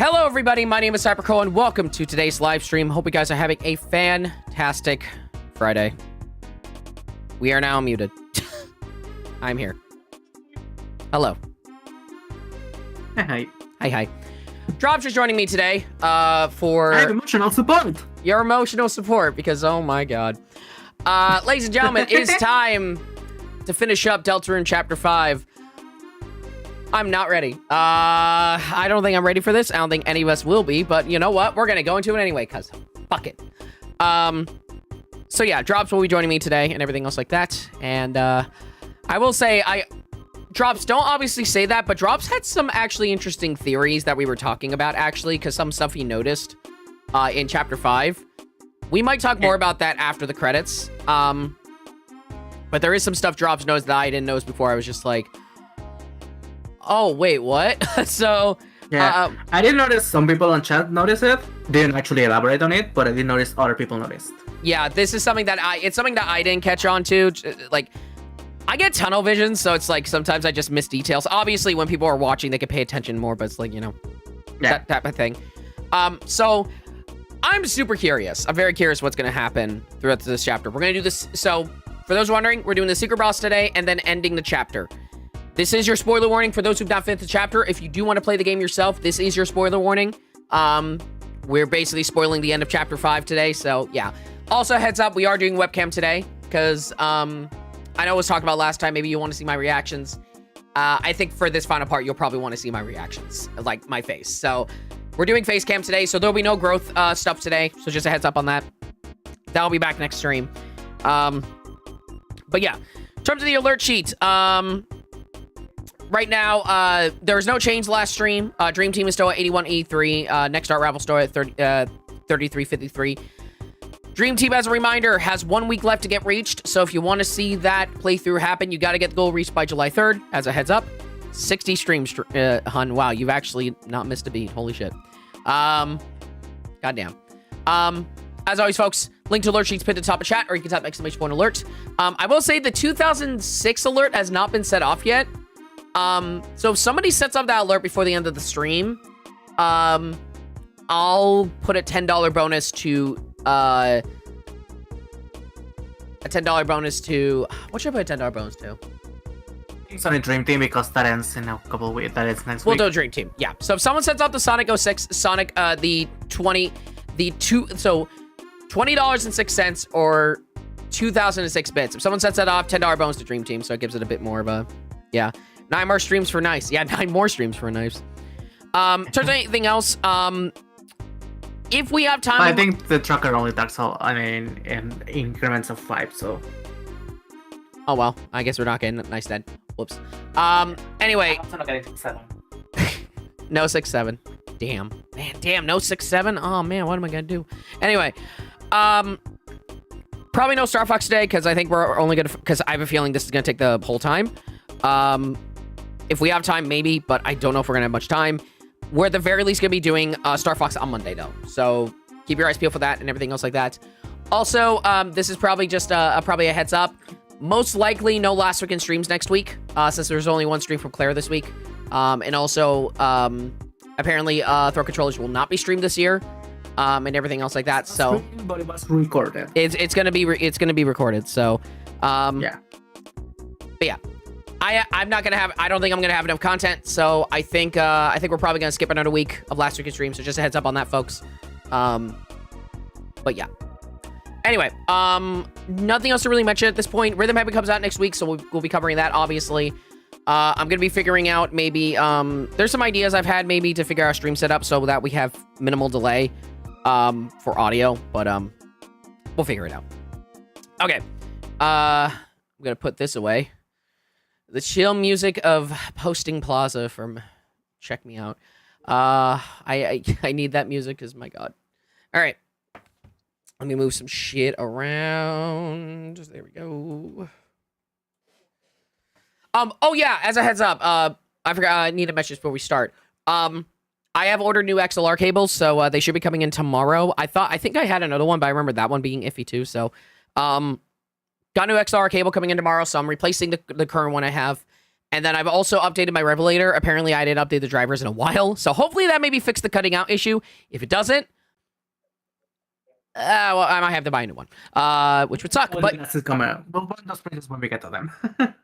Hello, everybody. My name is Cyberco, and welcome to today's live stream. Hope you guys are having a fantastic Friday. We are now muted. I'm here. Hello. Hi. Hi. Drops is joining me today for... I have emotional support. Your emotional support, because, oh my god. Ladies and gentlemen, it is time to finish up Deltarune Chapter 5. I'm not ready. I don't think I'm ready for this. I don't think any of us will be, but you know what? We're gonna go into it anyway, because fuck it. So yeah, Drops will be joining me today and everything else like that. And I will say, Drops, don't obviously say that, but Drops had some actually interesting theories that we were talking about, actually, because some stuff he noticed in Chapter 5. We might talk more about that after the credits. But there is some stuff Drops knows that I didn't notice before. I was just like, oh, wait, what? So, yeah, I did notice some people on chat notice it. Didn't actually elaborate on it, but I did notice other people noticed. Yeah, this is something that it's something that I didn't catch on to. Like, I get tunnel vision, so it's like sometimes I just miss details. Obviously, when people are watching, they can pay attention more, but it's like, you know, that type of thing. So I'm super curious. I'm very curious what's going to happen throughout this chapter. We're going to do this. So for those wondering, we're doing the secret boss today and then ending the chapter. This is your spoiler warning for those who've not finished the chapter. If you do want to play the game yourself, this is your spoiler warning. We're basically spoiling the end of chapter 5 today, so yeah. Also, heads up, we are doing webcam today, because I know I was talking about last time, maybe you want to see my reactions. I think for this final part, you'll probably want to see my reactions, like my face. So we're doing face cam today, so there'll be no growth stuff today, so just a heads up on that. That'll be back next stream. But yeah, in terms of the alert sheet, right now, there was no change last stream. Dream Team is still at 81.83. Next Start Ravel still at 33.53. Dream Team, as a reminder, has 1 week left to get reached. So if you want to see that playthrough happen, you got to get the goal reached by July 3rd. As a heads up, 60 streams, hun. Wow, you've actually not missed a beat. Holy shit. Goddamn. As always, folks, link to alert sheets pinned at the top of chat, or you can type !alert. I will say the 2006 alert has not been set off yet. So if somebody sets up that alert before the end of the stream, I'll put a $10 bonus to, a $10 bonus to, what should I put a $10 bonus to? It's on a Dream Team because that ends in a couple of weeks. That is next We'll week. do a Dream Team, yeah. So if someone sets up the Sonic 06, Sonic, so $20.06 or 2006 bits. If someone sets that off, $10 bonus to Dream Team, so it gives it a bit more of a, yeah. 9 more streams for nice. Yeah, 9 more streams for nice. In terms of anything else, if we have time... I think the tracker only talks, in increments of 5, so... Oh, well. I guess we're not getting nice then. Whoops. Anyway... I'm not getting 7. No 6-7. Damn. Man, damn, no 6-7? Oh, man, what am I gonna do? Anyway, probably no Star Fox today, because I think we're only gonna... Because I have a feeling this is gonna take the whole time. If we have time, maybe, but I don't know if we're gonna have much time. We're at the very least gonna be doing Star Fox on Monday, though. So keep your eyes peeled for that and everything else like that. Also, this is probably just probably a heads up. Most likely, no last weekend streams next week, since there's only one stream from Claire this week. And also, apparently, Throw Controllers will not be streamed this year, and everything else like that. So, but it was recorded. It's gonna be recorded. So, yeah. But yeah. I'm not gonna have. I don't think I'm gonna have enough content, so I think we're probably gonna skip another week of last week's stream. So just a heads up on that, folks. But yeah. Anyway, nothing else to really mention at this point. Rhythm Heaven comes out next week, so we'll be covering that, obviously. I'm gonna be figuring out maybe there's some ideas I've had maybe to figure out our stream setup so that we have minimal delay for audio, but we'll figure it out. Okay, I'm gonna put this away. The chill music of Posting Plaza from Check Me Out. I need that music because, my God. All right. Let me move some shit around. There we go. Oh yeah, as a heads up, I forgot, I need a message before we start. I have ordered new XLR cables, so they should be coming in tomorrow. I think I had another one, but I remember that one being iffy too, so got a new XLR cable coming in tomorrow, so I'm replacing the current one I have. And then I've also updated my Revelator. Apparently, I didn't update the drivers in a while. So hopefully that maybe fixed the cutting out issue. If it doesn't, well, I might have to buy a new one, which would suck. Well, but this is coming up. We'll run those prices when we get to them.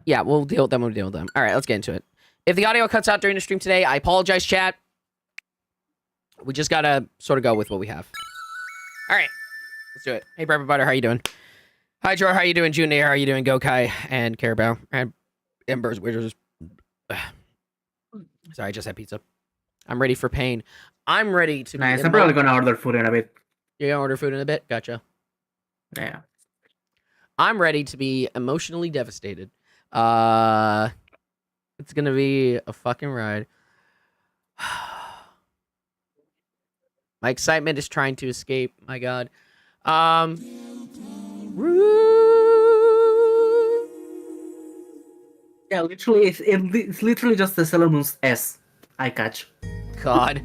yeah, we'll deal with them. We'll deal with them. All right, let's get into it. If the audio cuts out during the stream today, I apologize, chat. We just gotta sort of go with what we have. All right, let's do it. Hey, Brevin Butter, how you doing? Hi, Jor, how you doing? Junior, how you doing? Gokai and Carabao and Embers Wizards. Sorry, I just had pizza. I'm ready for pain. I'm ready to. Nice. I'm probably gonna order food in a bit. You're gonna order food in a bit? Gotcha. Yeah. I'm ready to be emotionally devastated. It's gonna be a fucking ride. My excitement is trying to escape. My God. Yeah, literally, it's literally just the Sailor Moon's S. I catch. God,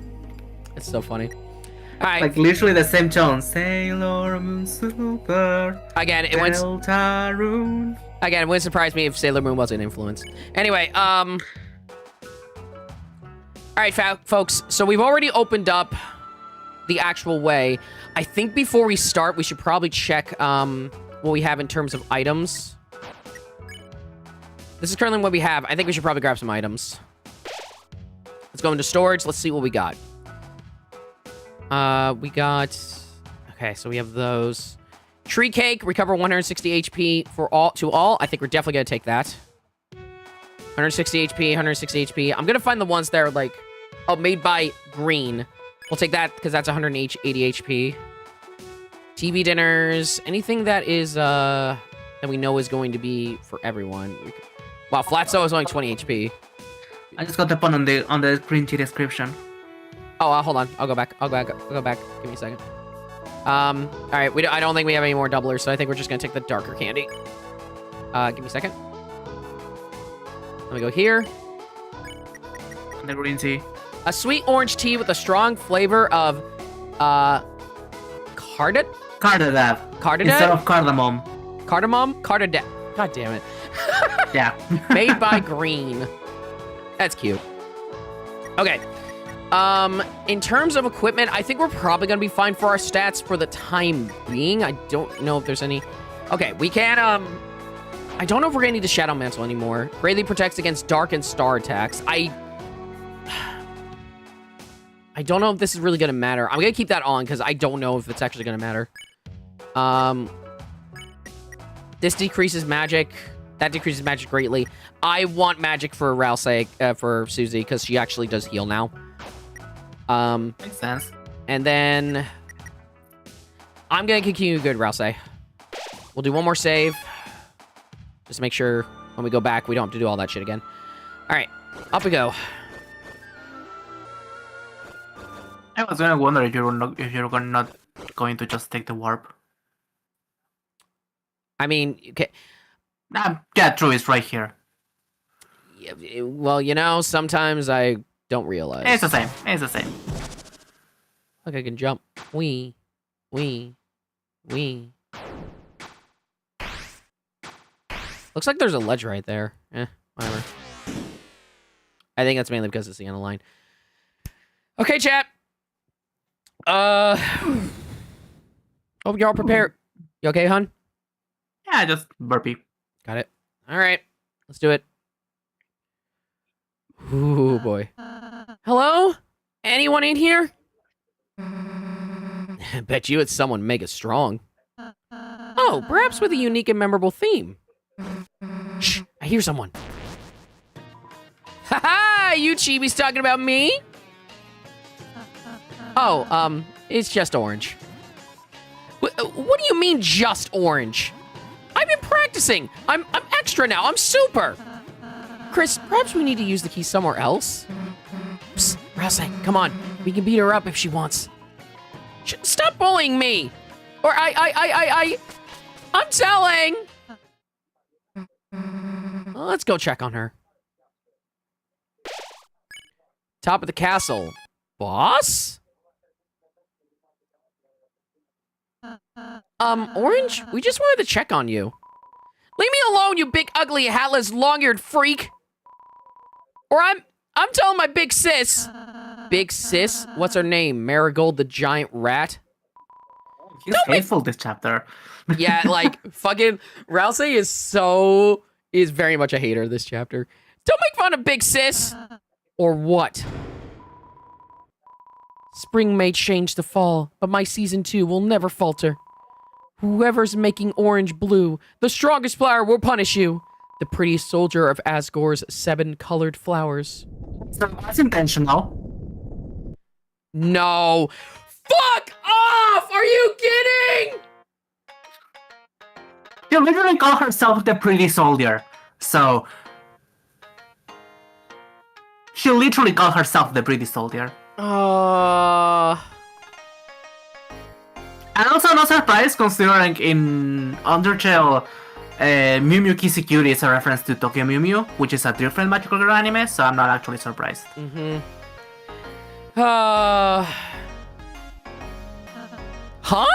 it's so funny. All right. Like literally the same tone. Sailor Moon Super. Again, it Deltarune. Again, it wouldn't surprise me if Sailor Moon wasn't influenced. Anyway, all right, folks. So we've already opened up the actual way. I think before we start, we should probably check what we have in terms of items. This is currently what we have. I think we should probably grab some items. Let's go into storage. Let's see what we got. We got... Okay, so we have those. Tree cake, recover 160 HP for all. I think we're definitely going to take that. 160 HP, 160 HP. I'm going to find the ones that are like... Oh, made by green. We'll take that because that's 180 HP. TV dinners. Anything that is, that we know is going to be for everyone. Wow, Flatso is only 20 HP. I just got the pun on the cringy description. Oh, hold on. I'll go back. I'll go back. Give me a second. All right. I don't think we have any more doublers, so I think we're just gonna take the darker candy. Give me a second. Let me go here. The green tea. A sweet orange tea with a strong flavor of, Cardamom. Instead of cardamom. Cardamom? God damn it. Yeah. Made by green. That's cute. Okay. In terms of equipment, I think we're probably going to be fine for our stats for the time being. I don't know if there's any... Okay, we can, I don't know if we're going to need the Shadow Mantle anymore. Greatly protects against dark and star attacks. I don't know if this is really going to matter. I'm going to keep that on because I don't know if it's actually going to matter. This decreases magic. That decreases magic greatly. I want magic for Rousey, for Susie, because she actually does heal now. Makes sense. And then I'm going to continue good, Rousey. We'll do one more save. Just to make sure when we go back, we don't have to do all that shit again. All right, up we go. I was gonna wonder if you're not going to just take the warp. I mean, okay. Yeah, true. It's right here. Yeah, well, you know, sometimes I don't realize. It's the same. It's the same. Look, I can jump. Wee. Looks like there's a ledge right there. Whatever. I think that's mainly because it's the end of the line. Okay, chat. Hope y'all prepared. You okay, hun? Yeah, just burpee. Got it. All right. Let's do it. Ooh, boy. Hello? Anyone in here? Bet you it's someone mega strong. Oh, perhaps with a unique and memorable theme. Shh, I hear someone. Ha-ha! You chibis talking about me? Oh, it's just orange. What do you mean, just orange? I've been practicing. I'm extra now. I'm super. Chris, perhaps we need to use the key somewhere else. Psst, Rousey, come on. We can beat her up if she wants. Stop bullying me. Or I'm telling. Well, let's go check on her. Top of the castle. Boss? Orange? We just wanted to check on you. Leave me alone, you big, ugly, hatless, long-eared freak! Or I'm telling my big sis. Big sis? What's her name? Marigold the giant rat? He's hateful this chapter. Yeah, like fucking Rousey is very much a hater this chapter. Don't make fun of big sis. Or what? Spring may change the fall, but my season 2 will never falter. Whoever's making orange blue, the strongest flower will punish you. The prettiest soldier of Asgore's 7 colored flowers. So that's intentional. No. Fuck off! Are you kidding? She literally called herself the pretty soldier. So she literally called herself the pretty soldier. And also no surprise considering in Undertale, Mew Mew Kissy Cutie is a reference to Tokyo Mew Mew, which is a different magical girl anime, so I'm not actually surprised. Huh?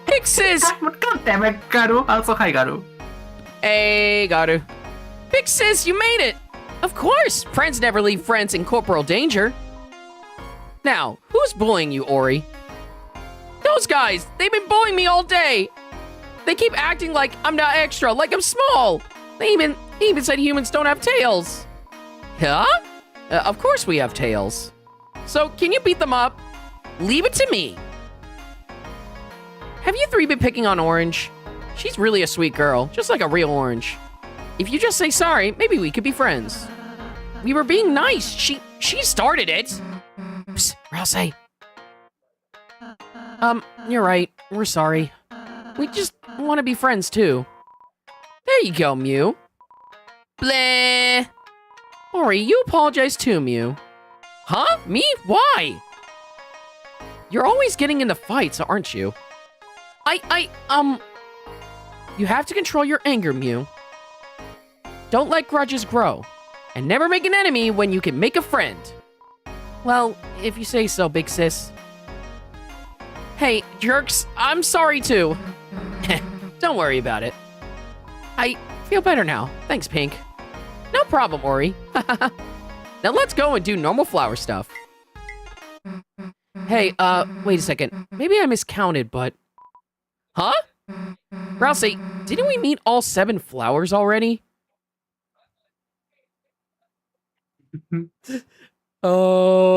Big sis! God damn it, Garu. Also, hi, Garu. Hey, Garu. Big sis, you made it! Of course! Friends never leave friends in corporal danger. Now, who's bullying you, Ori? Those guys! They've been bullying me all day! They keep acting like I'm not extra, like I'm small! They even said humans don't have tails! Huh? Of course we have tails. So, can you beat them up? Leave it to me! Have you 3 been picking on Orange? She's really a sweet girl, just like a real Orange. If you just say sorry, maybe we could be friends. We were being nice. She started it. Psst, Rousey. You're right. We're sorry. We just want to be friends, too. There you go, Mew. Bleh. Ori, you apologize too, Mew. Huh? Me? Why? You're always getting into fights, aren't you? You have to control your anger, Mew. Don't let grudges grow. And never make an enemy when you can make a friend. Well, if you say so, big sis. Hey, jerks, I'm sorry too. Don't worry about it. I feel better now. Thanks, Pink. No problem, Ori. Now let's go and do normal flower stuff. Hey, wait a second. Maybe I miscounted, but... Huh? Rousey, didn't we meet all 7 flowers already? Oh.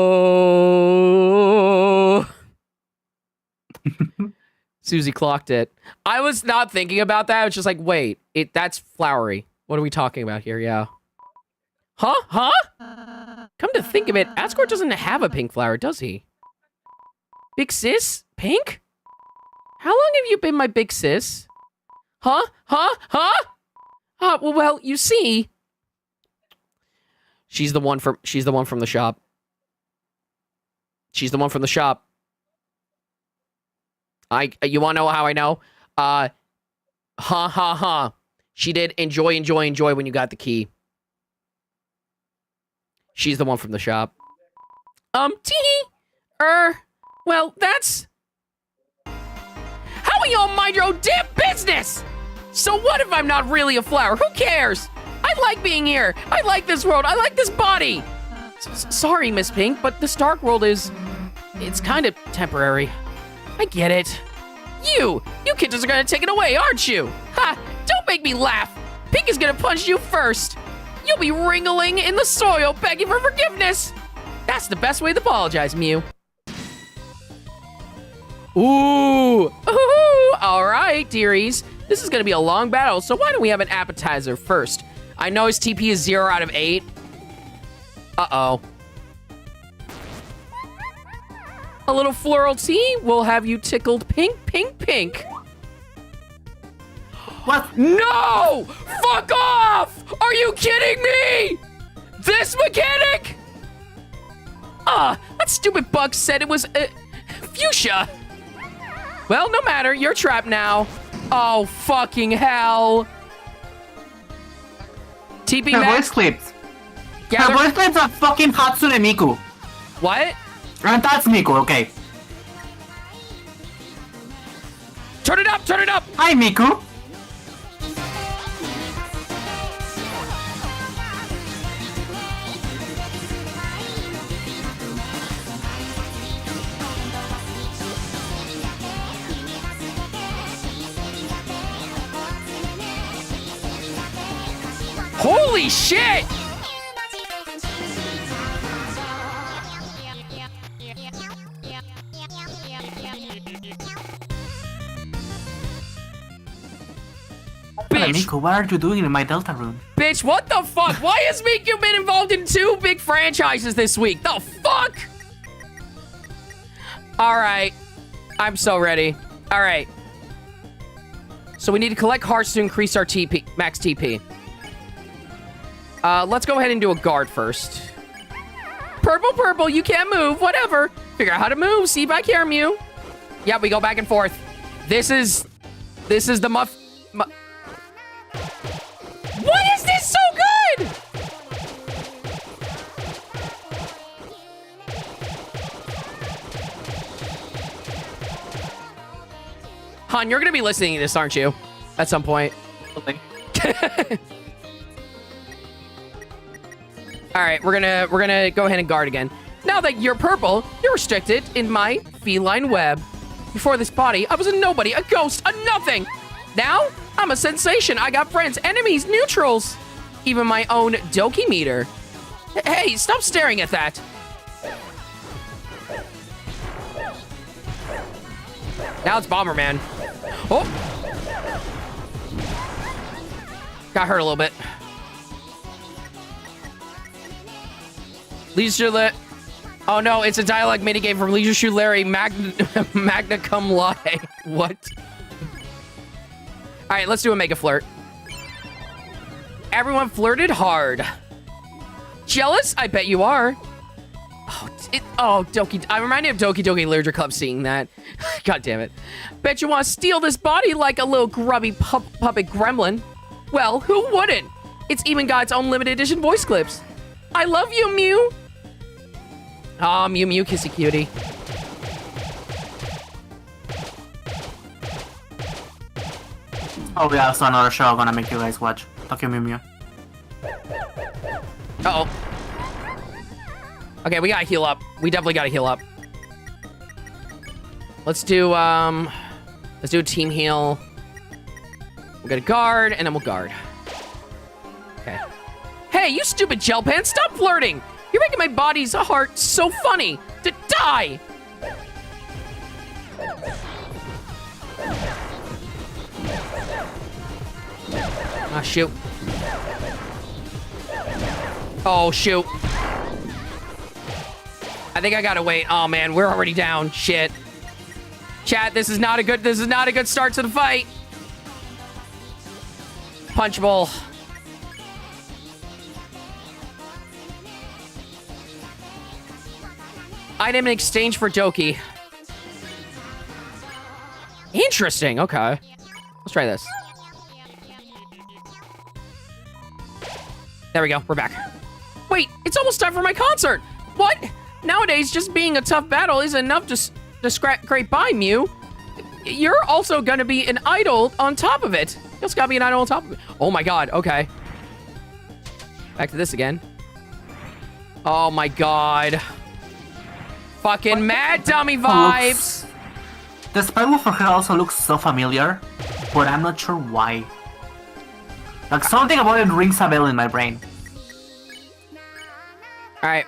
Susie clocked it. I was not thinking about that. I was just like, wait, that's flowery. What are we talking about here? Yeah. Huh? Come to think of it, Asgore doesn't have a pink flower, does he? Big sis? Pink? How long have you been my big sis? Huh? Well, you see... She's the one from the shop. She's the one from the shop. You wanna know how I know? She did enjoy when you got the key. She's the one from the shop. Well, that's... How will y'all mind your own damn business? So what if I'm not really a flower? Who cares? I like being here. I like this world. I like this body. Sorry, Miss Pink, but this dark world it's kind of temporary. I get it. You kids are gonna take it away, aren't you? Ha! Don't make me laugh. Pink is gonna punch you first. You'll be wriggling in the soil begging for forgiveness. That's the best way to apologize, Mew. Ooh. All right, dearies. This is gonna be a long battle, so why don't we have an appetizer first? I know his TP is 0 out of 8. Uh-oh. A little floral tea will have you tickled pink. What? No! Fuck off! Are you kidding me? This mechanic? That stupid bug said it was, fuchsia. Well, no matter, you're trapped now. Oh, fucking hell. TP Her Max. voice clipped. Her voice clips are fucking Hatsune Miku. What? And that's Miku, okay. Turn it up! Hi, Miku. Holy shit! Bitch. Miku, what are you doing in my Deltarune? Bitch, what the fuck? Why has Miku been involved in 2 big franchises this week? The fuck? Alright. I'm so ready. Alright. So we need to collect hearts to increase our TP, max TP. Let's go ahead and do a guard first. Purple, you can't move. Whatever. Figure out how to move. See if I care, Mew. Yeah, we go back and forth. This is the muff... Why is this so good? Han, you're gonna be listening to this, aren't you? At some point. All right, we're gonna go ahead and guard again. Now that you're purple, you're restricted in my feline web. Before this body, I was a nobody, a ghost, a nothing. Now, I'm a sensation. I got friends, enemies, neutrals. Even my own Doki meter. Hey, stop staring at that. Now it's Bomberman. Oh! Got hurt a little bit. Leisure Oh no, it's a dialogue minigame from Leisure Suit Larry Magna Cum Laude. What? Alright, let's do a Mega Flirt. Everyone flirted hard. Jealous? I bet you are. Oh, Doki. I'm reminded of Doki Doki Literature Club seeing that. God damn it. Bet you want to steal this body like a little grubby puppet gremlin. Well, who wouldn't? It's even got its own limited edition voice clips. I love you, Mew. Aw, Mew Mew, kissy cutie. Oh, yeah, also another show I'm gonna make you guys watch. Tokyo Mew Mew. Uh-oh. Okay, we gotta heal up. We definitely gotta heal up. Let's do a team heal. We'll get a guard, and then we'll guard. Okay. Hey, you stupid gel pants, stop flirting! You're making my body's heart so funny! To die! Ah, shoot. Oh, shoot. I think I gotta wait. Oh man, we're already down. Shit. Chat, this is not a good start to the fight. Punch Bowl. Item in exchange for Doki. Interesting, okay. Let's try this. There we go, we're back. Wait, it's almost time for my concert! What? Nowadays, just being a tough battle isn't enough to scrape by, Mew. You're also gonna be an idol on top of it. You also gotta be an idol on top of it. Oh my god, okay. Back to this again. Oh my god. Fucking mad dummy vibes! The spell move for her also looks so familiar, but I'm not sure why. Like, something about it rings a bell in my brain. Alright.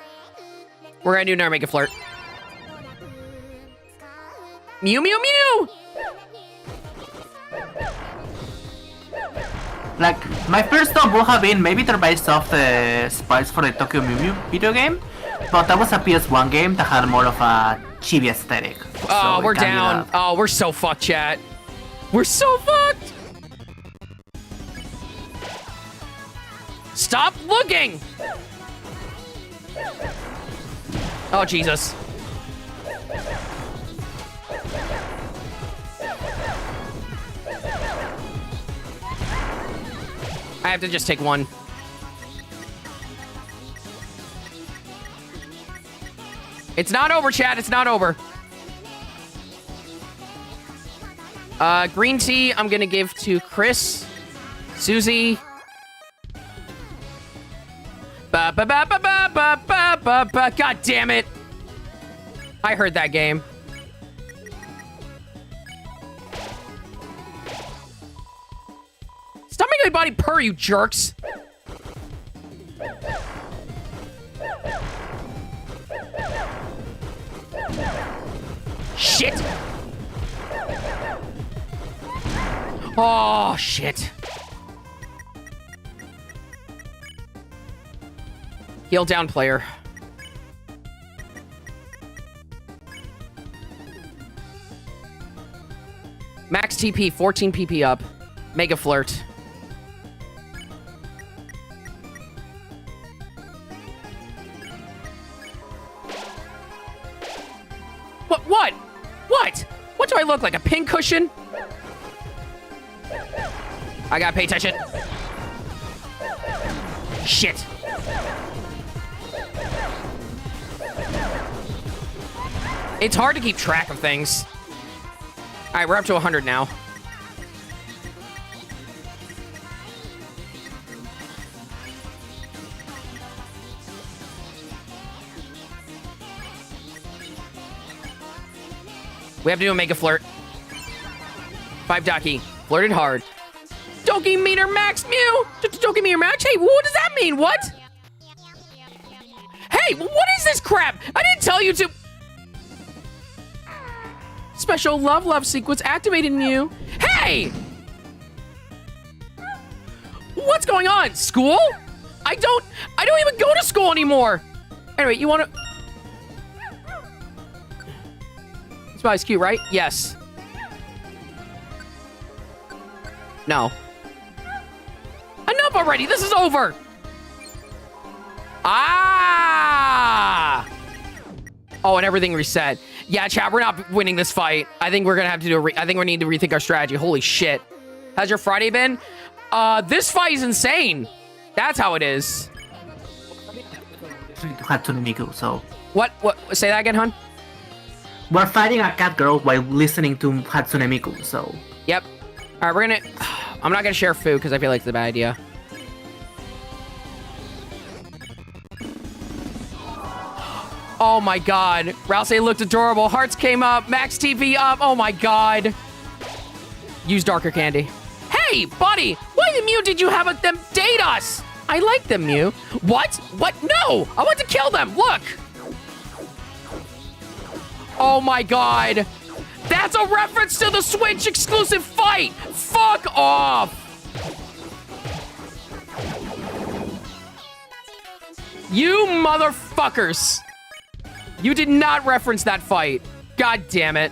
We're gonna do another Make a Flirt. Mew, Mew, Mew! Like, my first thought would have been maybe they're based off the sprites for the Tokyo Mew Mew video game, but that was a PS1 game that had more of a chibi aesthetic. Oh, so we're down. Oh, we're so fucked, chat. We're so fucked! Stop looking! Oh, Jesus. I have to just take one. It's not over, chat. It's not over. Green tea, I'm gonna give to Chris, Susie. Ba ba ba ba ba ba ba ba ba. God damn it! I heard that game. Stop making my body purr, you jerks! shit! Oh, shit. Heal down, player. Max TP, 14 PP up. Mega Flirt. What? What do I look like? A pincushion? I gotta pay attention. Shit. It's hard to keep track of things. All right, we're up to 100 now. We have to do a Mega Flirt. 5 Ducky. Flirted hard. Doki meter max Mew! Doki meter max? Hey, what does that mean? What? Hey, what is this crap? I didn't tell you to... Special love sequence activated, Mew. Hey! What's going on? School? I don't even go to school anymore. Anyway, you wanna... This body's cute, right? Yes. No. Enough already. This is over. Ah! Oh, and everything reset. Yeah, chat, we're not winning this fight. I think we're gonna have to do I think we need to rethink our strategy. Holy shit. How's your Friday been? This fight is insane. That's how it is. Hatsune Miku, so... What? Say that again, hon? We're fighting a cat girl while listening to Hatsune Miku, so... Yep. All right, we're gonna... I'm not gonna share food because I feel like it's a bad idea. Oh my god. Rouse looked adorable. Hearts came up. Max TV up. Oh my god. Use darker candy. Hey, buddy. Why the Mew did you have them date us? I like them, Mew. What? No. I want to kill them. Look. Oh my god. That's a reference to the Switch exclusive fight. Fuck off. You motherfuckers. You did not reference that fight. God damn it.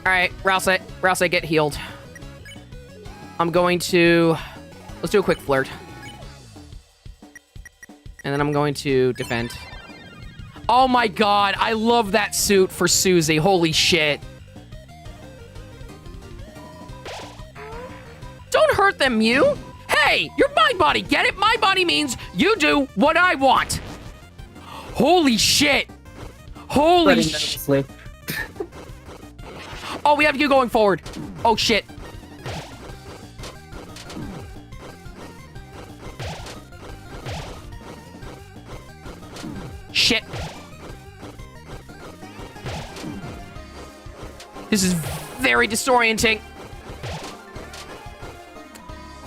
All right, Rouse, get healed. I'm going to... Let's do a quick flirt. And then I'm going to defend. Oh my god, I love that suit for Susie. Holy shit. Don't hurt them, Mew. Hey, you're my body, get it? My body means you do what I want. Holy shit. Holy shit. Oh, we have you going forward. Oh, shit. Shit. This is very disorienting.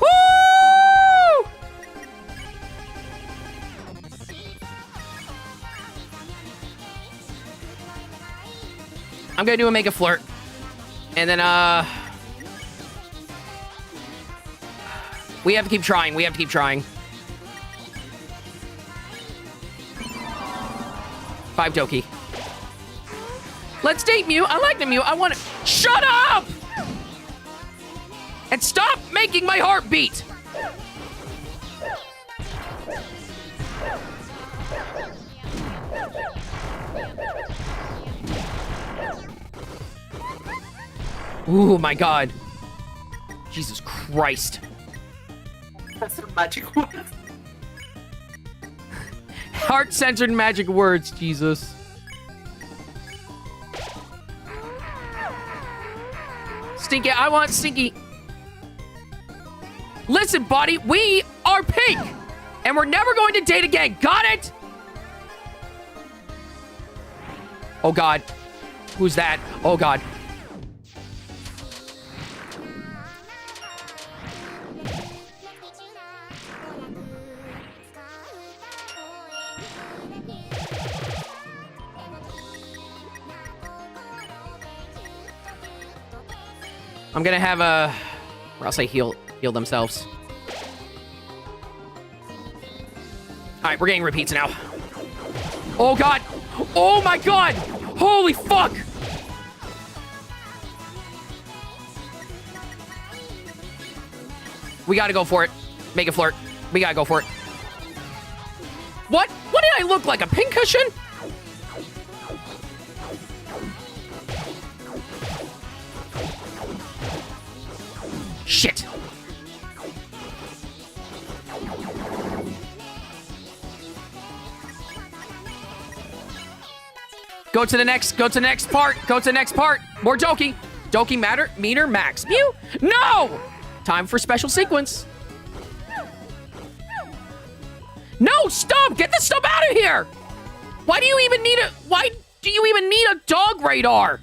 Woo! I'm gonna do a Mega Flirt. And then, we have to keep trying. We have to keep trying. 5 Doki. Let's date Mew. I like the Mew. I want to... Shut up! And stop making my heart beat! Ooh, my god. Jesus Christ. That's a magic word. Heart-centered magic words, Jesus. Stinky, I want Stinky. Listen, buddy, we are pink. And we're never going to date again. Got it? Oh, God. Who's that? Oh, God. I'm gonna have a... Or else they heal themselves. Alright, we're getting repeats now. Oh, God. Oh, my God. Holy fuck. We gotta go for it. Make it flirt. We gotta go for it. What? What did I look like? A pincushion? Shit. Go to the next part. Go to the next part. More Doki. Doki meter max. Mew? No! Time for special sequence. No, stop! Get this stuff out of here! Why do you even need a dog radar?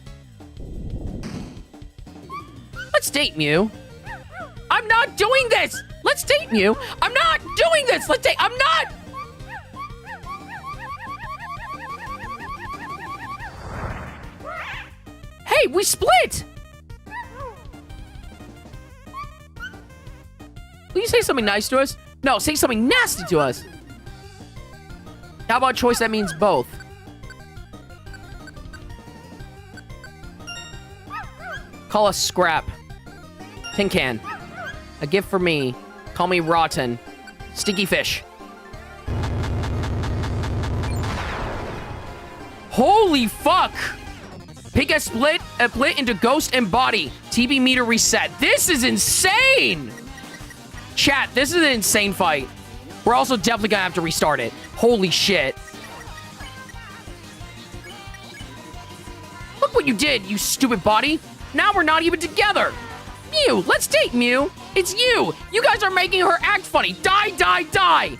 Let's date Mew. I'm not doing this! Let's date Mew. I'm not doing this! I'm not! Hey, we split! Will you say something nice to us? No, say something nasty to us. How about choice that means both? Call us scrap. Tin can. A gift for me. Call me rotten. Stinky fish. Holy fuck! Pick a split into ghost and body. TB meter reset. This is insane! Chat, this is an insane fight. We're also definitely gonna have to restart it. Holy shit. Look what you did, you stupid body. Now we're not even together. Mew, let's date Mew. It's you. You guys are making her act funny. Die, die, die.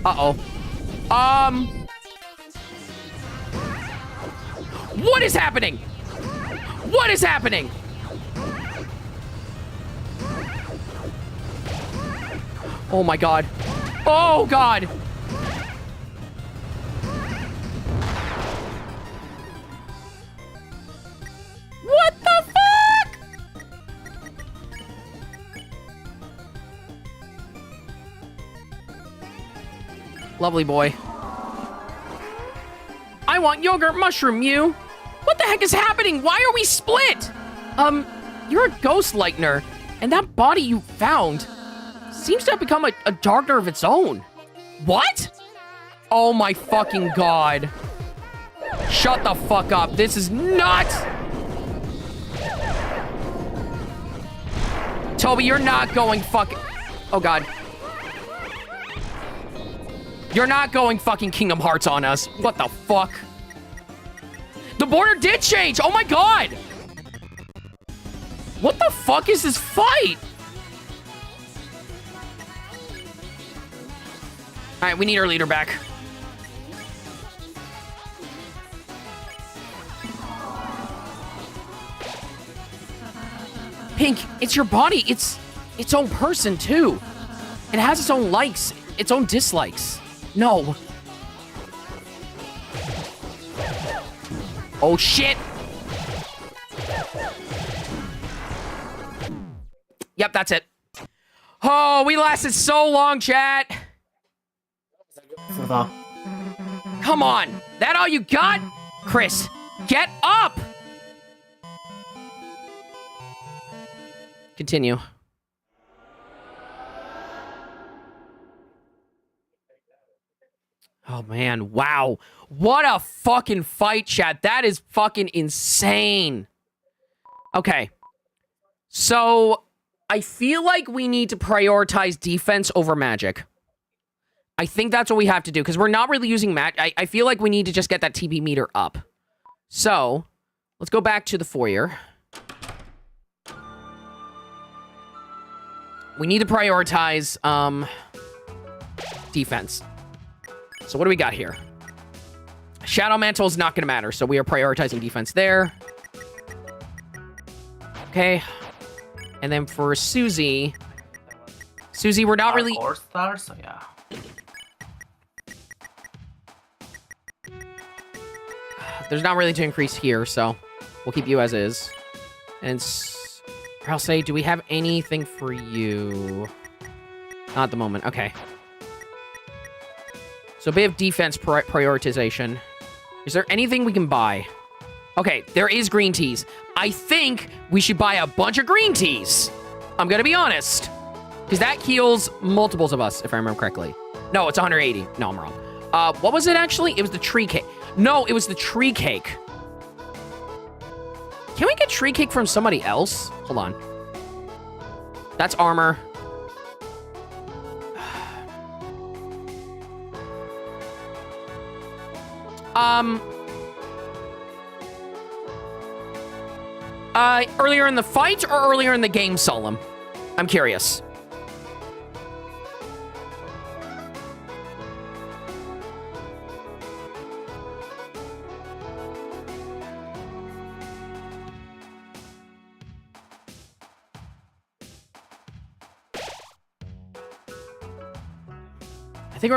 Uh-oh. What is happening? What is happening? Oh my god. Oh god. What the fuck? Lovely boy. I want yogurt mushroom, Mew. What the heck is happening? Why are we split? You're a ghost lightener, and that body you found seems to have become a darkner of its own. What? Oh my fucking god. Shut the fuck up. This is nuts. Toby, you're not going fucking... Oh god. You're not going fucking Kingdom Hearts on us. What the fuck? The border did change. Oh my god. What the fuck is this fight? All right, we need our leader back. Pink, it's your body. It's its own person too. It has its own likes, its own dislikes. No. Oh shit. Yep, that's it. Oh, we lasted so long, chat. Come on. That all you got? Chris, get up. Continue. Oh, man. Wow. What a fucking fight, chat. That is fucking insane. Okay. So, I feel like we need to prioritize defense over magic. I think that's what we have to do, because we're not really using magic. I feel like we need to just get that TB meter up. So, let's go back to the foyer. We need to prioritize, defense. So what do we got here? Shadow Mantle is not going to matter, so we are prioritizing defense there. Okay. And then for Susie, we're not really... 4 stars, so yeah. There's not really to increase here, so... We'll keep you as is. And I'll say, do we have anything for you? Not at the moment. Okay. So a bit of defense prioritization. Is there anything we can buy? Okay, there is green teas. I think we should buy a bunch of green teas. I'm gonna be honest. Because that heals multiples of us, if I remember correctly. No, it's 180. No, I'm wrong. What was it actually? It was the tree cake. No, it was the tree cake. Can we get tree cake from somebody else? Hold on. That's armor. Earlier in the fight or earlier in the game, Solemn? I'm curious. I think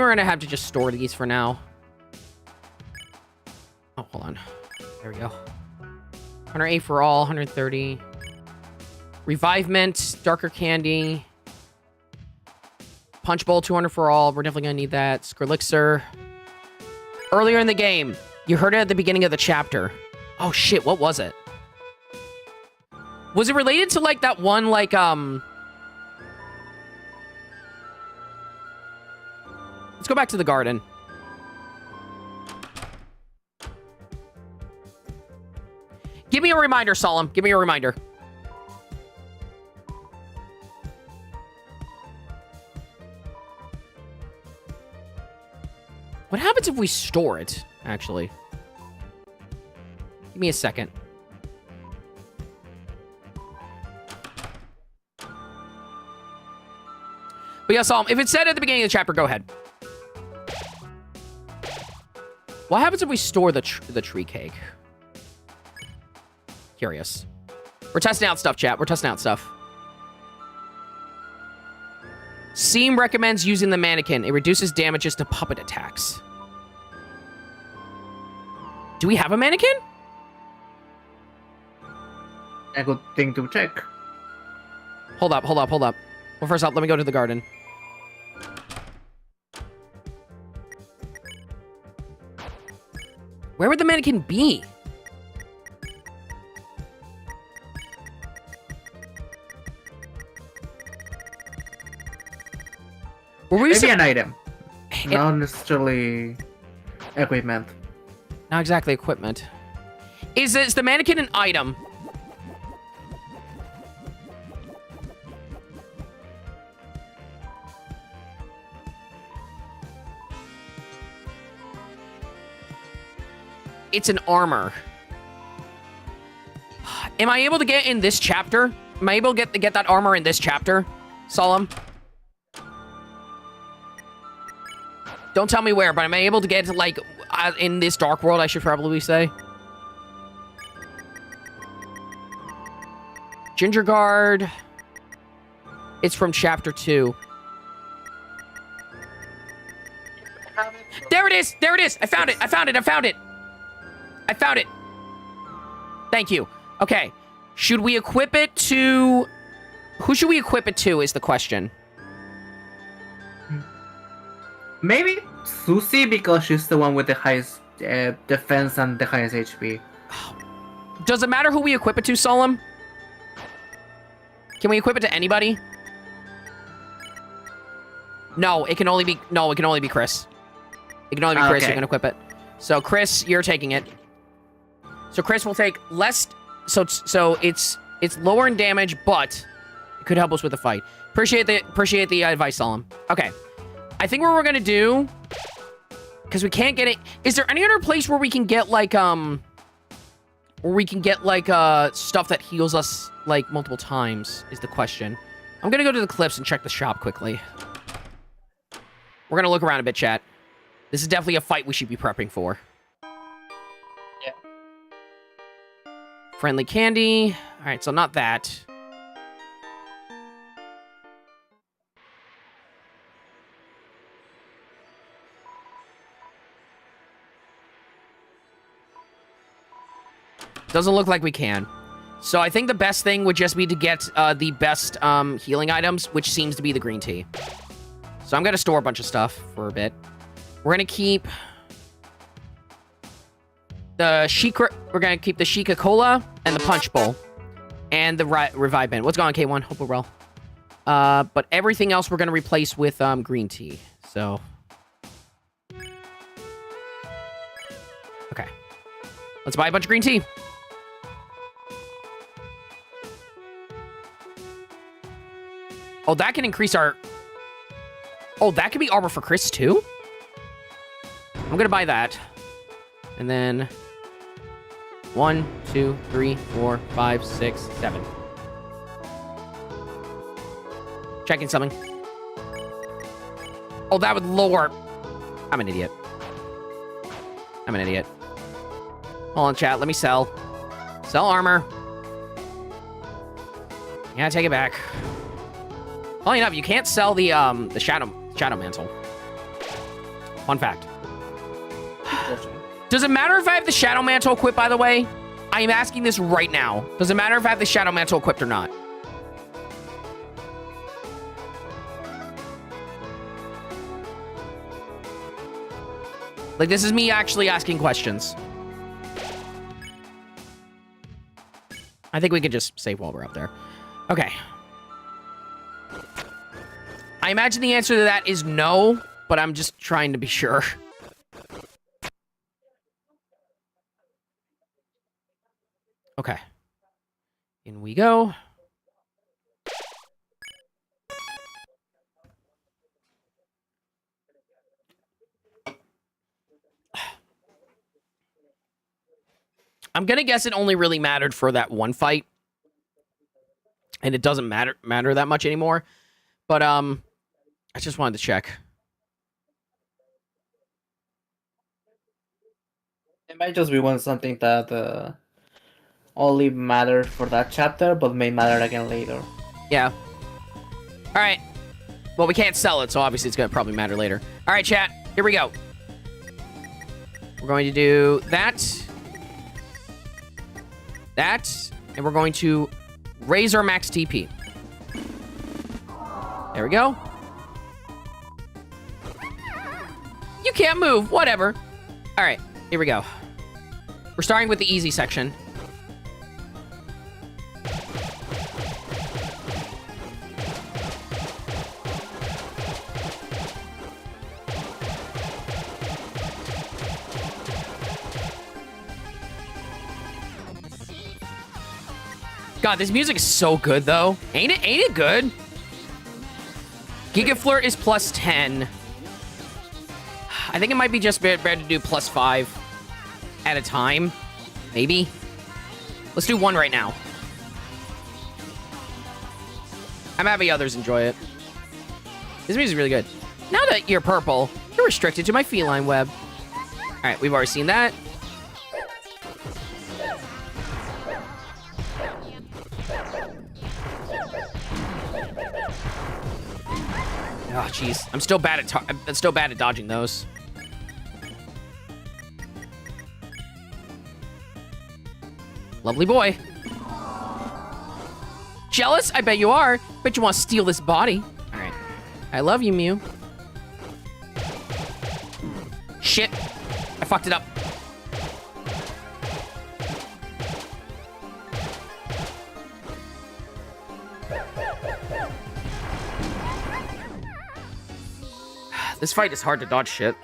we're gonna have to just store these for now. Oh, hold on. There we go. 108 for all, 130. Revivement, darker candy. Punch bowl, 200 for all. We're definitely gonna need that. Skrillixer. Earlier in the game, you heard it at the beginning of the chapter. Oh shit, what was it? Was it related to like that one like Let's go back to the garden. Give me a reminder, Solemn. Give me a reminder. What happens if we store it, actually? Give me a second. But yeah, Solemn, if it said at the beginning of the chapter, go ahead. What happens if we store the tree cake? Curious. We're testing out stuff, chat. We're testing out stuff. Seam recommends using the mannequin. It reduces damages to puppet attacks. Do we have a mannequin? A good thing to check. Hold up. Well, first off, let me go to the garden. Where would the mannequin be? Maybe an item. Not necessarily equipment. Not exactly equipment. Is the mannequin an item? It's an armor. Am I able to get in this chapter? Am I able to get that armor in this chapter, Solemn? Don't tell me where, but am I able to get it, like, in this dark world, I should probably say? Ginger Guard. It's from chapter 2. There it is! There it is! I found it! I found it! I found it! I found it! Thank you. Okay. Should we equip it to... Who should we equip it to is the question. Maybe Susie, because she's the one with the highest defense and the highest HP. Does it matter who we equip it to, Solemn? Can we equip it to anybody? No, it can only be... No, it can only be Chris. It can only be Chris who can equip it. So, Chris, you're taking it. So, Chris will take less... So it's lower in damage, but it could help us with the fight. Appreciate the advice, Solemn. Okay. I think what we're gonna do... Because we can't get it... Is there any other place where we can get, like, Where we can get, like, stuff that heals us, like, multiple times, is the question. I'm gonna go to the cliffs and check the shop quickly. We're gonna look around a bit, chat. This is definitely a fight we should be prepping for. Yeah. Friendly candy. Alright, so not that. Doesn't look like we can. So I think the best thing would just be to get the best healing items, which seems to be the green tea. So I'm going to store a bunch of stuff for a bit. We're going to keep the Sheikah. We're going to keep the Sheikah Cola and the Punch Bowl and the Revive Band. What's going on, K1? Hope we're well. But everything else we're going to replace with green tea. So... Okay. Let's buy a bunch of green tea. Oh, that can increase our... Oh, that can be armor for Chris, too? I'm going to buy that. And then... 1, 2, 3, 4, 5, 6, 7. Checking something. Oh, that would lower... I'm an idiot. I'm an idiot. Hold on, chat. Let me sell. Sell armor. Yeah, take it back. Funny enough, you can't sell the shadow mantle. Fun fact. Does it matter if I have the shadow mantle equipped, by the way? I am asking this right now. Does it matter if I have the shadow mantle equipped or not? Like, this is me actually asking questions. I think we could just save while we're up there. Okay. I imagine the answer to that is no, but I'm just trying to be sure. Okay. In we go. I'm gonna guess it only really mattered for that one fight. And it doesn't matter that much anymore. But, I just wanted to check. It might just be something that only mattered for that chapter, but may matter again later. Yeah. Alright. Well, we can't sell it, so obviously it's gonna probably matter later. Alright, chat. Here we go. We're going to do that. That. And we're going to raise our max TP. There we go. You can't move. Whatever. All right. Here we go. We're starting with the easy section. God, this music is so good, though. Ain't it good? Giga Flirt is plus 10. I think it might be just better to do plus 5 at a time. Maybe. Let's do 1 right now. I'm happy others enjoy it. This music is really good. Now that you're purple, you're restricted to my feline web. All right, we've already seen that. Oh, jeez. I'm still bad at dodging those. Lovely boy. Jealous? I bet you are. Bet you want to steal this body. All right. I love you, Mew. Shit. I fucked it up. This fight is hard to dodge shit.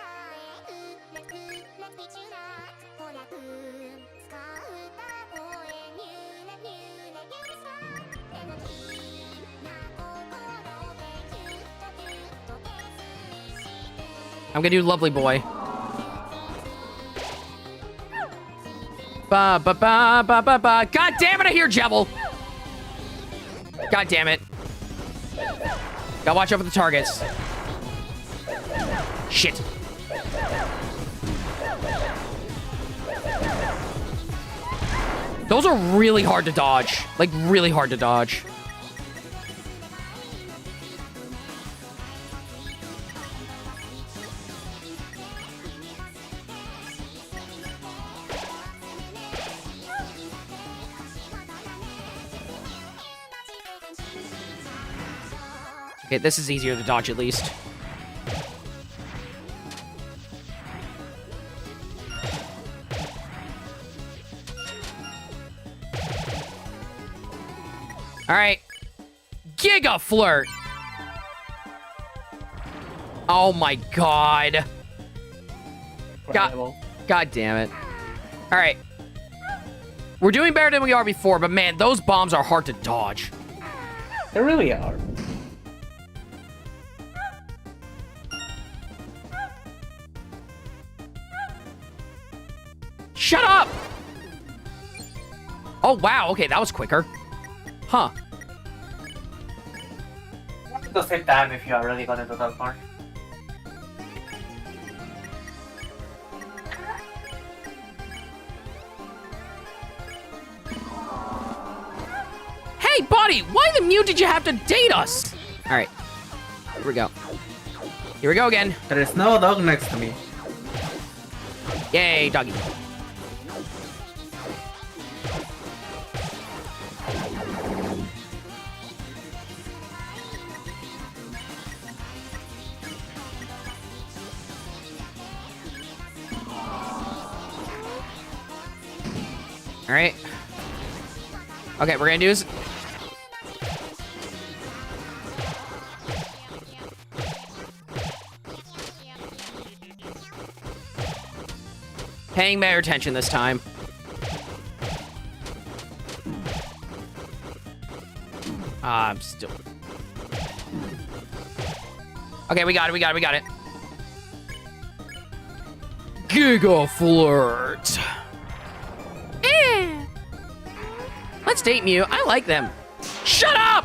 I'm gonna do Lovely Boy. Ba ba ba ba ba ba. God damn it! I hear Jebel. God damn it! Gotta watch out for the targets. Shit. Those are really hard to dodge. Like, really hard to dodge. Okay, this is easier to dodge at least. All right. Giga Flirt. Oh my god. God damn it. All right. We're doing better than we are before, but man, those bombs are hard to dodge. They really are. Shut up! Oh, wow. Okay, that was quicker. Huh. At the same time, if you are really gonna do that part. Hey, buddy! Why the mute did you have to date us? All right. Here we go. Here we go again. There is no dog next to me. Yay, doggy. All right. Okay, we're gonna do is... Paying better attention this time. I'm still... Okay, we got it, we got it, we got it. Giga Flirt. Let's date Mew. I like them. Shut up!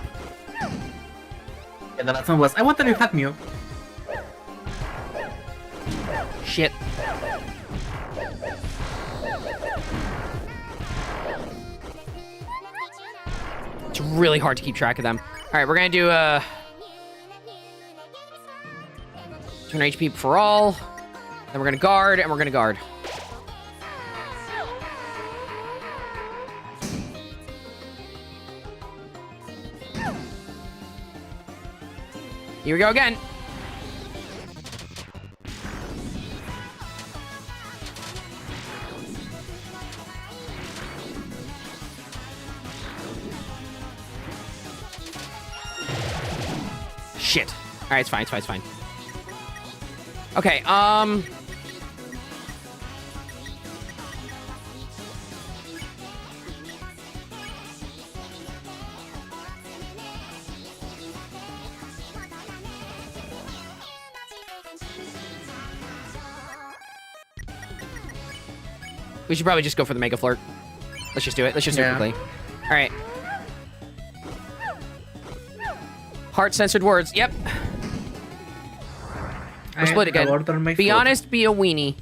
And the last one was, I want a new hat, Mew. Shit. It's really hard to keep track of them. All right, we're gonna do turn HP for all. Then we're gonna guard, and we're gonna guard. Here we go again. Shit. All right, it's fine, it's fine, it's fine. Okay, we should probably just go for the Mega Flirt. Let's just do it. Let's just do it quickly. All right. Heart-censored words. Yep. We're split again. Be honest, be a weenie.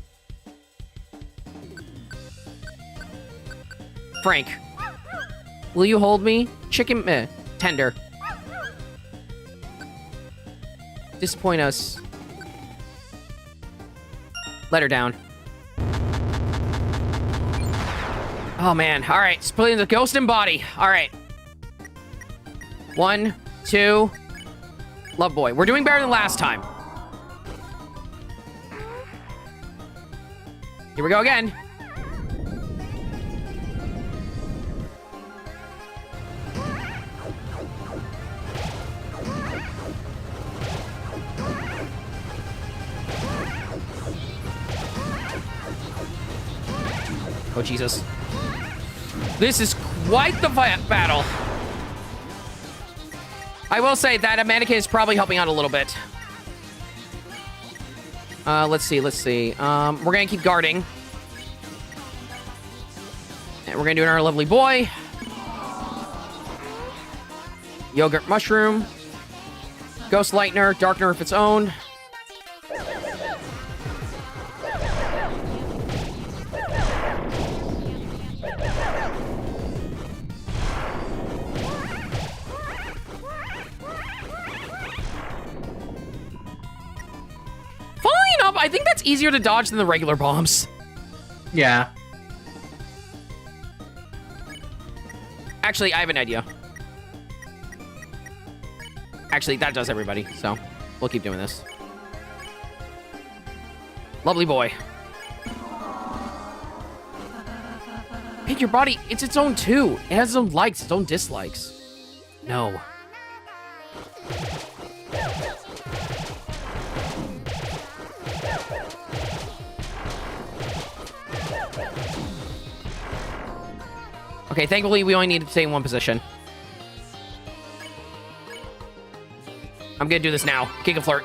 Frank. Will you hold me? Chicken... tender. Disappoint us. Let her down. Oh, man. All right. Splitting the ghost and body. All right. 1, 2... Love boy. We're doing better than last time. Here we go again. Oh, Jesus. This is quite the battle. I will say that mannequin is probably helping out a little bit. Let's see, let's see. We're gonna keep guarding. And we're gonna do our lovely boy. Yogurt mushroom. Ghost lightener, darkener of its own. I think that's easier to dodge than the regular bombs. Yeah. Actually, I have an idea. Actually, that does everybody, so we'll keep doing this. Lovely boy. Pick your body. It's its own too. It has its own likes, its own dislikes. No. Okay, thankfully we only need to stay in one position. I'm gonna do this now. Giga Flirt.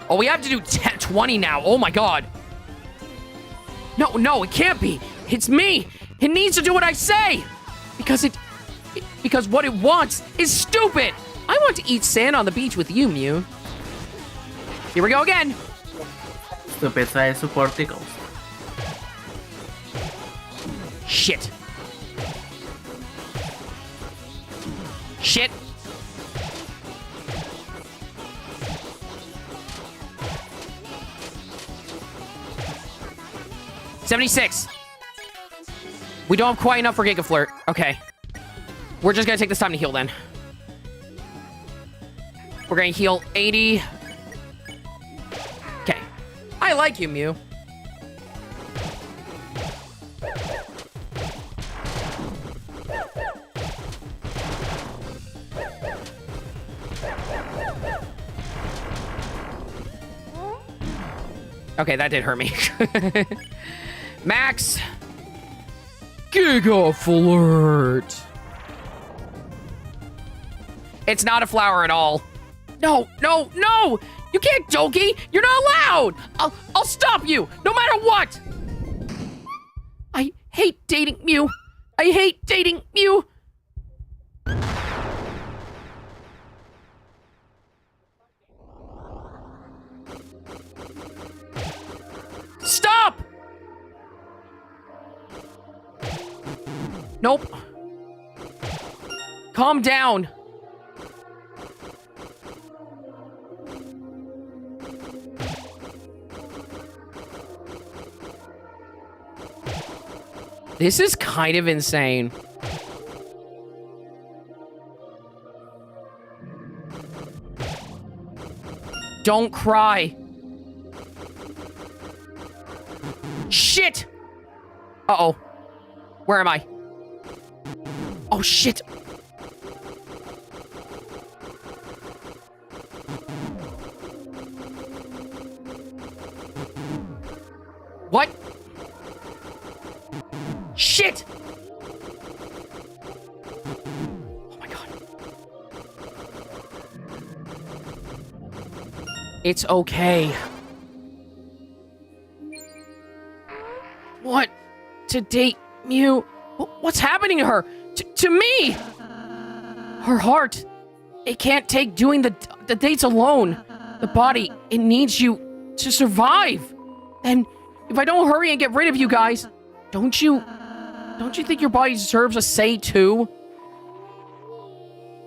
Oh, we have to do 20 now. Oh my god. No, it can't be. It's me. It needs to do what I say. Because what it wants is stupid. I want to eat sand on the beach with you, Mew. Here we go again. Stupid size support tickles. Shit. Shit. $76. We don't have quite enough for Giga Flirt. Okay. We're just gonna take this time to heal then. We're gonna heal 80. Okay. I like you, Mew. Okay, that did hurt me. Max. Giga Flirt. It's not a flower at all. No! You can't, Doki! You're not allowed! I'll stop you, no matter what! I hate dating Mew. I hate dating Mew. Stop! Nope. Calm down. This is kind of insane. Don't cry. Shit! Uh-oh. Where am I? Oh, shit. What? Shit! Oh my god. It's okay. What? To date Mew? What's happening to her? To me! Her heart. It can't take doing the dates alone. The body, it needs you to survive. And if I don't hurry and get rid of you guys, don't you think your body deserves a say too?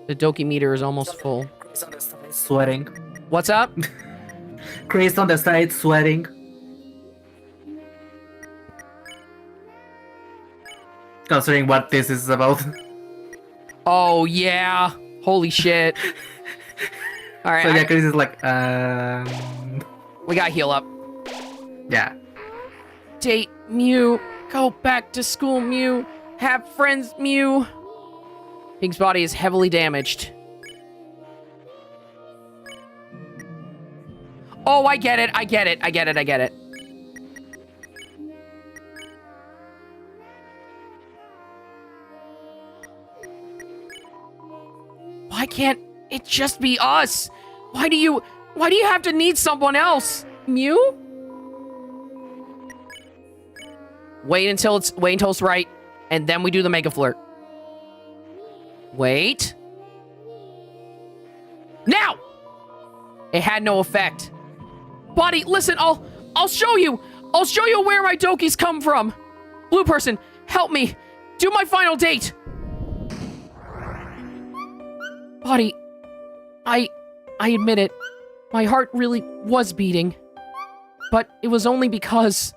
The Doki meter is almost full. Chris on the side sweating. What's up? Chris on the side sweating. Considering what this is about. Oh yeah. Holy shit. Alright. So yeah, Chris is like, we gotta heal up. yeah. Date Mew. Go back to school, Mew. Have friends, Mew. Pink's body is heavily damaged. Oh, I get it. Why can't it just be us? Why do you have to need someone else, Mew? Wait until it's right, and then we do the Mega Flirt. Wait. Now! It had no effect. Buddy, listen, I'll show you. I'll show you where my Dokis come from. Blue person, help me. Do my final date. Buddy, I admit it. My heart really was beating. But it was only because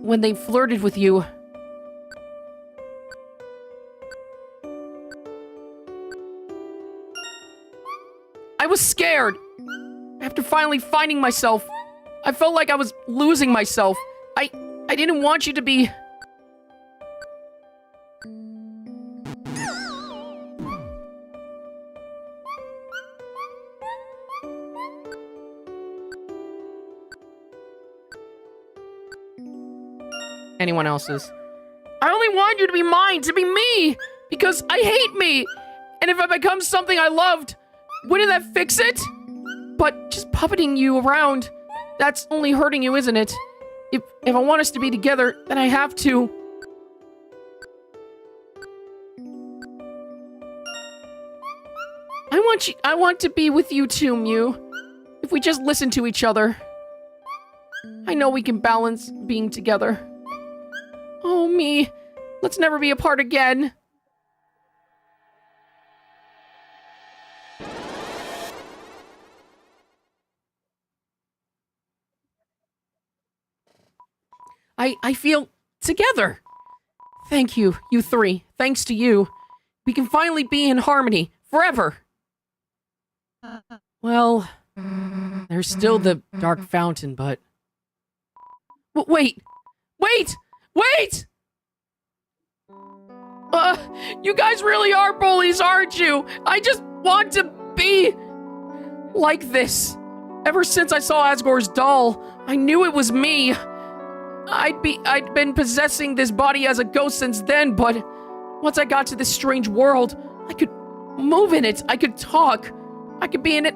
when they flirted with you, was scared. After finally finding myself, I felt like I was losing myself. I didn't want you to be... anyone else's. I only want you to be mine, to be me, because I hate me. And if I become something I loved, wouldn't that fix it? But just puppeting you around, that's only hurting you, isn't it? If I want us to be together, then I have to. I want to be with you too, Mew. If we just listen to each other. I know we can balance being together. Oh, me. Let's never be apart again. I feel together. Thank you, you three. Thanks to you. We can finally be in harmony forever. Well, there's still the dark fountain, but... Wait! You guys really are bullies, aren't you? I just want to be like this. Ever since I saw Asgore's doll, I knew it was me. I'd been possessing this body as a ghost since then, but once I got to this strange world, I could move in it. I could talk. I could be a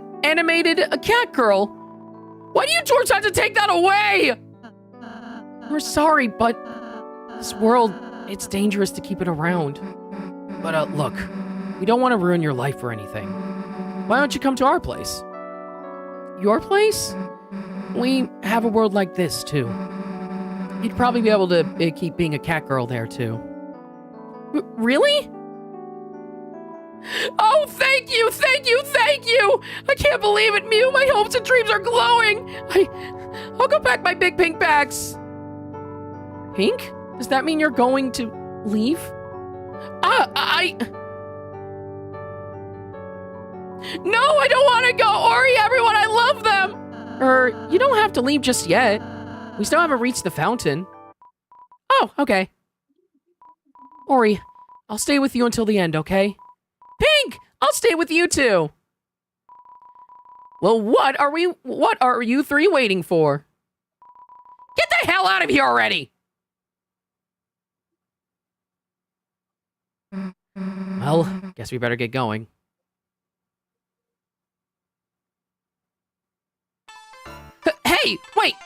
cat girl. Why do you George have to take that away? We're sorry, but this world, it's dangerous to keep it around. But look, we don't want to ruin your life or anything. Why don't you come to our place? Your place? We have a world like this, too. You'd probably be able to keep being a cat girl there, too. Really? Oh, thank you! I can't believe it, Mew! My hopes and dreams are glowing! I'll go pack my big pink bags. Pink? Does that mean you're going to leave? No, I don't want to go! Ori, everyone, I love them! You don't have to leave just yet. We still haven't reached the fountain. Oh, okay. Ori, I'll stay with you until the end, okay? Pink! I'll stay with you too! Well, what are you three waiting for? Get the hell out of here already! Well, guess we better get going. Hey! Wait!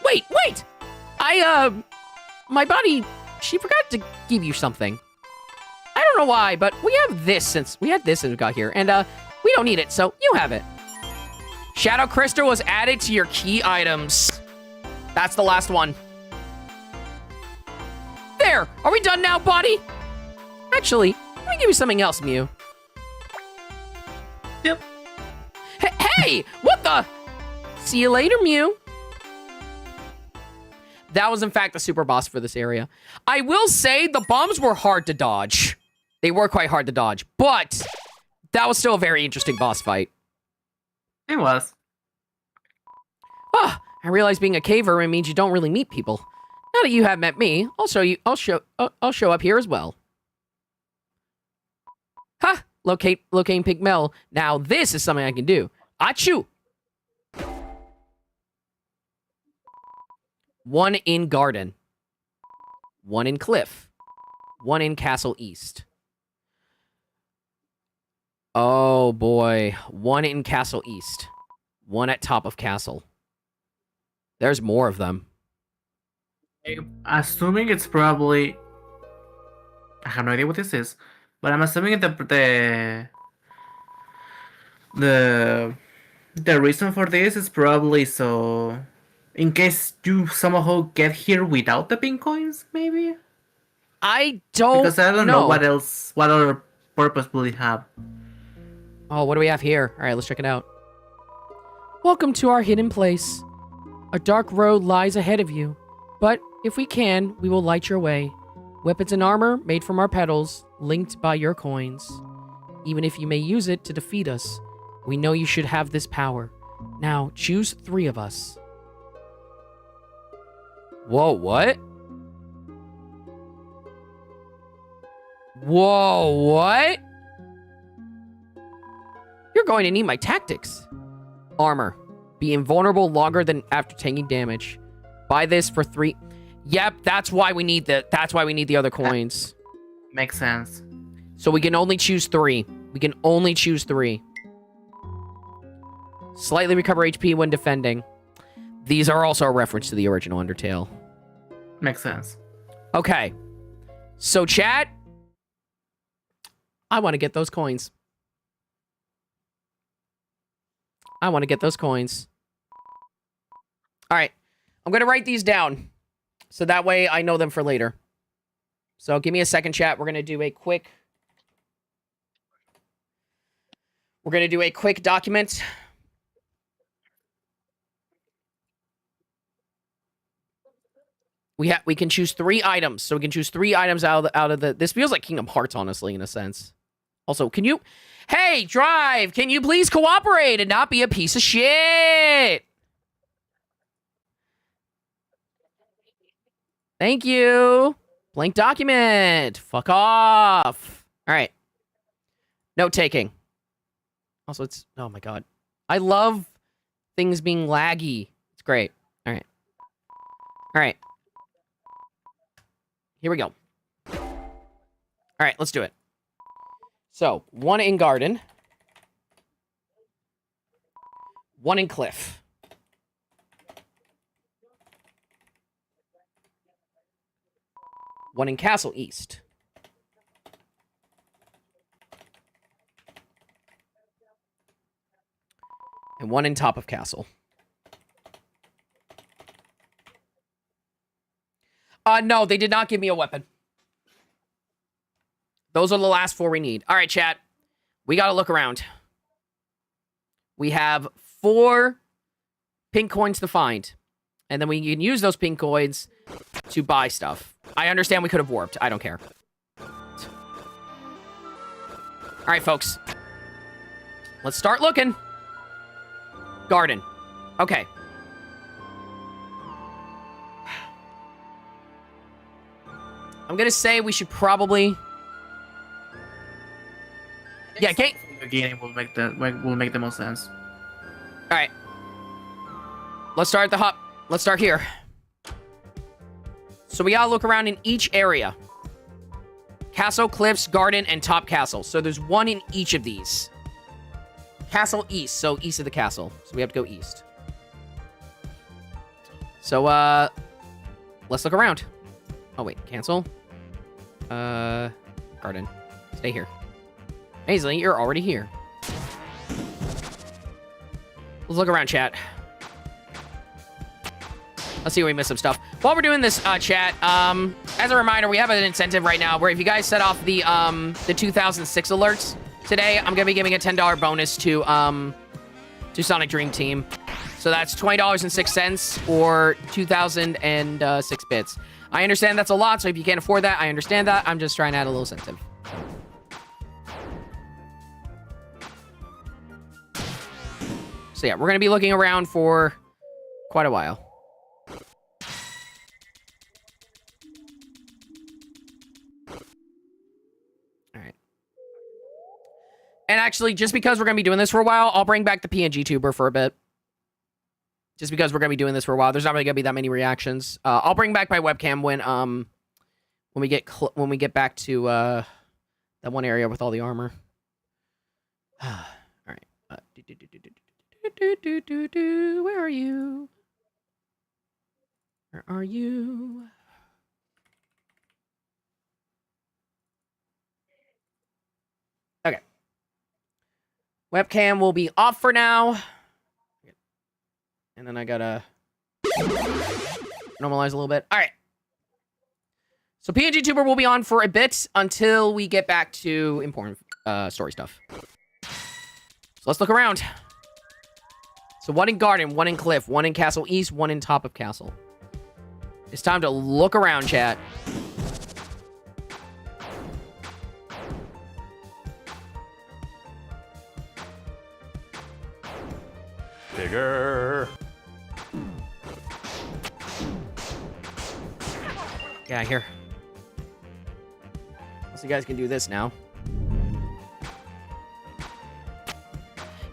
My body, she forgot to give you something. I don't know why, but we had this since we got here, and we don't need it, so you have it. Shadow Crystal was added to your key items. That's the last one. There! Are we done now, buddy? Actually, let me give you something else, Mew. Yep. Hey! What the? See you later, Mew. That was, in fact, the super boss for this area. I will say the bombs were hard to dodge. They were quite hard to dodge, but that was still a very interesting boss fight. It was. Ah, I realize being a caver means you don't really meet people. Now that you have met me, I'll show up here as well. Ha! Locating Pigmel. Now this is something I can do. Achoo! One in Garden. One in Cliff. One in Castle East. Oh boy. One in Castle East. One at top of Castle. There's more of them. Assuming it's probably... I have no idea what this is. But I'm assuming the reason for this is probably so... in case you somehow get here without the pink coins, maybe? I don't know. Because I don't know what other purpose will it have. Oh, what do we have here? All right, let's check it out. Welcome to our hidden place. A dark road lies ahead of you, but if we can, we will light your way. Weapons and armor made from our petals, linked by your coins. Even if you may use it to defeat us, We know you should have this power. Now, choose 3 of us. Whoa, what? Whoa, what? You're going to need my tactics. Armor. Be invulnerable longer than after taking damage. Buy this for 3. Yep, that's why we need the other coins. Makes sense. So we can only choose 3. We can only choose 3. Slightly recover HP when defending. These are also a reference to the original Undertale. Makes sense. Okay. So, chat, I want to get those coins. I want to get those coins. All right. I'm going to write these down so that way I know them for later. So give me a second, chat. We're going to do a quick... document. We can choose 3 items. So we can choose 3 items out of the... This feels like Kingdom Hearts, honestly, in a sense. Also, can you... Hey, Drive! Can you please cooperate and not be a piece of shit? Thank you. Blank document. Fuck off. All right. Note taking. Also, it's... Oh, my God. I love things being laggy. It's great. All right. All right. Here we go. All right, let's do it. So, 1 in garden. 1 in cliff. 1 in castle east. And 1 in top of castle. No, they did not give me a weapon. Those are the last 4 we need. All right, chat. We got to look around. We have 4 pink coins to find. And then we can use those pink coins to buy stuff. I understand we could have warped. I don't care. All right, folks. Let's start looking. Garden. Okay. I'm going to say we should probably... Yeah, okay. The beginning will make the most sense. All right. Let's start at the hop. Let's start here. So we gotta look around in each area. Castle, cliffs, garden, and top castle. So there's 1 in each of these. Castle east, so east of the castle. So we have to go east. So, let's look around. Oh, wait, cancel. Garden. Stay here. Ainsley, you're already here. Let's look around, chat. Let's see if we missed some stuff. While we're doing this, chat, as a reminder, we have an incentive right now where if you guys set off the 2006 alerts today, I'm gonna be giving a $10 bonus to Sonic Dream Team. So that's $20.06 or 2006 bits. I understand that's a lot, so if you can't afford that, I understand that. I'm just trying to add a little incentive. So yeah, we're going to be looking around for quite a while. All right. And actually, just because we're going to be doing this for a while, I'll bring back the PNG tuber for a bit. Just because we're going to be doing this for a while. There's not really going to be that many reactions. I'll bring back my webcam when we get back to that one area with all the armor. All right. Where are you? Where are you? Okay. Webcam will be off for now. And then I gotta normalize a little bit. All right. So PNG Tuber will be on for a bit until we get back to important story stuff. So let's look around. So 1 in garden, 1 in cliff, 1 in castle east, 1 in top of castle. It's time to look around, chat. bigger. Yeah, here. So you guys can do this now.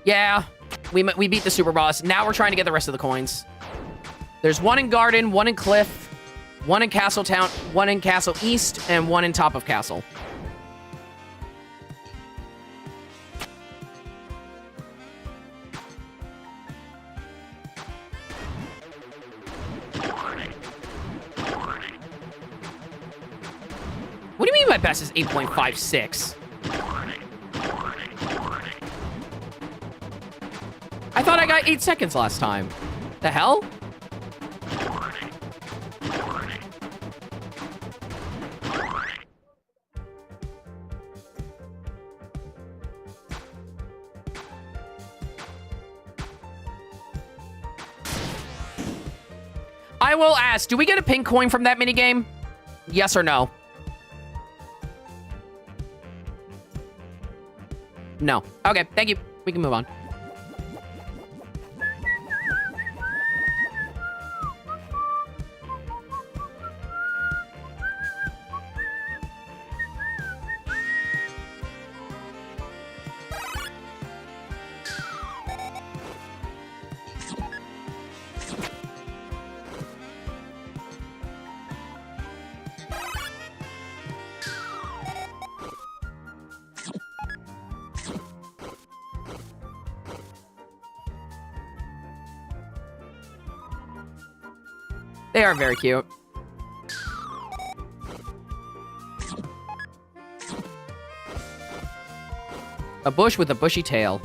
Yeah, we beat the super boss. Now we're trying to get the rest of the coins. There's one in Garden, one in Cliff, one in Castle Town, one in Castle East, and one in Top of Castle. What do you mean my best is 8.56? I thought I got 8 seconds last time. The hell? I will ask, do we get a pink coin from that minigame? Yes or no? No. Okay, thank you. We can move on. They are very cute. A bush with a bushy tail.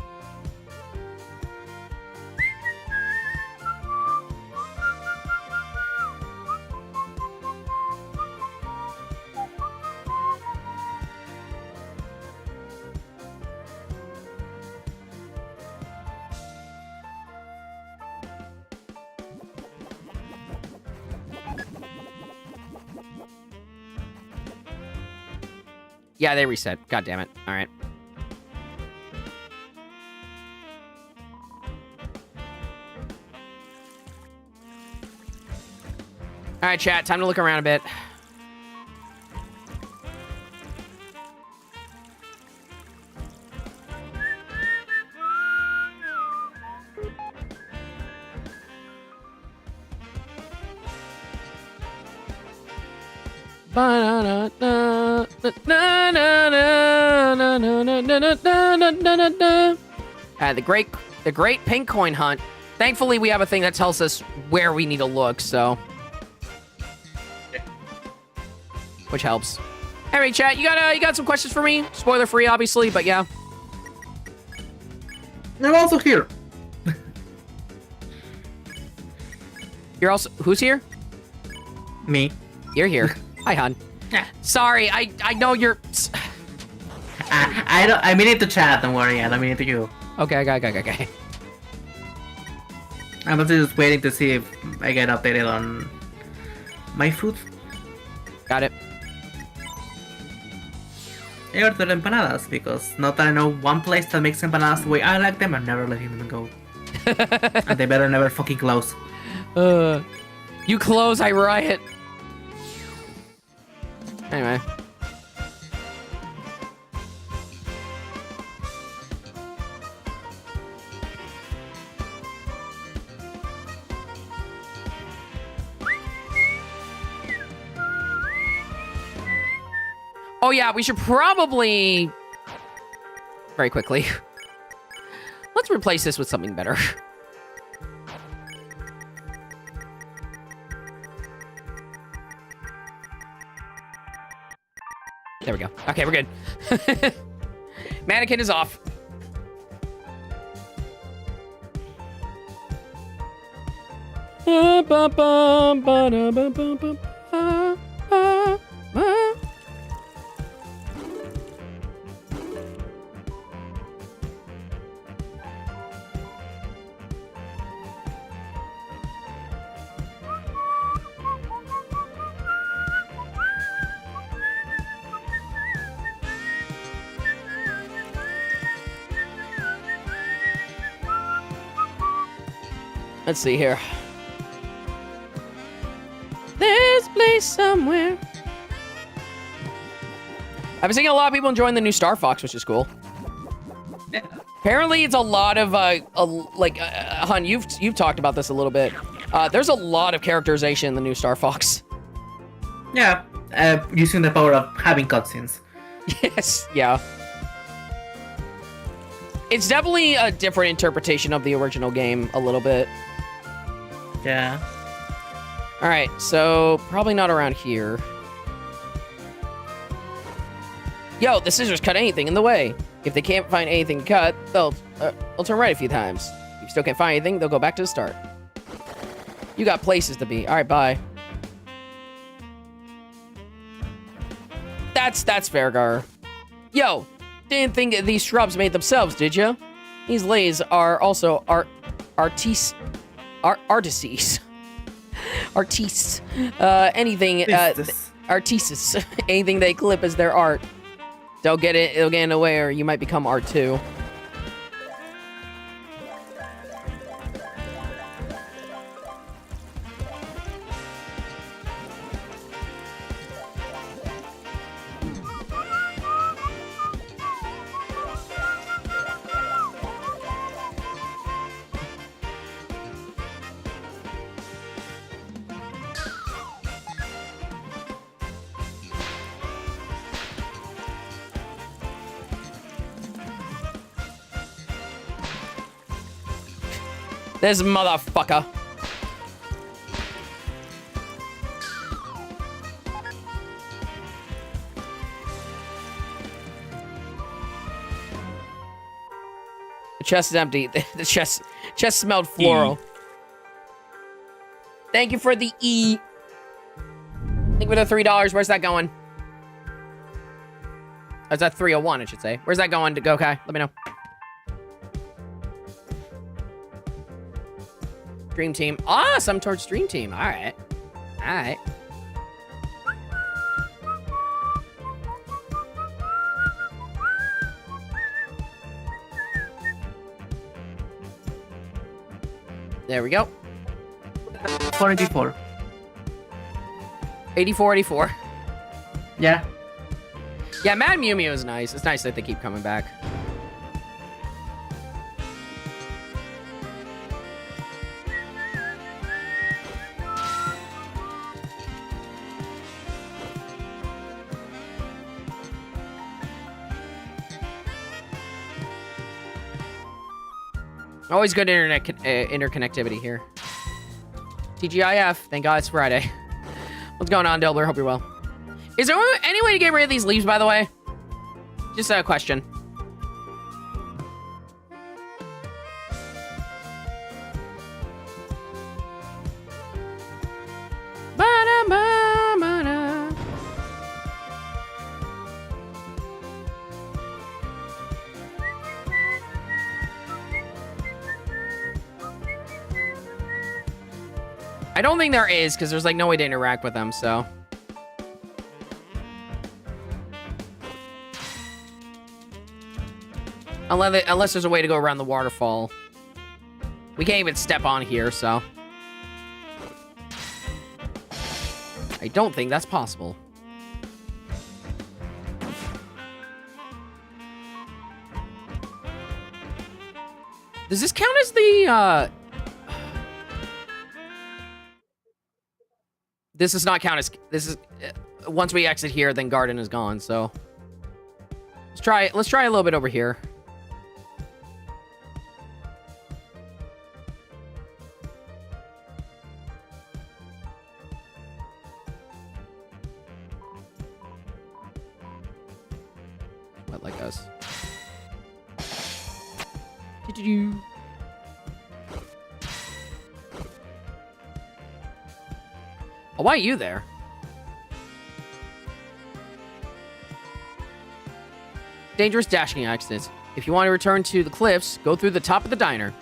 Yeah, they reset. God damn it. All right. All right, chat. Time to look around a bit. The great pink coin hunt. Thankfully, we have a thing that tells us where we need to look, so. Which helps. Anyway, chat, you got some questions for me? Spoiler free, obviously, but yeah. I'm also here. You're also who's here? Me. You're here. Hi, hon. Yeah. Sorry, I know you're. I mean it to chat. Don't worry. I don't mean it to you. Okay. I'm also just waiting to see if I get updated on my food. Got it. I ordered empanadas because not that I know one place that makes empanadas the way I like them, I'm never letting them go. And they better never fucking close. You close, I riot. Anyway. Oh yeah, we should probably... Very quickly. Let's replace this with something better. There we go. Okay, we're good. Mannequin is off. Let's see here. There's a place somewhere. I've been seeing a lot of people enjoying the new Star Fox, which is cool. Yeah. Apparently, it's a lot of Hun, you've talked about this a little bit. There's a lot of characterization in the new Star Fox. Yeah, using the power of having cutscenes. Yes, yeah. It's definitely a different interpretation of the original game, a little bit. Yeah. All right, so probably not around here. Yo, the scissors cut anything in the way. If they can't find anything to cut, they'll turn right a few times. If you still can't find anything, they'll go back to the start. You got places to be. All right, bye. That's fair, Gar. Yo, didn't think these shrubs made themselves, did you? These lays are also artistes. Artistes. Anything. Artistes. Anything they clip as their art. They'll get in the way, or you might become art too. This motherfucker. The chest is empty. The chest smelled floral. Thank you for the E. Thank you for the $3. Where's that going? Oh, is that 301, I should say. Where's that going to go, Kai? Let me know. Dream Team. Awesome towards Dream Team. All right. All right. There we go. 484. 84, 84. Yeah. Yeah, Mad Mew Mew is nice. It's nice that they keep coming back. Always good internet interconnectivity here. TGIF. Thank God it's Friday. What's going on, Delbler? Hope you're well. Is there any way to get rid of these leaves, by the way? Just a question. Ba-da-ba-ba-da. I don't think there is, because there's like no way to interact with them, so. Unless there's a way to go around the waterfall. We can't even step on here, so. I don't think that's possible. Does this count as the, This does not count as, this is, once we exit here, then garden is gone, so. Let's try a little bit over here. What, like us? Do-do-do. Oh, why are you there? Dangerous dashing accidents. If you want to return to the cliffs, go through the top of the diner.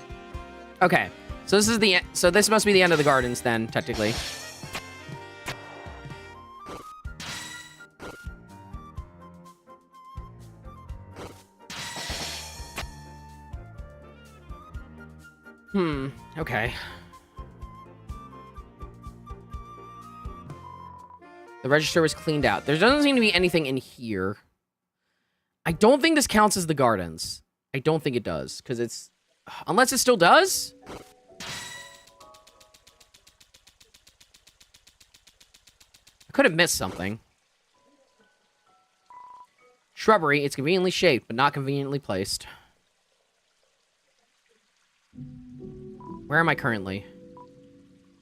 Okay, so this is the so this must be the end of the gardens then, technically. Okay. The register was cleaned out. There doesn't seem to be anything in here. I don't think this counts as the gardens. I don't think it does, because it's... Unless it still does? I could have missed something. Shrubbery. It's conveniently shaped, but not conveniently placed. Where am I currently?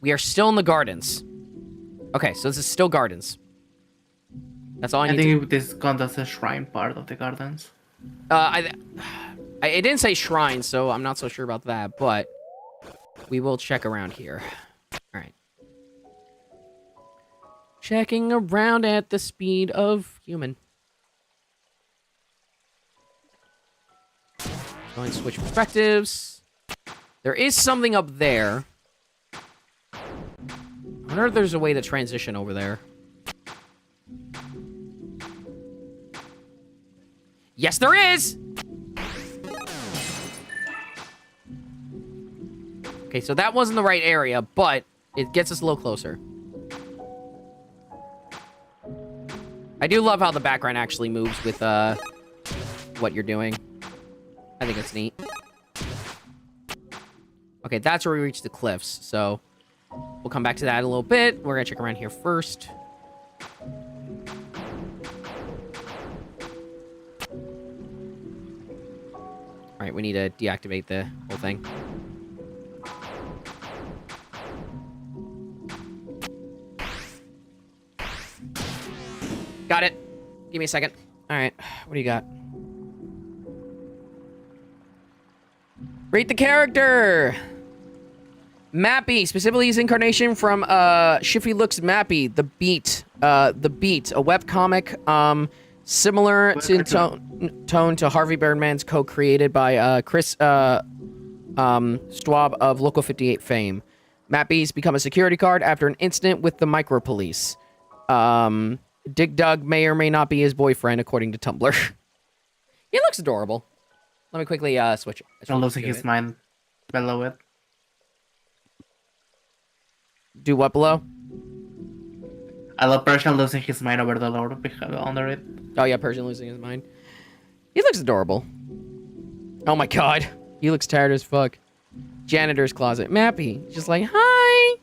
We are still in the gardens. Okay, so this is still gardens. That's all I need. I think this counts as a shrine part of the gardens. It didn't say shrine, so I'm not so sure about that, but we will check around here. All right. Checking around at the speed of human. Going to switch perspectives. There is something up there. I wonder if there's a way to transition over there. Yes, there is! Okay, so that wasn't the right area, but it gets us a little closer. I do love how the background actually moves with what you're doing. I think it's neat. Okay, that's where we reach the cliffs, so we'll come back to that in a little bit. We're gonna check around here first. Alright, we need to deactivate the whole thing. Got it. Give me a second. Alright, what do you got? Rate the character! Mappy, specifically his incarnation from Shiffy Looks Mappy, The Beat. The Beat, a webcomic similar in tone to Harvey Birdman's co-created by Chris Schwab of Local 58 fame. Mappy's become a security guard after an incident with the micro police. Dig Dug may or may not be his boyfriend, according to Tumblr. He looks adorable. Let me quickly switch. I'm losing his mind below it. Do what below? I love Persian losing his mind over the Lord under it. Oh yeah, Persian losing his mind. He looks adorable. Oh my god. He looks tired as fuck. Janitor's closet. Mappy. Just like, hi!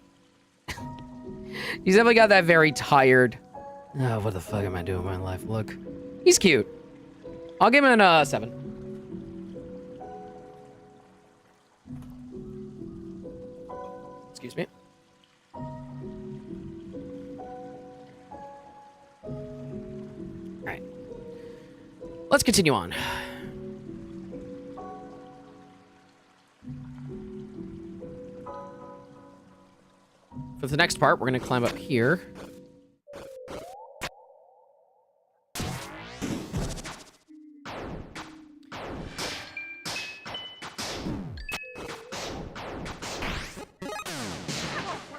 He's definitely got that very tired... Oh, what the fuck am I doing with my life? Look. He's cute. I'll give him a 7. Excuse me. Alright. Let's continue on. For the next part, we're going to climb up here.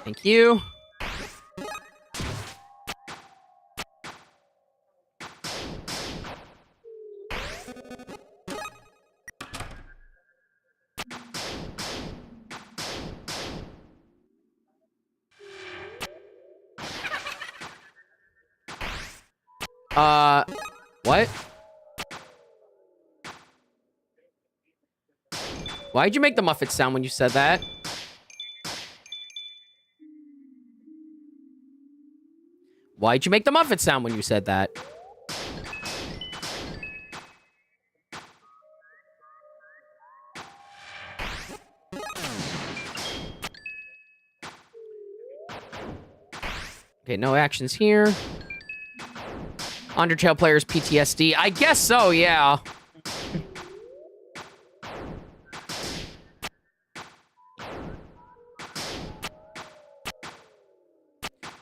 Thank you. What? Why'd you make the Muffet sound when you said that? Why'd you make the Muffet sound when you said that? Okay, no actions here. Undertale players PTSD. I guess so, yeah.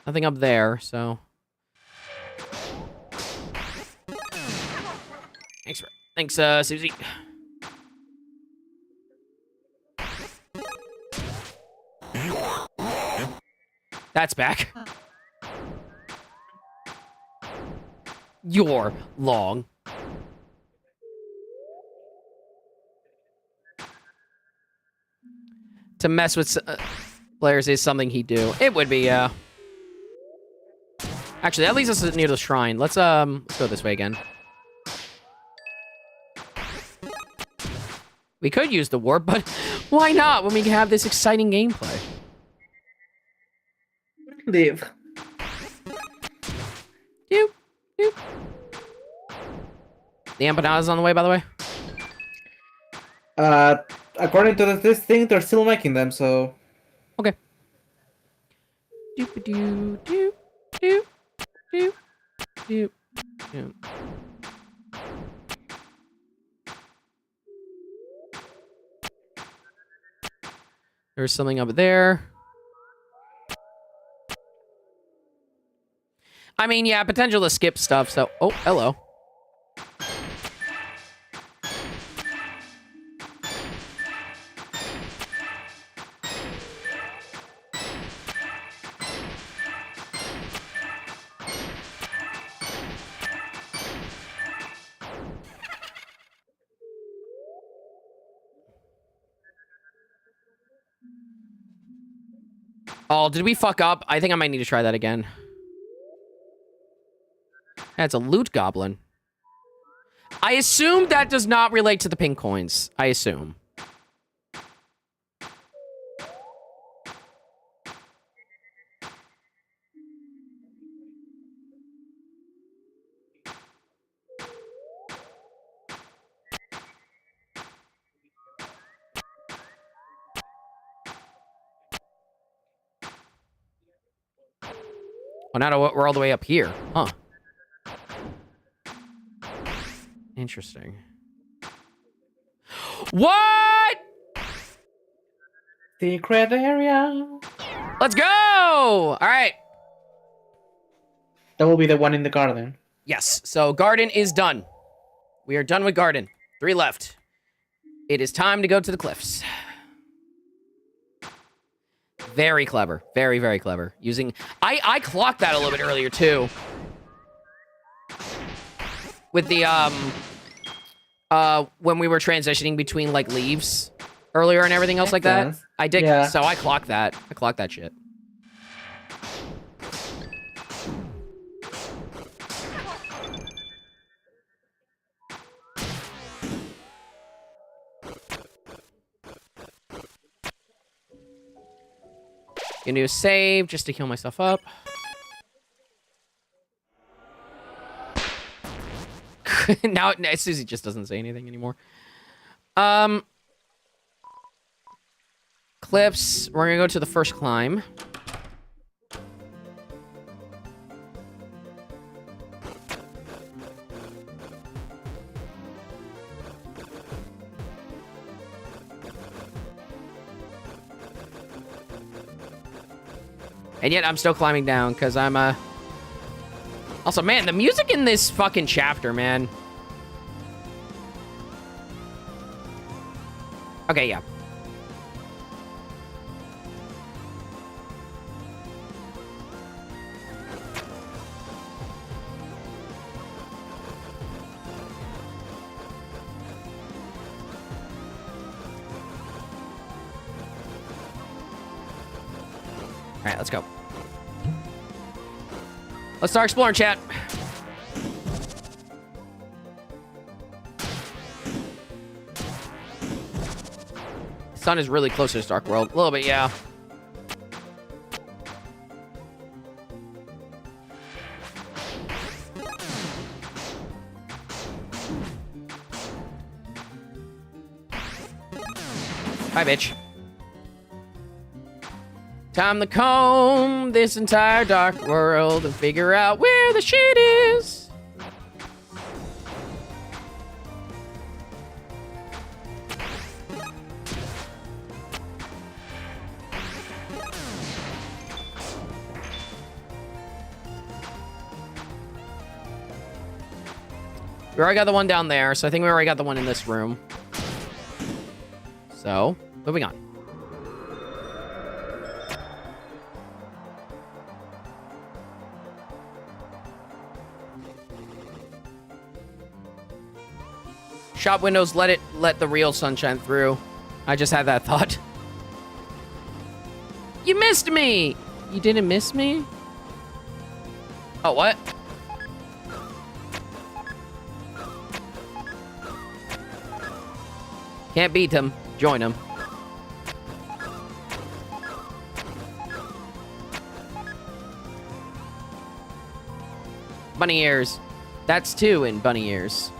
Nothing up there, so... Thanks, Susie. That's back. You're long. To mess with players is something he'd do. It would be, Actually, that leads us near the shrine. Let's go this way again. We could use the warp, but why not when we have this exciting gameplay? Leave. Doop, doop. The empanadas on the way, by the way? According to this thing, they're still making them, so... Okay. Doop-a-doo, doop, doop, doop, doop, doop. There's something up there. I mean, yeah, potential to skip stuff, so... Oh, hello. Oh, did we fuck up? I think I might need to try that again. That's a loot goblin. I assume that does not relate to the pink coins. I assume. Oh, now we're all the way up here. Huh. Interesting. What? Secret area. Let's go! All right. That will be the one in the garden. Yes, so garden is done. We are done with garden. 3 left. It is time to go to the cliffs. Very clever. Very, very clever. Using... I clocked that a little bit earlier, too. With the, when we were transitioning between, like, leaves earlier and everything else like that. I did, yeah. So I clocked that. I clocked that shit. Gonna do a save just to heal myself up. now Susie just doesn't say anything anymore. Cliffs. We're gonna go to the first climb. And yet I'm still climbing down because I'm Also, man, the music in this fucking chapter, man. Okay, yeah. All right, let's go. Let's start exploring, chat. Sun is really close to this dark world. A little bit, yeah. Hi, bitch. Time to comb this entire dark world and figure out where the shit is. We already got the one down there, so I think we already got the one in this room. So, moving on. Shop windows, let the real sunshine through. I just had that thought. You missed me! You didn't miss me? Oh, what? Can't beat him. Join him. Bunny ears. That's 2 in bunny ears.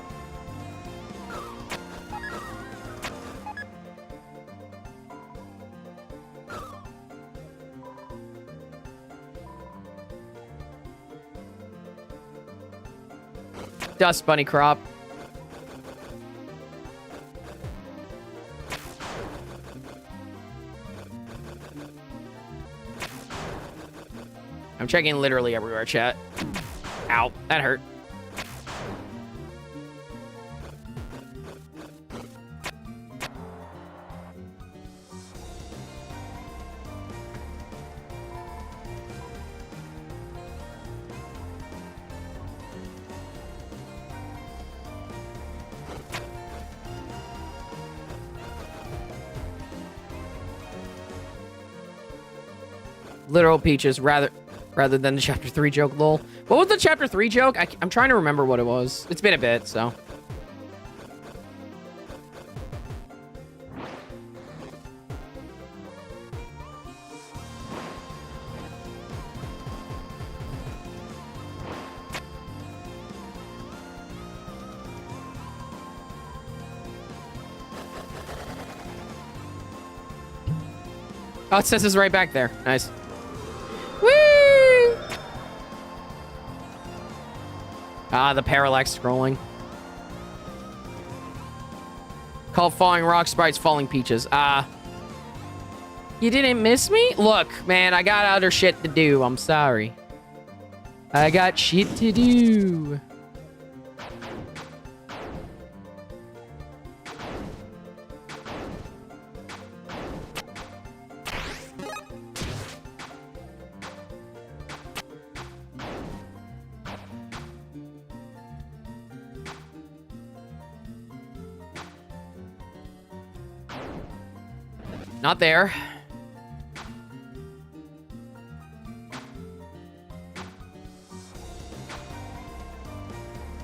Dust bunny crop. I'm checking literally everywhere, chat. Ow, that hurt. Literal peaches rather than the chapter 3 joke, lol. What was the chapter 3 joke? I'm trying to remember what it was. It's been a bit, so. Oh, it says it's right back there. Nice. Whee! Ah, the parallax scrolling. Called Falling Rock Sprites, Falling Peaches. Ah. You didn't miss me? Look, man, I got other shit to do. I'm sorry. I got shit to do. Not there.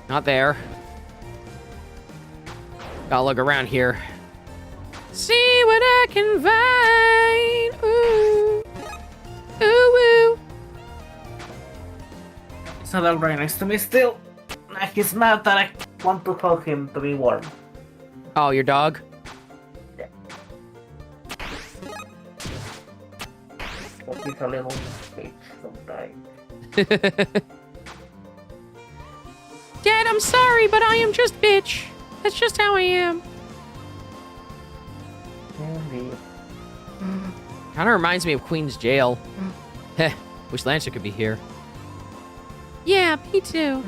Not there. Gotta look around here. See what I can find. Ooh. Ooh, ooh. It's a dog right next to me still. He's mad that I want to hug him to be warm. Oh, your dog? He's a little bitch sometimes. Dad, I'm sorry, but I am just bitch. That's just how I am. Kind of reminds me of Queen's Jail. Heh, wish Lancer could be here. Yeah, me too.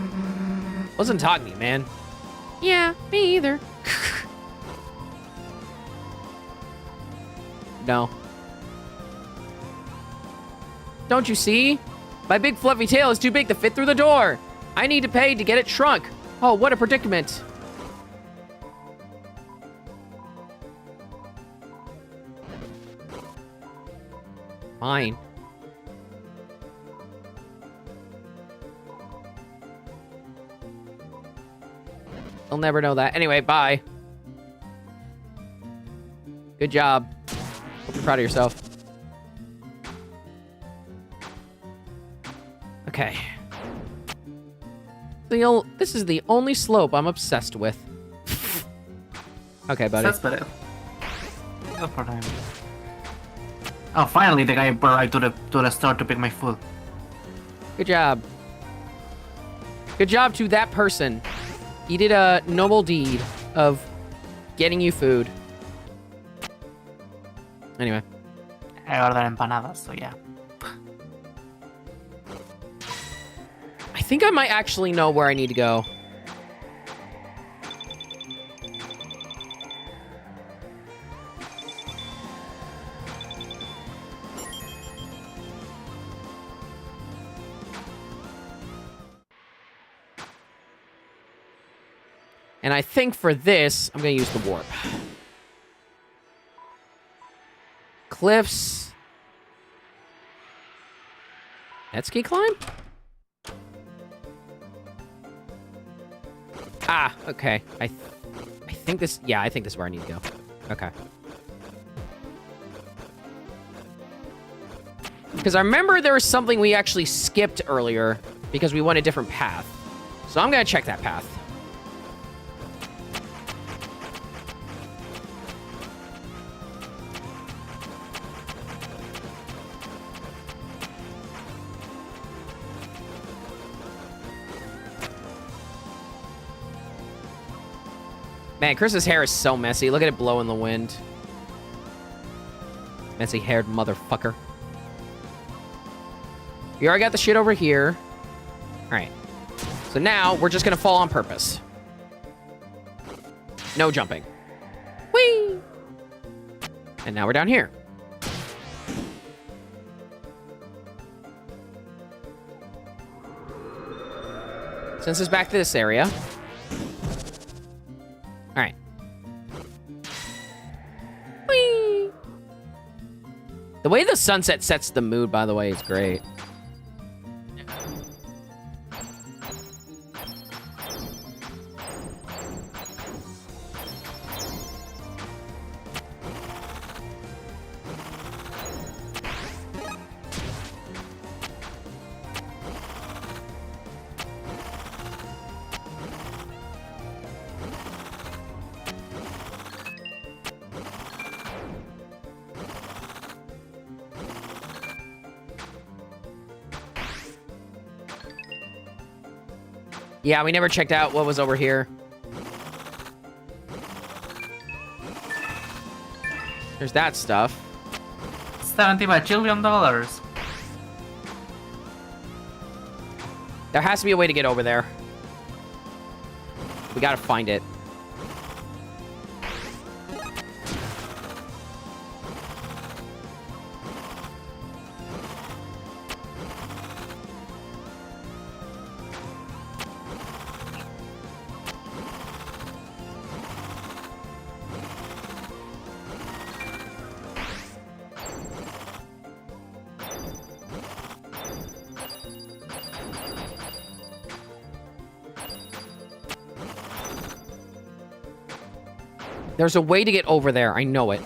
Wasn't talking to you, man. Yeah, me either. No. Don't you see? My big fluffy tail is too big to fit through the door. I need to pay to get it shrunk. Oh, what a predicament. Fine. I'll never know that. Anyway, bye. Good job. Hope you're proud of yourself. Okay. This is the only slope I'm obsessed with. Okay, buddy. That's better. Go for time. Oh, finally the guy arrived to the store to pick my food. Good job. Good job to that person. He did a noble deed of getting you food. Anyway. I ordered empanadas, so yeah. I think I might actually know where I need to go. And I think for this, I'm going to use the warp. Cliffs. Jet ski climb? Ah, okay. I think this... Yeah, I think this is where I need to go. Okay. Because I remember there was something we actually skipped earlier because we went a different path. So I'm going to check that path. Man, Chris's hair is so messy. Look at it blow in the wind. Messy-haired motherfucker. We already got the shit over here. All right. So now we're just going to fall on purpose. No jumping. Whee! And now we're down here. Since it's back to this area. All right. Whee! The way the sunset sets the mood, by the way, is great. Yeah, we never checked out what was over here. There's that stuff. $75 billion. There has to be a way to get over there. We gotta find it. There's a way to get over there. I know it.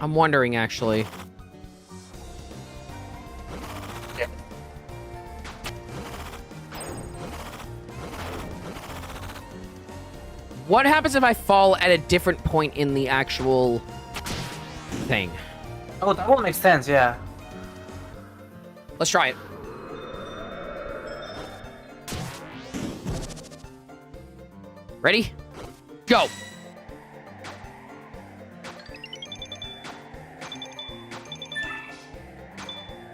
I'm wondering, actually. What happens if I fall at a different point in the actual thing? Oh, that will make sense, yeah. Let's try it. Ready? Go!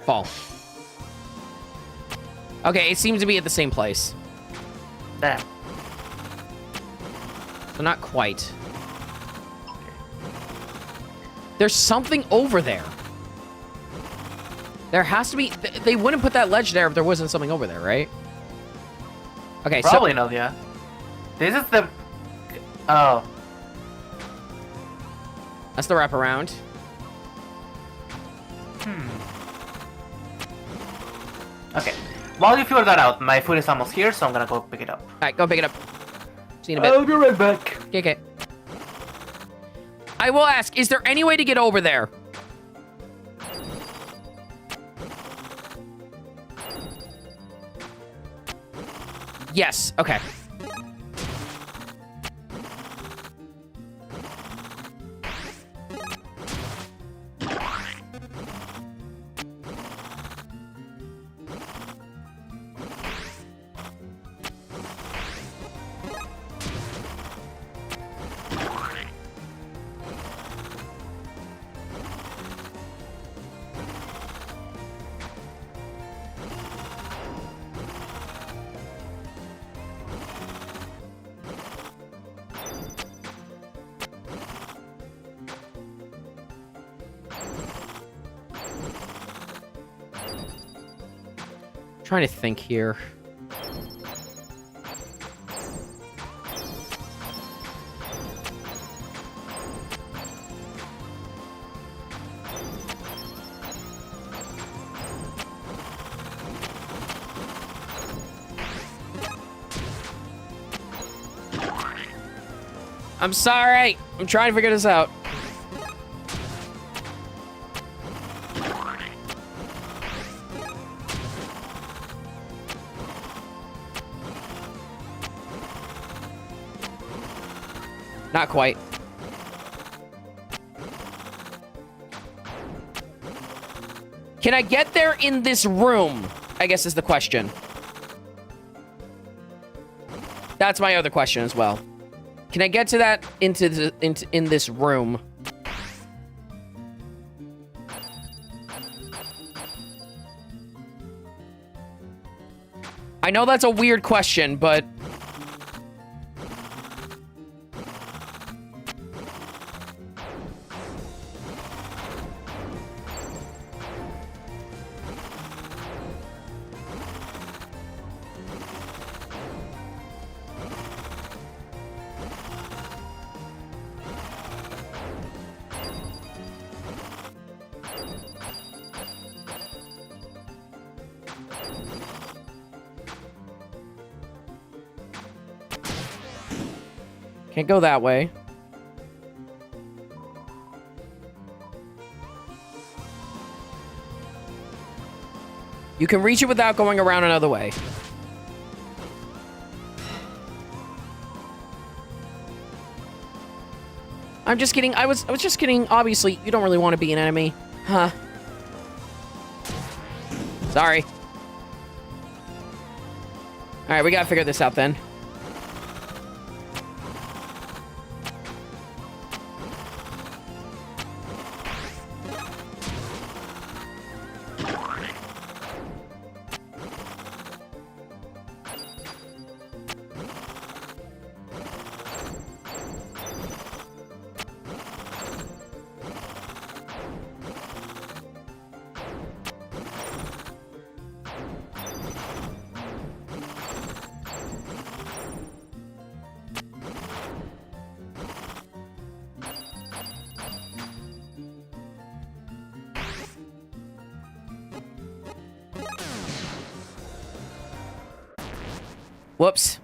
Fall. Okay, it seems to be at the same place. Damn. So not quite. There's something over there. There has to be... They wouldn't put that ledge there if there wasn't something over there, right? Okay, Probably not, yeah. This is the... Oh. That's the wraparound. Okay. While you figure that out, my food is almost here, so I'm gonna go pick it up. Alright, go pick it up. See you in a bit. I'll be right back. Okay. I will ask, is there any way to get over there? Yes, okay. Trying to think here. I'm sorry. I'm trying to figure this out. Not quite. Can I get there in this room? I guess is the question. That's my other question as well. Can I get to that in this room? I know that's a weird question, but can't go that way. You can reach it without going around another way. I'm just kidding. I was just kidding. Obviously, you don't really want to be an enemy. Huh. Sorry. Alright, we gotta figure this out then. Whoops.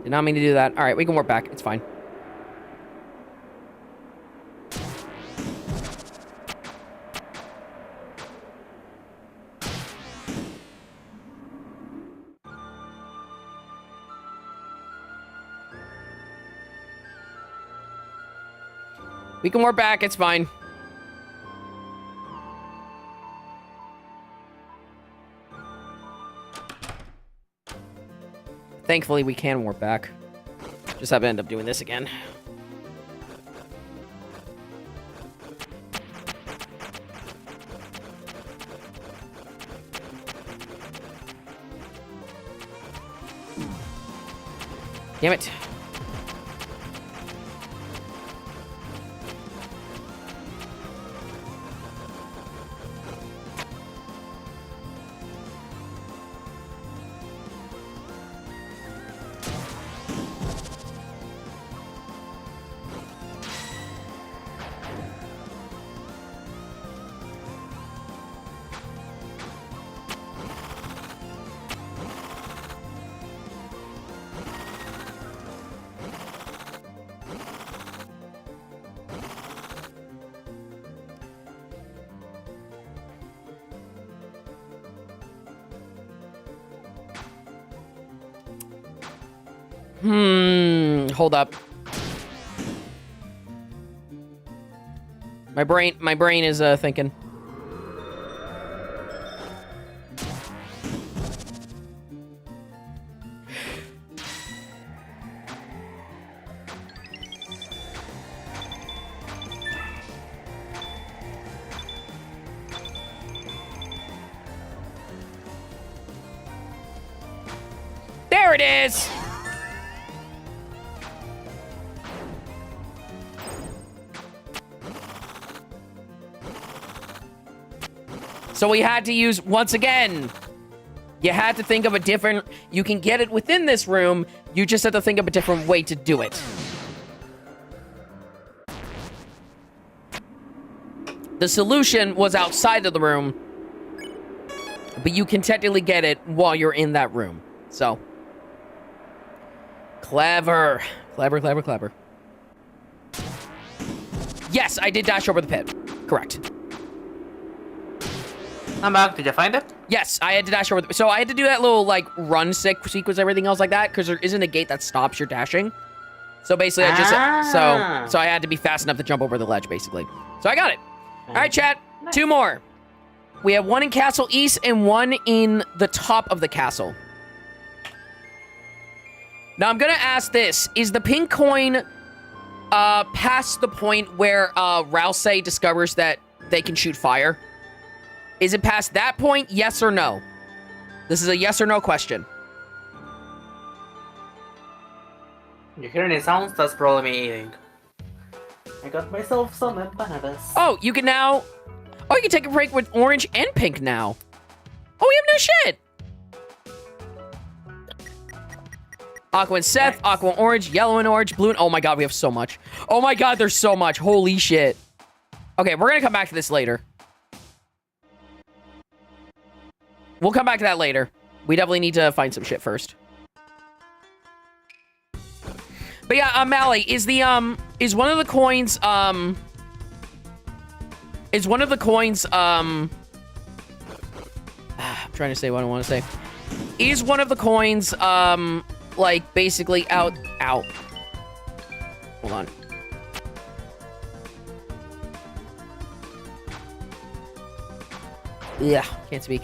Did not mean to do that. All right, we can warp back. It's fine. We can warp back. It's fine. Thankfully, we can warp back. Just have to end up doing this again. Damn it. Hold up. My brain is thinking. There it is. So we had to use, once again, you had to think of a different, you can get it within this room, you just have to think of a different way to do it. The solution was outside of the room, but you can technically get it while you're in that room. So, Clever. Clever, clever, clever. Yes, I did dash over the pit. Correct. I'm back. Did you find it? Yes, I had to dash over the... So I had to do that little, like, run sequence, everything else like that, because there isn't a gate that stops your dashing. So basically, I just... So I had to be fast enough to jump over the ledge, basically. So I got it. All right, chat. Nice. 2 more. We have 1 in Castle East and 1 in the top of the castle. Now, I'm going to ask this. Is the pink coin past the point where Rousey discovers that they can shoot fire? Is it past that point, yes or no? This is a yes or no question. You hear any sounds? That's probably me eating. I got myself some empanadas. Oh, you can now... Oh, you can take a break with orange and pink now. Oh, we have new shit. Aqua and Seth, Nice. Aqua and Orange, Yellow and Orange, Blue and... Oh my god, we have so much. Oh my god, there's so much. Holy shit. Okay, we're gonna come back to this later. We'll come back to that later. We definitely need to find some shit first. But yeah, Mally, is one of the coins, I'm trying to say what I want to say. Is one of the coins, like, basically out... Ow. Hold on. Yeah, can't speak.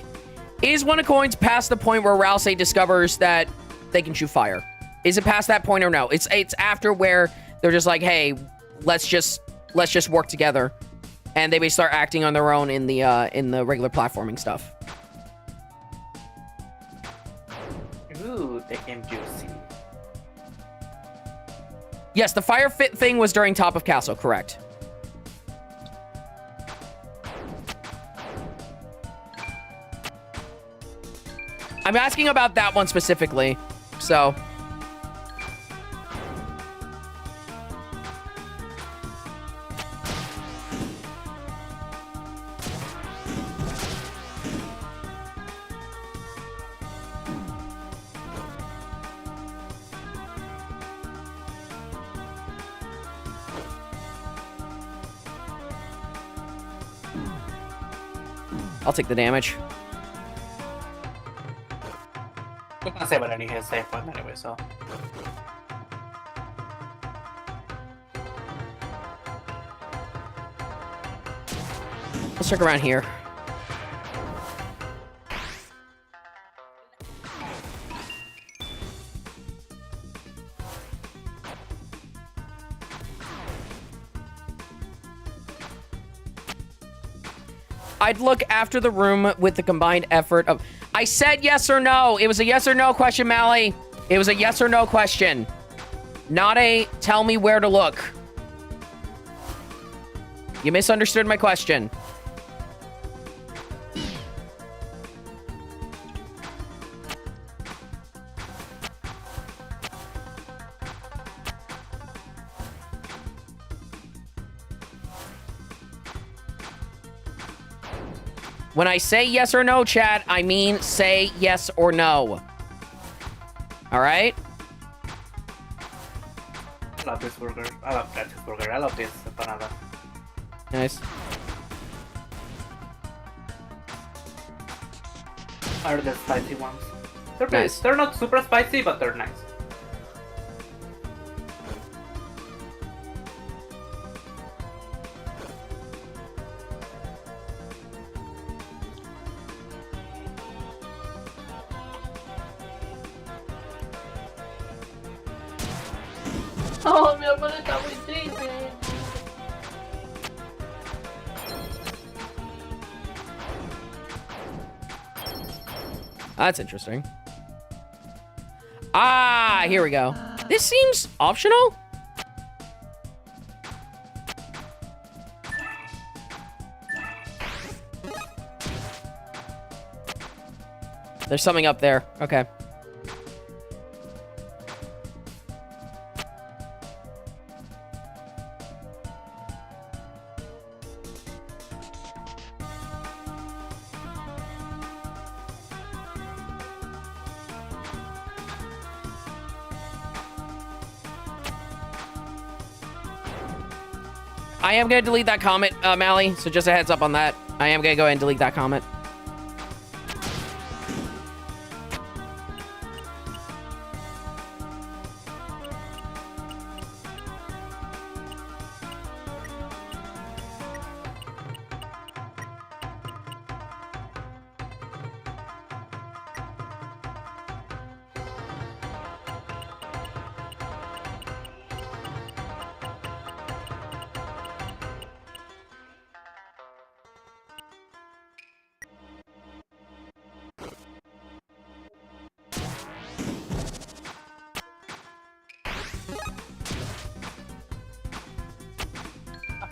Is one of the coins past the point where Rousey discovers that they can shoot fire? Is it past that point or no? It's after where they're just like, hey, let's just work together, and they start acting on their own in the regular platforming stuff. Ooh, they came juicy. Yes, the fire fit thing was during top of castle, correct? I'm asking about that one specifically, so... I'll take the damage. I was gonna say, but I need his safe one anyway, so. Let's check around here. I'd look after the room with the combined effort of... I said yes or no. It was a yes or no question, Mally. It was a yes or no question. Not a tell me where to look. You misunderstood my question. When I say yes or no, chat, I mean say yes or no. All right? I love this burger. I love that burger. I love this empanada. Nice. Are the spicy ones? They're Nice. nice. They're not super spicy, but they're nice. Oh, mi hermano está muy triste. That's interesting. Ah, here we go. This seems optional. There's something up there. Okay. I am gonna delete that comment, Mally. So just a heads up on that. I am gonna go ahead and delete that comment.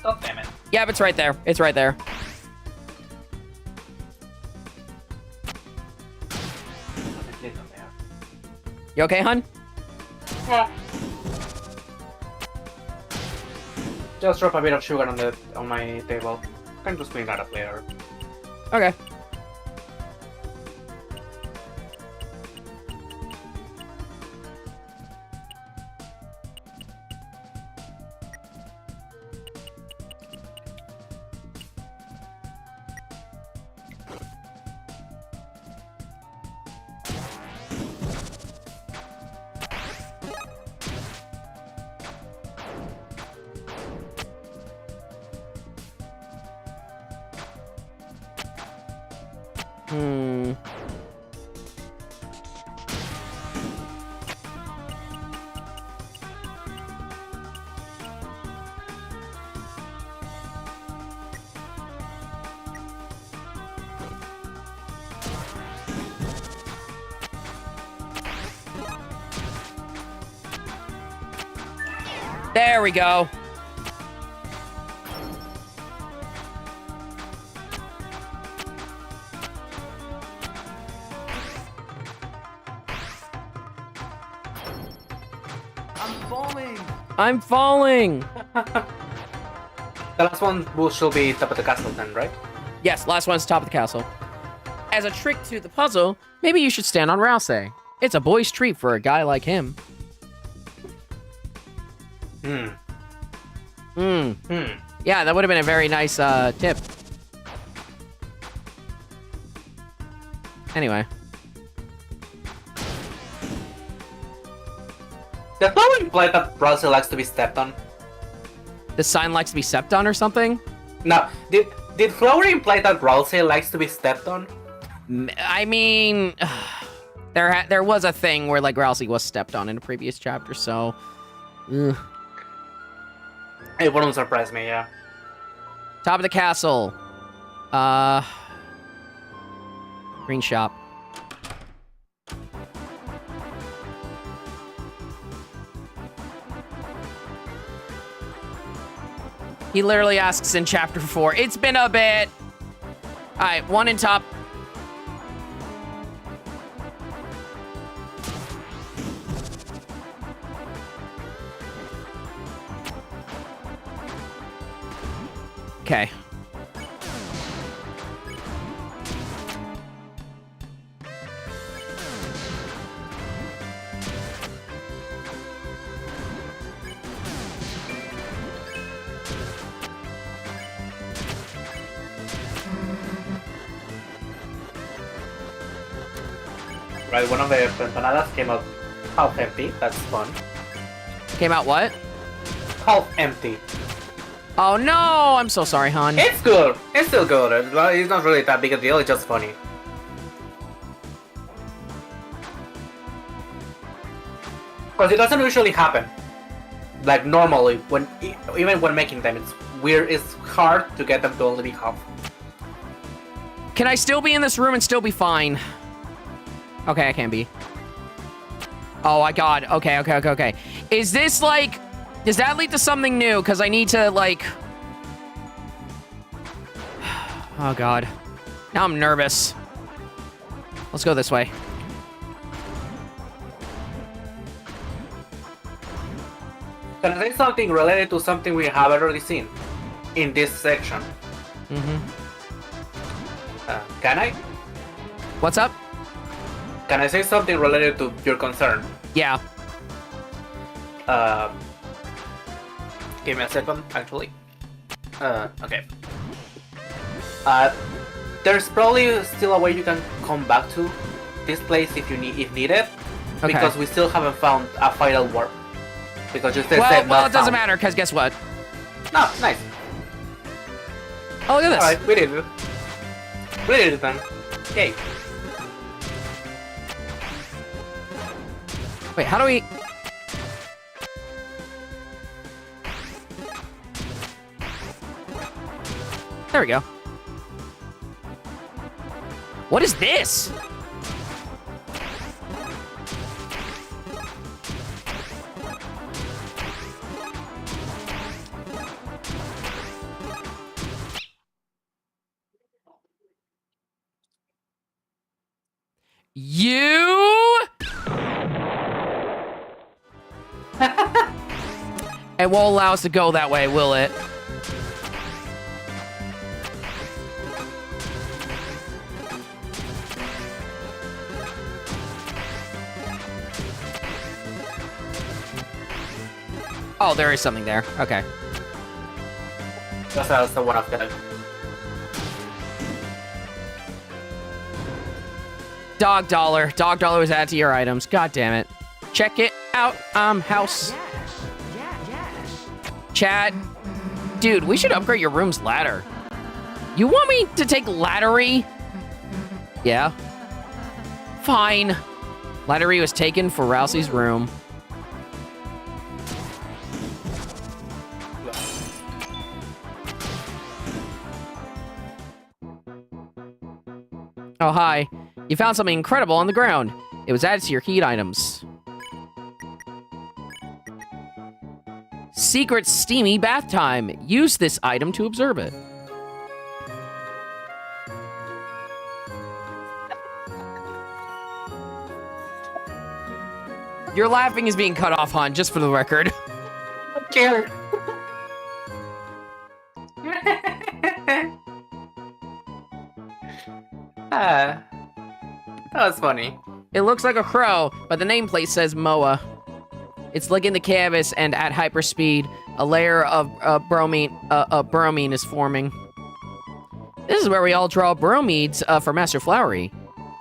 God damn it. Yeah, it's right there. It's right there. You okay, hun? Yeah. Just drop a bit of sugar on my table. Can just clean that up later. Okay. Hmm. There we go. I'm falling. The last one should be top of the castle then, right? Yes, last one's top of the castle. As a trick to the puzzle, maybe you should stand on Rousey. It's a boy's treat for a guy like him. Yeah, that would have been a very nice tip. Anyway. Does that imply that Rousey likes to be stepped on? The sign likes to be stepped on or something? No, did Flower imply that Rousey likes to be stepped on? I mean, there was a thing where like Rousey was stepped on in a previous chapter, so. Ugh. It wouldn't surprise me, yeah. Top of the castle. Green shop. He literally asks in chapter 4. It's been a bit. All right, one in top. Okay. Right, one of the empanadas came out half empty. That's fun. Came out what? Half empty. Oh no! I'm so sorry, hon. It's good. It's still good. It's not really that big a deal. It's just funny. Because it doesn't usually happen. Like normally, even when making them, it's weird. It's hard to get them to only be half. Can I still be in this room and still be fine? Okay, I can be. Oh my god. Okay. Is this like... Does that lead to something new? Because I need to, like... Oh god. Now I'm nervous. Let's go this way. Can I say something related to something we have already seen in this section? Can I? What's up? Can I say something related to your concern? Yeah. Give me a second, actually. Okay. There's probably still a way you can come back to this place if needed, Okay. because we still haven't found a final warp. Because you said Well, not it doesn't found. matter, because guess what? No, nice. Oh, look at this. Alright, we did it. We did it then. Yay. Wait, how do we... There we go. What is this? You? It won't allow us to go that way, will it? Oh, there is something there. Okay. That's also one of them. Dog dollar. Dog dollar was added to your items. God damn it. Check it out. House. Chat. Dude, we should upgrade your room's ladder. You want me to take laddery? Yeah. Fine. Laddery was taken for Rousey's room. Oh, hi. You found something incredible on the ground. It was added to your heat items. Secret steamy bath time. Use this item to observe it. Your laughing is being cut off, Han, just for the record. Scared. That was funny. It looks like a crow, but the nameplate says MOA. It's licking the canvas, and at hyperspeed, a layer of bromine is forming. This is where we all draw bromides for Master Flowery.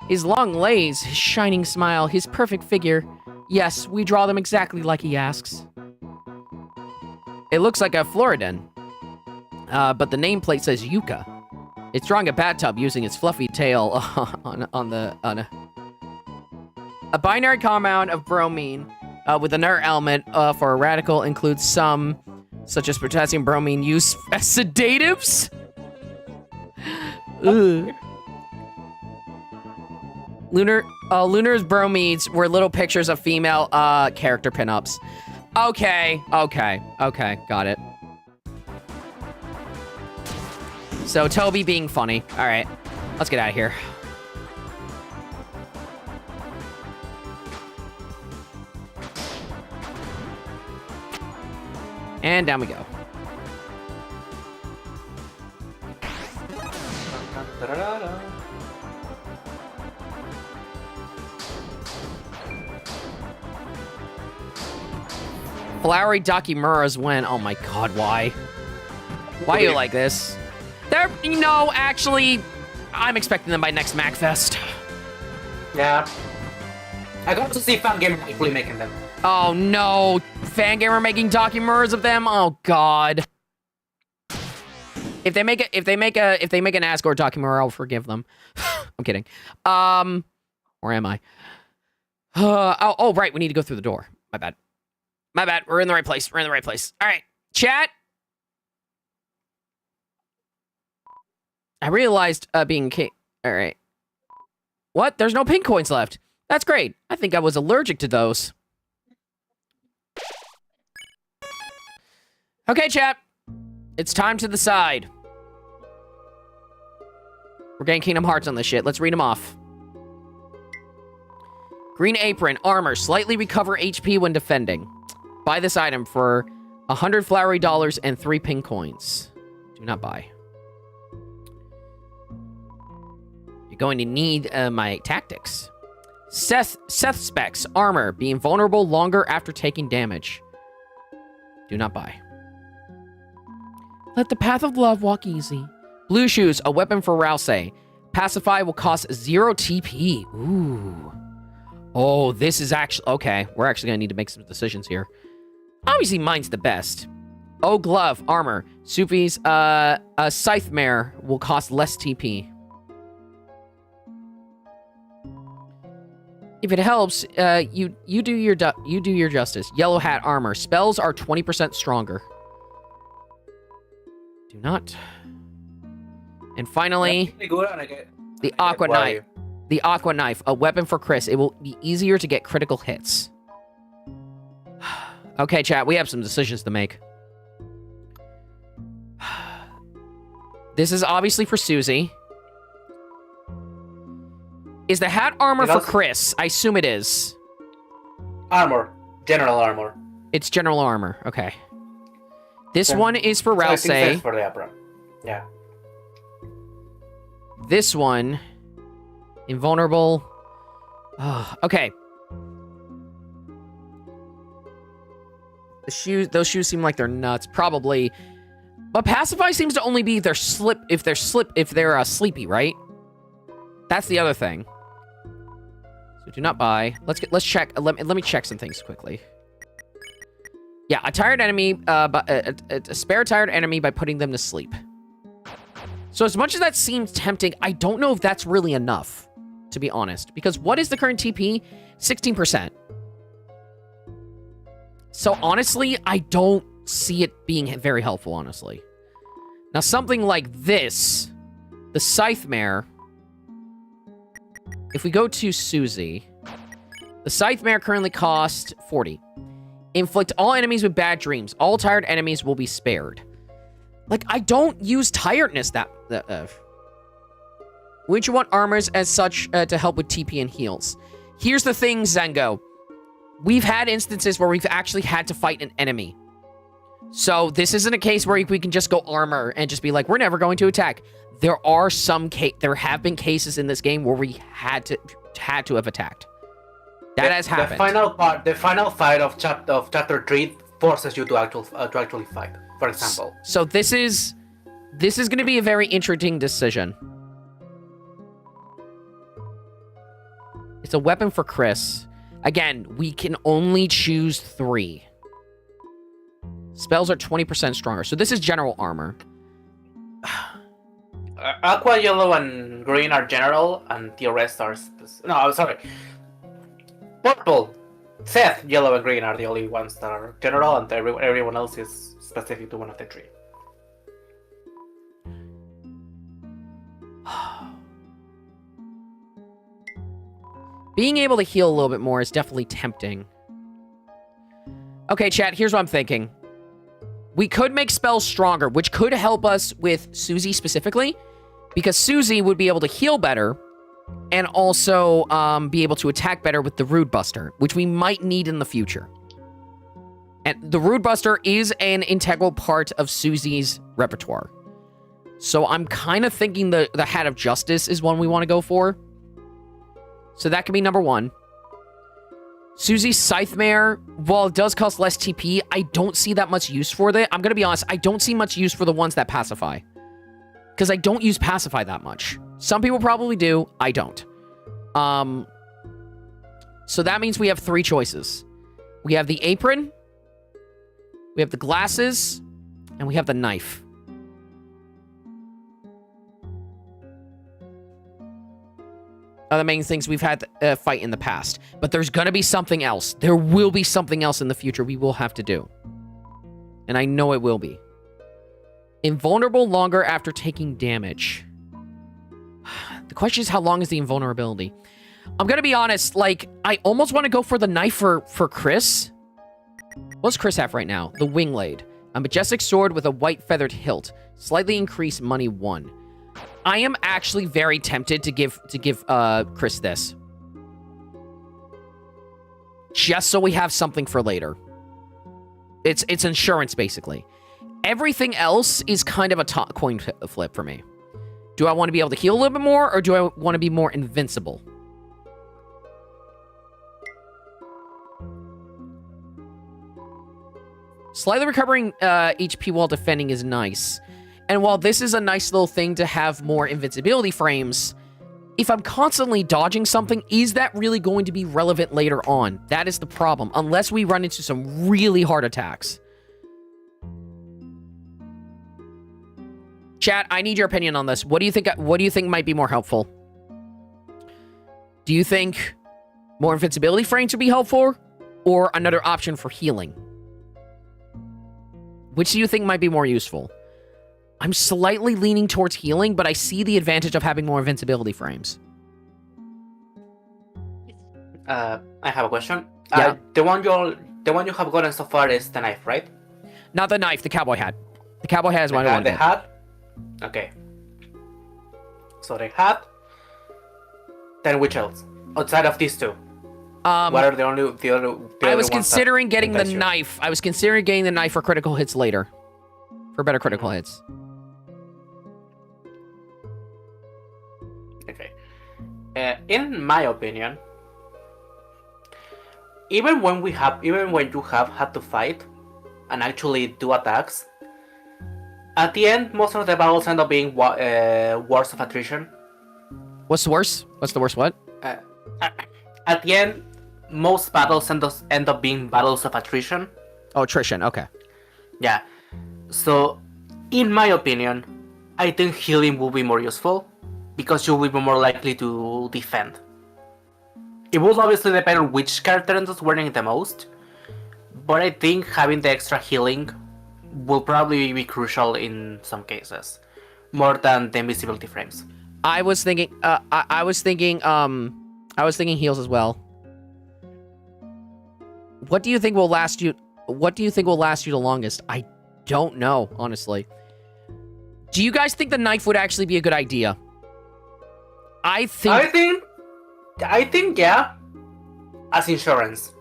His long legs, his shining smile, his perfect figure. Yes, we draw them exactly like he asks. It looks like a Floridon, but the nameplate says Yucca. It's drawing a bathtub using its fluffy tail on a binary compound of bromine with another element for a radical includes some, such as potassium bromine, used as sedatives. Ugh. Lunar's bromides were little pictures of female character pinups. Okay, got it. So Toby being funny. All right, let's get out of here. And down we go. Flowery Dakimura's win. Oh my god, why? Why are you like this? They're, you know, actually, I'm expecting them by next MacFest. Yeah. I got to see Fangamer actually making them. Oh no, Fangamer making Dakimuras of them? Oh god. If they make an Asgore Dakimura, I'll forgive them. I'm kidding. Where am I? Oh, right, we need to go through the door. My bad. We're in the right place. All right, chat. I realized being king. All right. What? There's no pink coins left. That's great. I think I was allergic to those. Okay, chat. It's time to decide. We're getting Kingdom Hearts on this shit. Let's read them off. Green Apron, armor, slightly recover HP when defending. Buy this item for 100 flowery dollars and 3 pink coins. Do not buy. You're going to need my tactics. Seth specs, armor, being vulnerable longer after taking damage. Do not buy. Let the path of love walk easy. Blue shoes, a weapon for Rousey. Pacify will cost 0 TP. Ooh. Oh, this is actually... Okay, we're actually going to need to make some decisions here. Obviously, mine's the best. Oh, glove, armor. Sufi's, a scythe mare will cost less TP. If it helps, you do your justice. Yellow hat armor. Spells are 20% stronger. Do not. And finally, the aqua knife. The aqua knife, a weapon for Chris. It will be easier to get critical hits. Okay, chat, we have some decisions to make. This is obviously for Susie. Is the hat armor for Chris? I assume it is. Armor. General armor. It's general armor. Okay. This one is for Rousey. So I think that's for the opera. Yeah. This one... Invulnerable. Oh, okay. Those shoes seem like they're nuts. Probably. But Pacify seems to only be if they're sleepy, right? That's the other thing. So do not buy. Let's check. Let me check some things quickly. Yeah, a tired enemy, a spare tired enemy by putting them to sleep. So as much as that seems tempting, I don't know if that's really enough. To be honest, because what is the current TP? 16%. So honestly, I don't see it being very helpful, honestly. Now, something like this, the Scythe Mare, if we go to Susie, the Scythe Mare currently costs 40. Inflict all enemies with bad dreams. All tired enemies will be spared. Like, I don't use tiredness Wouldn't you want armors as such to help with TP and heals? Here's the thing, Zengo. We've had instances where we've actually had to fight an enemy. So this isn't a case where we can just go armor and just be like, we're never going to attack. There have been cases in this game where we had to have attacked. That has happened. The final fight of chapter 3 forces you to actually fight, for example. So this is going to be a very interesting decision. It's a weapon for Chris. Again, we can only choose 3. Spells are 20% stronger. So this is general armor. Aqua, yellow, and green are general, and the rest are... No, I'm sorry. Purple, Seth, yellow, and green are the only ones that are general, and everyone else is specific to one of the 3. Being able to heal a little bit more is definitely tempting. Okay, chat, here's what I'm thinking. We could make spells stronger, which could help us with Susie specifically, because Susie would be able to heal better and also be able to attack better with the Rude Buster, which we might need in the future. And the Rude Buster is an integral part of Susie's repertoire. So I'm kind of thinking the Hat of Justice is one we want to go for. So that could be number 1. Susie's Scythe Mare, while it does cost less TP, I don't see that much use for it. I'm going to be honest, I don't see much use for the ones that pacify. Because I don't use pacify that much. Some people probably do, I don't. So that means we have 3 choices. We have the apron, we have the glasses, and we have the knife. Are the main things we've had to fight in the past. But there's gonna be something else. There will be something else in the future we will have to do. And I know it will be. Invulnerable longer after taking damage. The question is, how long is the invulnerability? I'm gonna be honest, like, I almost want to go for the knife for Chris. What's Chris have right now? The Wingblade. A majestic sword with a white feathered hilt. Slightly increased money 1. I am actually very tempted to give Chris this. Just so we have something for later. It's insurance, basically. Everything else is kind of a coin flip for me. Do I want to be able to heal a little bit more, or do I want to be more invincible? Slightly recovering HP while defending is nice. And while this is a nice little thing to have more invincibility frames, if I'm constantly dodging something, is that really going to be relevant later on? That is the problem, unless we run into some really hard attacks. Chat, I need your opinion on this. What do you think might be more helpful? Do you think more invincibility frames would be helpful, or another option for healing? Which do you think might be more useful? I'm slightly leaning towards healing, but I see the advantage of having more invincibility frames. I have a question. Yeah. The one you have gotten so far is the knife, right? Not the knife, the cowboy hat. The cowboy hat is one I want The to get. hat. Okay. So the hat. Then which else? Outside of these two, what are the other I was ones considering that getting the entice you? knife. I was considering getting the knife for critical hits later. For better critical hits. Okay. In my opinion, even when you have had to fight and actually do attacks, at the end, most of the battles end up being wars of attrition. What's the worst? What's the worst what? At the end, most battles end up being battles of attrition. Oh, attrition. Okay. Yeah. So, in my opinion, I think healing will be more useful because you will be more likely to defend. It will obviously depend on which character ends up wearing the most, but I think having the extra healing will probably be crucial in some cases, more than the invisibility frames. I was thinking. I was thinking heals as well. What do you think will last you? What do you think will last you the longest? I don't know, honestly. Do you guys think the knife would actually be a good idea? I think yeah. As insurance.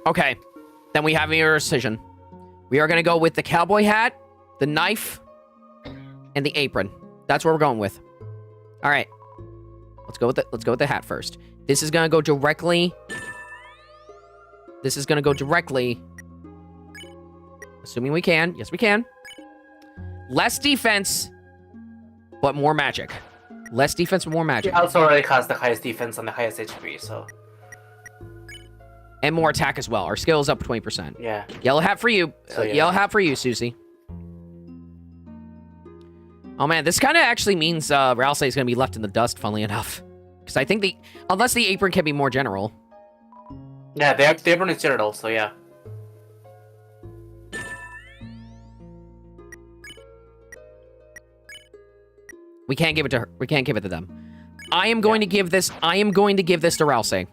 Okay, then we have your decision. We are gonna go with the cowboy hat, the knife, and the apron. That's what we're going with. All right, let's go with the hat first. This is gonna go directly. This is gonna go directly. Assuming we can. Yes, we can. Less defense, but more magic. Less defense, but more magic. He also already has the highest defense and the highest HP, so And more attack as well. Our skill is up 20%. yeah. Yellow hat for you. So, yeah. Yellow hat for you, Susie. Oh man, this kind of actually means Ralsei is going to be left in the dust, funnily enough. Because I think unless the apron can be more general. Yeah, the apron is general, so yeah. We can't give it to her. We can't give it to them. I am going to give this to Ralsei.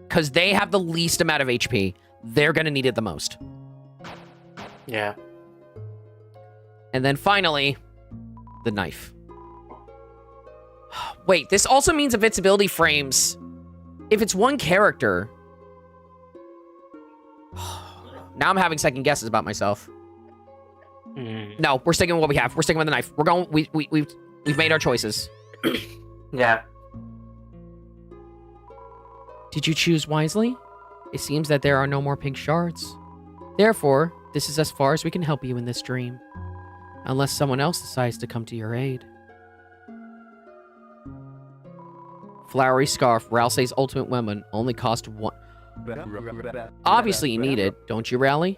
Because they have the least amount of HP. They're going to need it the most. Yeah. And then finally, the knife. Wait, this also means invincibility frames. If it's one character. Now I'm having second guesses about myself. No, we're sticking with what we have. We're sticking with the knife. We're going. We've made our choices. Yeah. Did you choose wisely? It seems that there are no more pink shards. Therefore, this is as far as we can help you in this dream. Unless someone else decides to come to your aid. Flowery scarf, Ralsei's ultimate weapon, only cost one. Obviously you need it, don't you, Rally?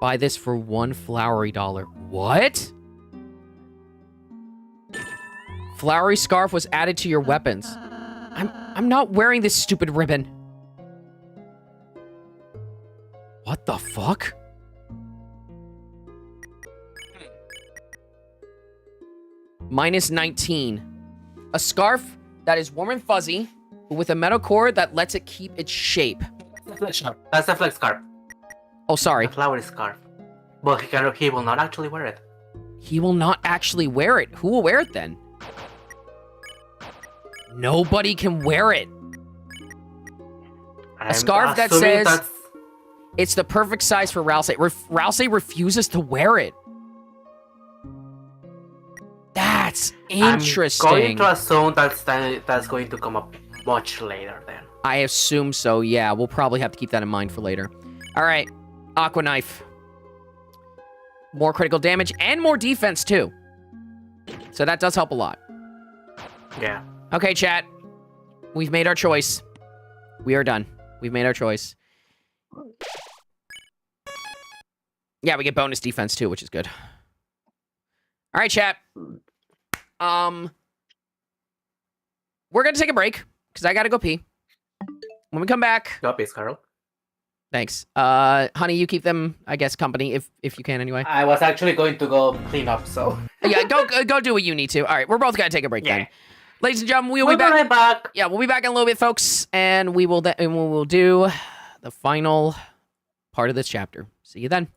Buy this for $1 flowery dollar. What? Flowery scarf was added to your weapons. I'm not wearing this stupid ribbon. What the fuck? Minus 19. A scarf that is warm and fuzzy, but with a metal core that lets it keep its shape. That's the flex scarf. Oh, sorry. The flowery scarf. But he will not actually wear it. He will not actually wear it. Who will wear it then? Nobody can wear it. A scarf that says it's the perfect size for Ralsei. Ralsei refuses to wear it. That's interesting. I'm going to assume that's going to come up much later then. I assume so, yeah. We'll probably have to keep that in mind for later. All right. Aqua Knife. More critical damage and more defense, too. So that does help a lot. Yeah. Okay, chat. We've made our choice. We are done. We've made our choice. Yeah, we get bonus defense, too, which is good. All right, chat. We're going to take a break, because I got to go pee. When we come back... Go peace, Carl. Thanks. Honey, you keep them, I guess, company, if you can anyway. I was actually going to go clean up, so... Yeah, go do what you need to. All right, we're both going to take a break then. Ladies and gentlemen, we'll be back. Right back. Yeah, we'll be back in a little bit, folks, and we will do the final part of this chapter. See you then.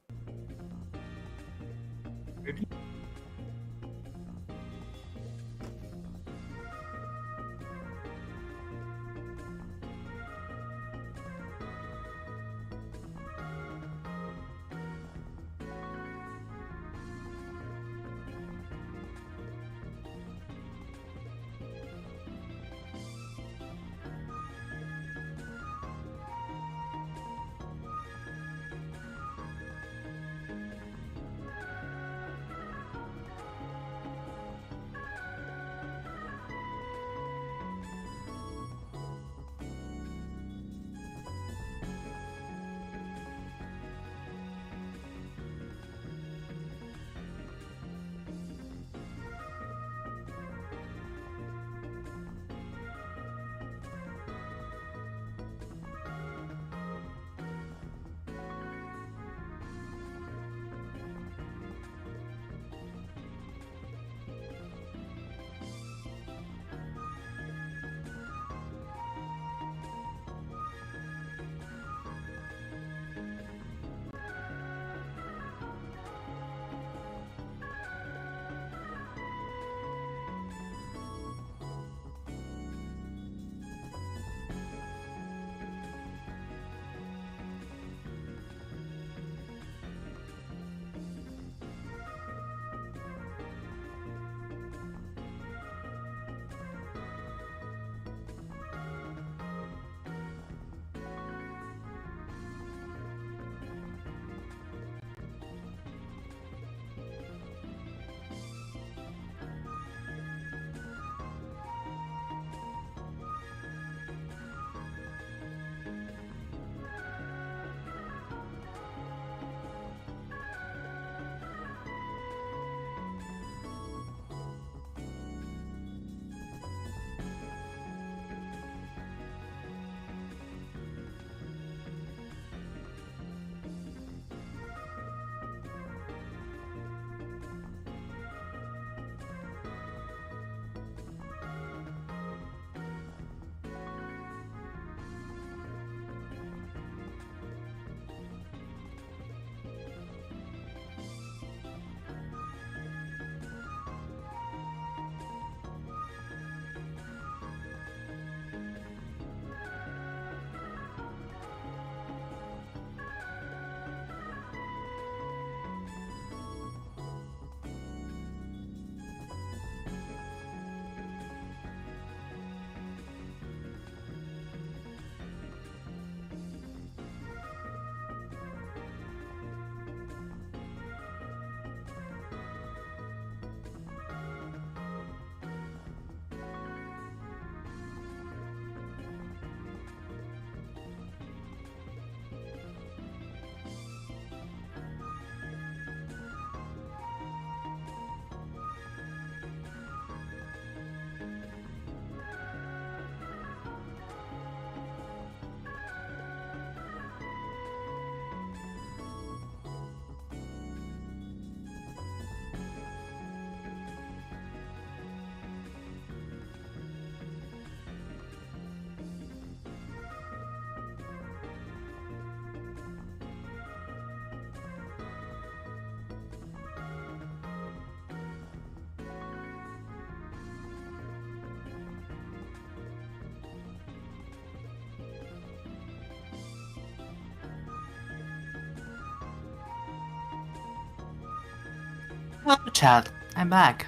Hello, chat. I'm back.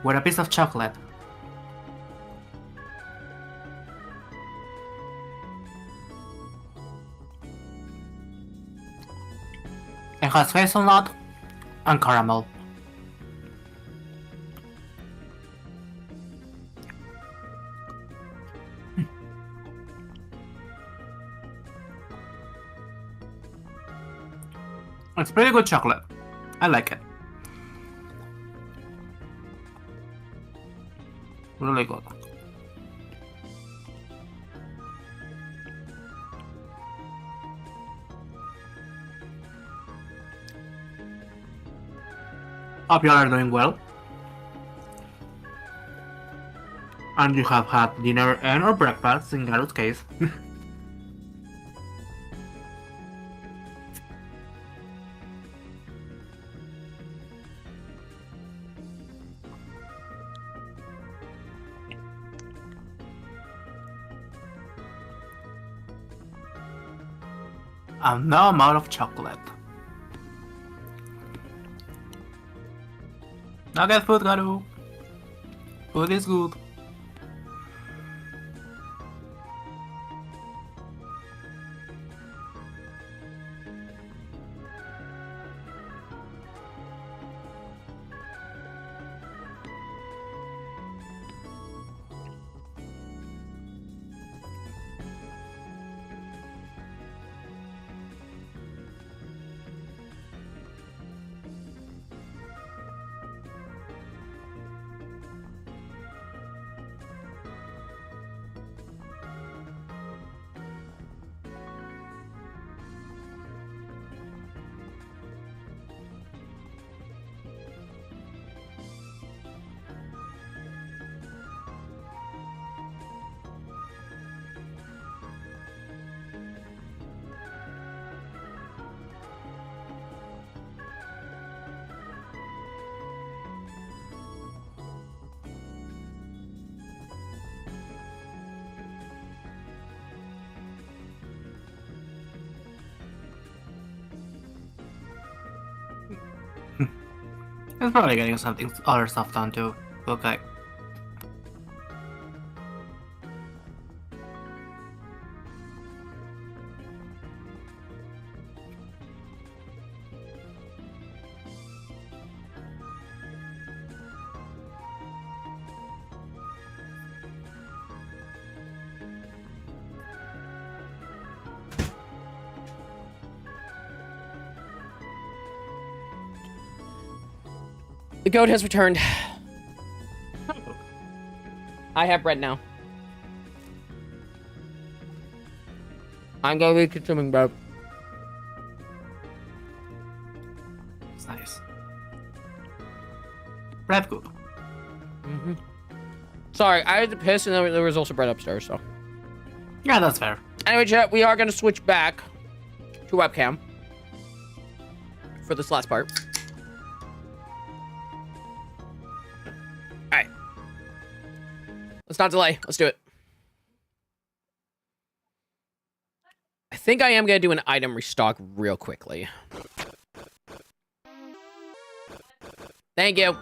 With a piece of chocolate. has hazelnut and caramel. It's pretty good chocolate. I like it. Really good. Hope you all are doing well. And you have had dinner and or breakfast in Garut's case. And now I'm out of chocolate. Now get food, Garu. Food is good. It's probably getting something other stuff done too. Okay. The goat has returned. I have bread now. I'm gonna be consuming bread. It's nice. Bread good. Mm-hmm. Sorry, I had to piss and there was also bread upstairs, so. Yeah, that's fair. Anyway, chat, we are gonna switch back to webcam for this last part. Alright. Let's not delay. Let's do it. I think I am gonna do an item restock real quickly. Thank you.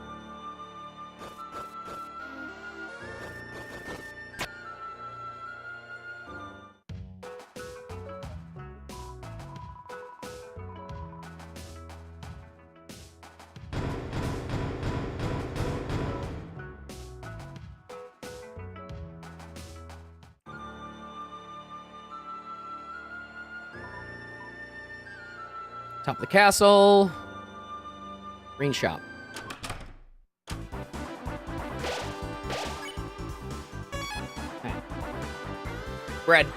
Top of the castle. Green shop. Okay. Bread.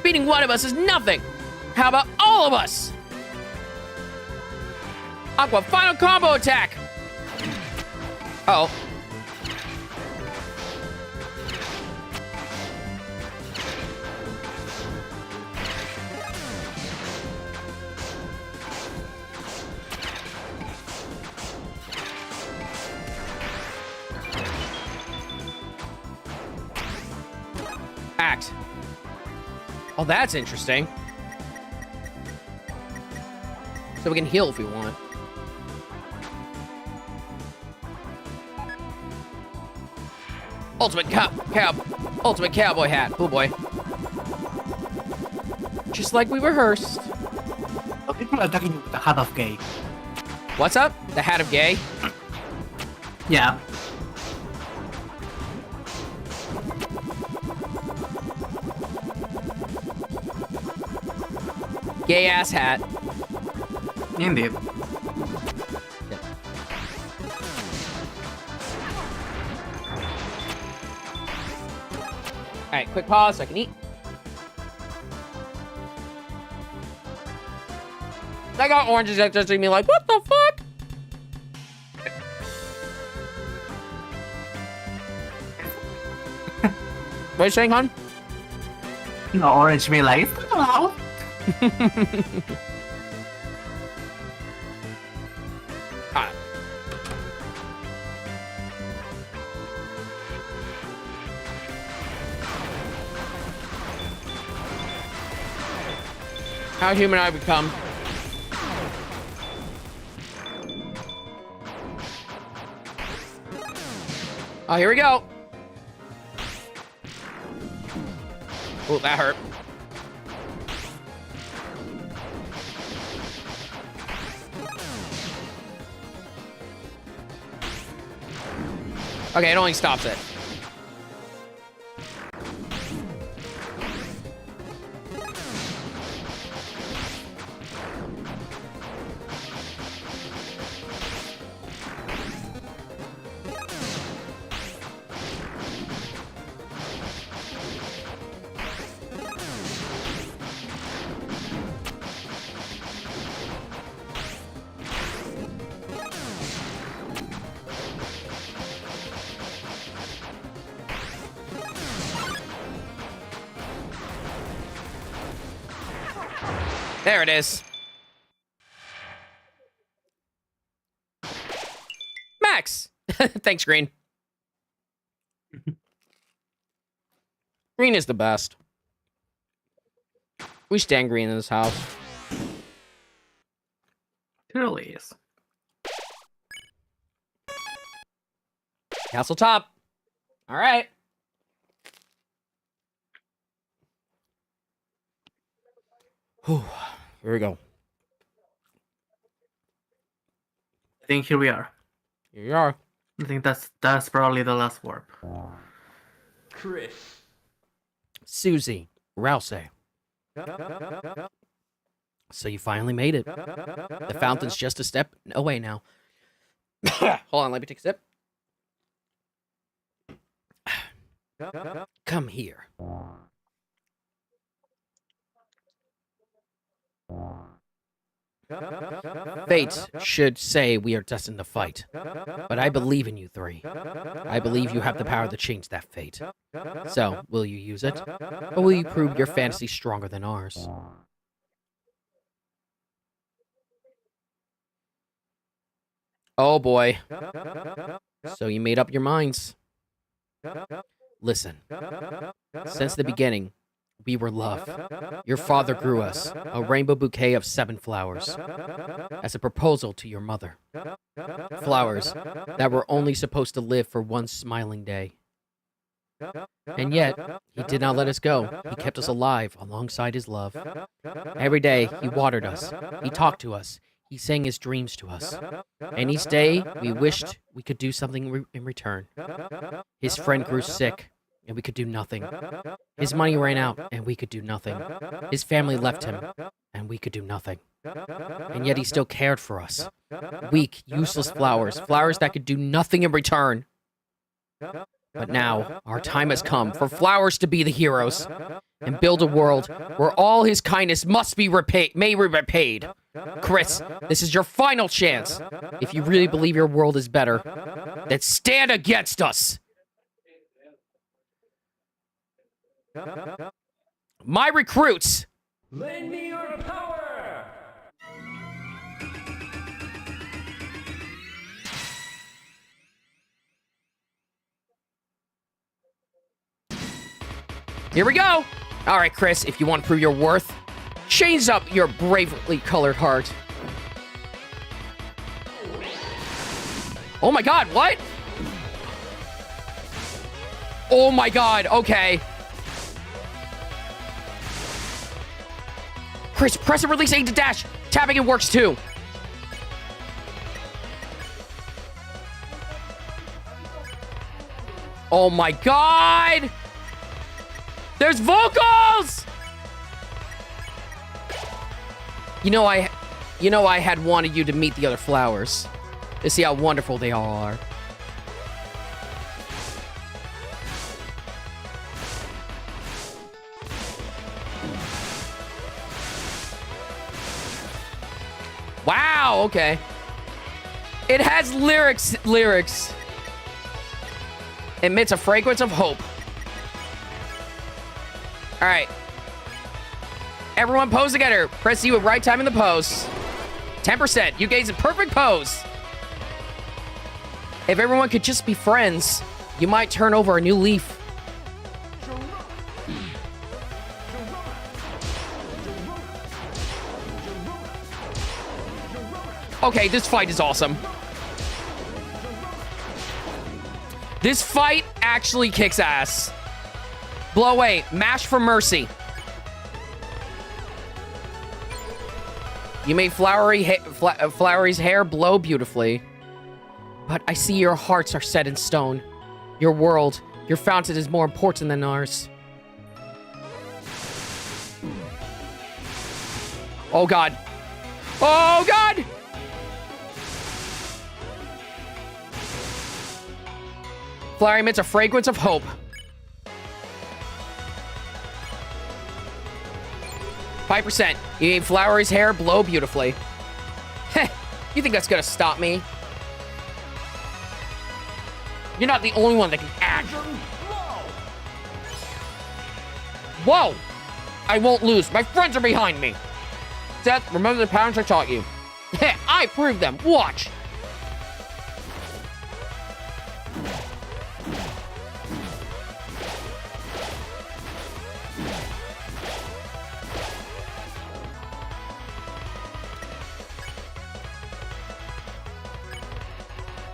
Beating one of us is nothing. How about all of us? Aqua, final combo attack. Uh oh. Act. Oh, that's interesting. So we can heal if we want. Ultimate ultimate cowboy hat. Oh boy. Just like we rehearsed. So people are attacking you with the hat of gay. What's up? The hat of gay? Yeah. Gay ass hat. Indeed. Alright, quick pause so I can eat. I got oranges that just me like, what the fuck? What are you saying, hon? No, orange me like, it's not allowed. Alright. How human I become. Oh, here we go. Oh, that hurt. Okay, it only stops it. There it is. Max! Thanks, Green. Green is the best. We stand Green in this house. Truly is. Castle top. All right. Whew. Here we go. I think here we are. Here you are. I think that's probably the last warp. Chris. Susie. Rouse. So you finally made it. The fountain's just a step away now. Hold on, let me take a sip. Come here. Fate should say we are destined to fight, but I believe in you three. I believe you have the power to change that fate. So, will you use it? Or will you prove your fantasy stronger than ours? Oh boy. So you made up your minds. Listen, since the beginning, we were love. Your father grew us, a rainbow bouquet of 7 flowers, as a proposal to your mother. Flowers that were only supposed to live for one smiling day. And yet, he did not let us go. He kept us alive alongside his love. Every day, he watered us. He talked to us. He sang his dreams to us. And each day, we wished we could do something in return. His friend grew sick, and we could do nothing. His money ran out, and we could do nothing. His family left him, and we could do nothing. And yet he still cared for us. Weak, useless flowers, flowers that could do nothing in return. But now, our time has come for flowers to be the heroes, and build a world where all his kindness must be repaid. Chris, this is your final chance. If you really believe your world is better, then stand against us. My recruits! Lend me your power! Here we go. All right, Chris, if you want to prove your worth, change up your bravely colored heart. Oh my god, what? Oh my god, okay. Chris, press and release A to dash. Tapping it works too. Oh my god! There's vocals! You know I had wanted you to meet the other flowers to see how wonderful they all are. Wow, okay. It has lyrics. Emits a fragrance of hope. All right. Everyone pose together. Press U at right time in the pose. 10%. You gaze a perfect pose. If everyone could just be friends, you might turn over a new leaf. Okay, this fight is awesome. This fight actually kicks ass. Blow away. Mash for mercy. You made Flowery's hair blow beautifully. But I see your hearts are set in stone. Your world, your fountain is more important than ours. Oh god. Oh god! Flowery emits a fragrance of hope. 5%. You made Flowery's hair blow beautifully. Heh, you think that's gonna stop me? You're not the only one that can act. Whoa! I won't lose. My friends are behind me. Seth, remember the patterns I taught you. Heh, I proved them. Watch.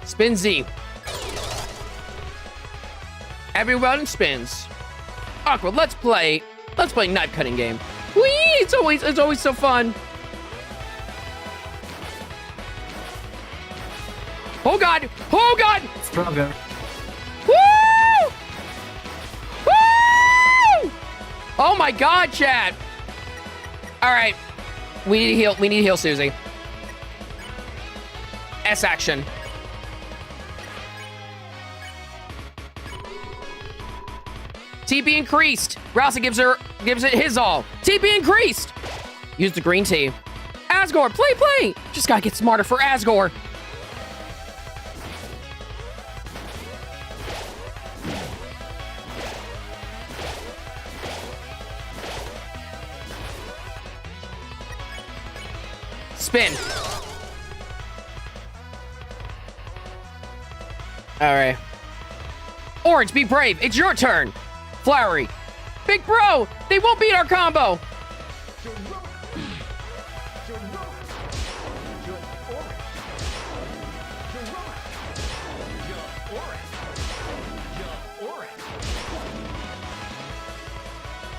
Spin Z. Everyone spins. Awkward. Let's play knife cutting game. Whee! It's always so fun. Oh god! Oh god! Stronger. Woo! Woo! Oh my god, chat. All right. We need to heal. We need to heal Susie. S action. TP increased. Rousey gives it his all. TP increased. Use the green tea. Asgore, play. Just gotta get smarter for Asgore. Spin. All right. Orange, be brave. It's your turn. Flowery. Big bro, they won't beat our combo.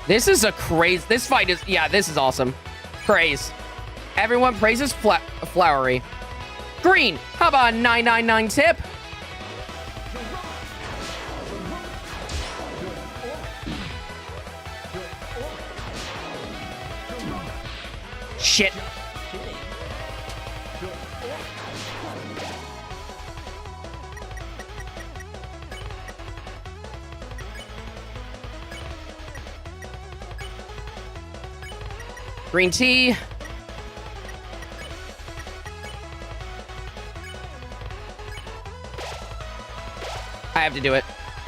This is a crazy, this fight is, yeah, this is awesome. Praise. Everyone praises Flowery. Green, how about a 999 tip? Shit. Green tea. I have to do it.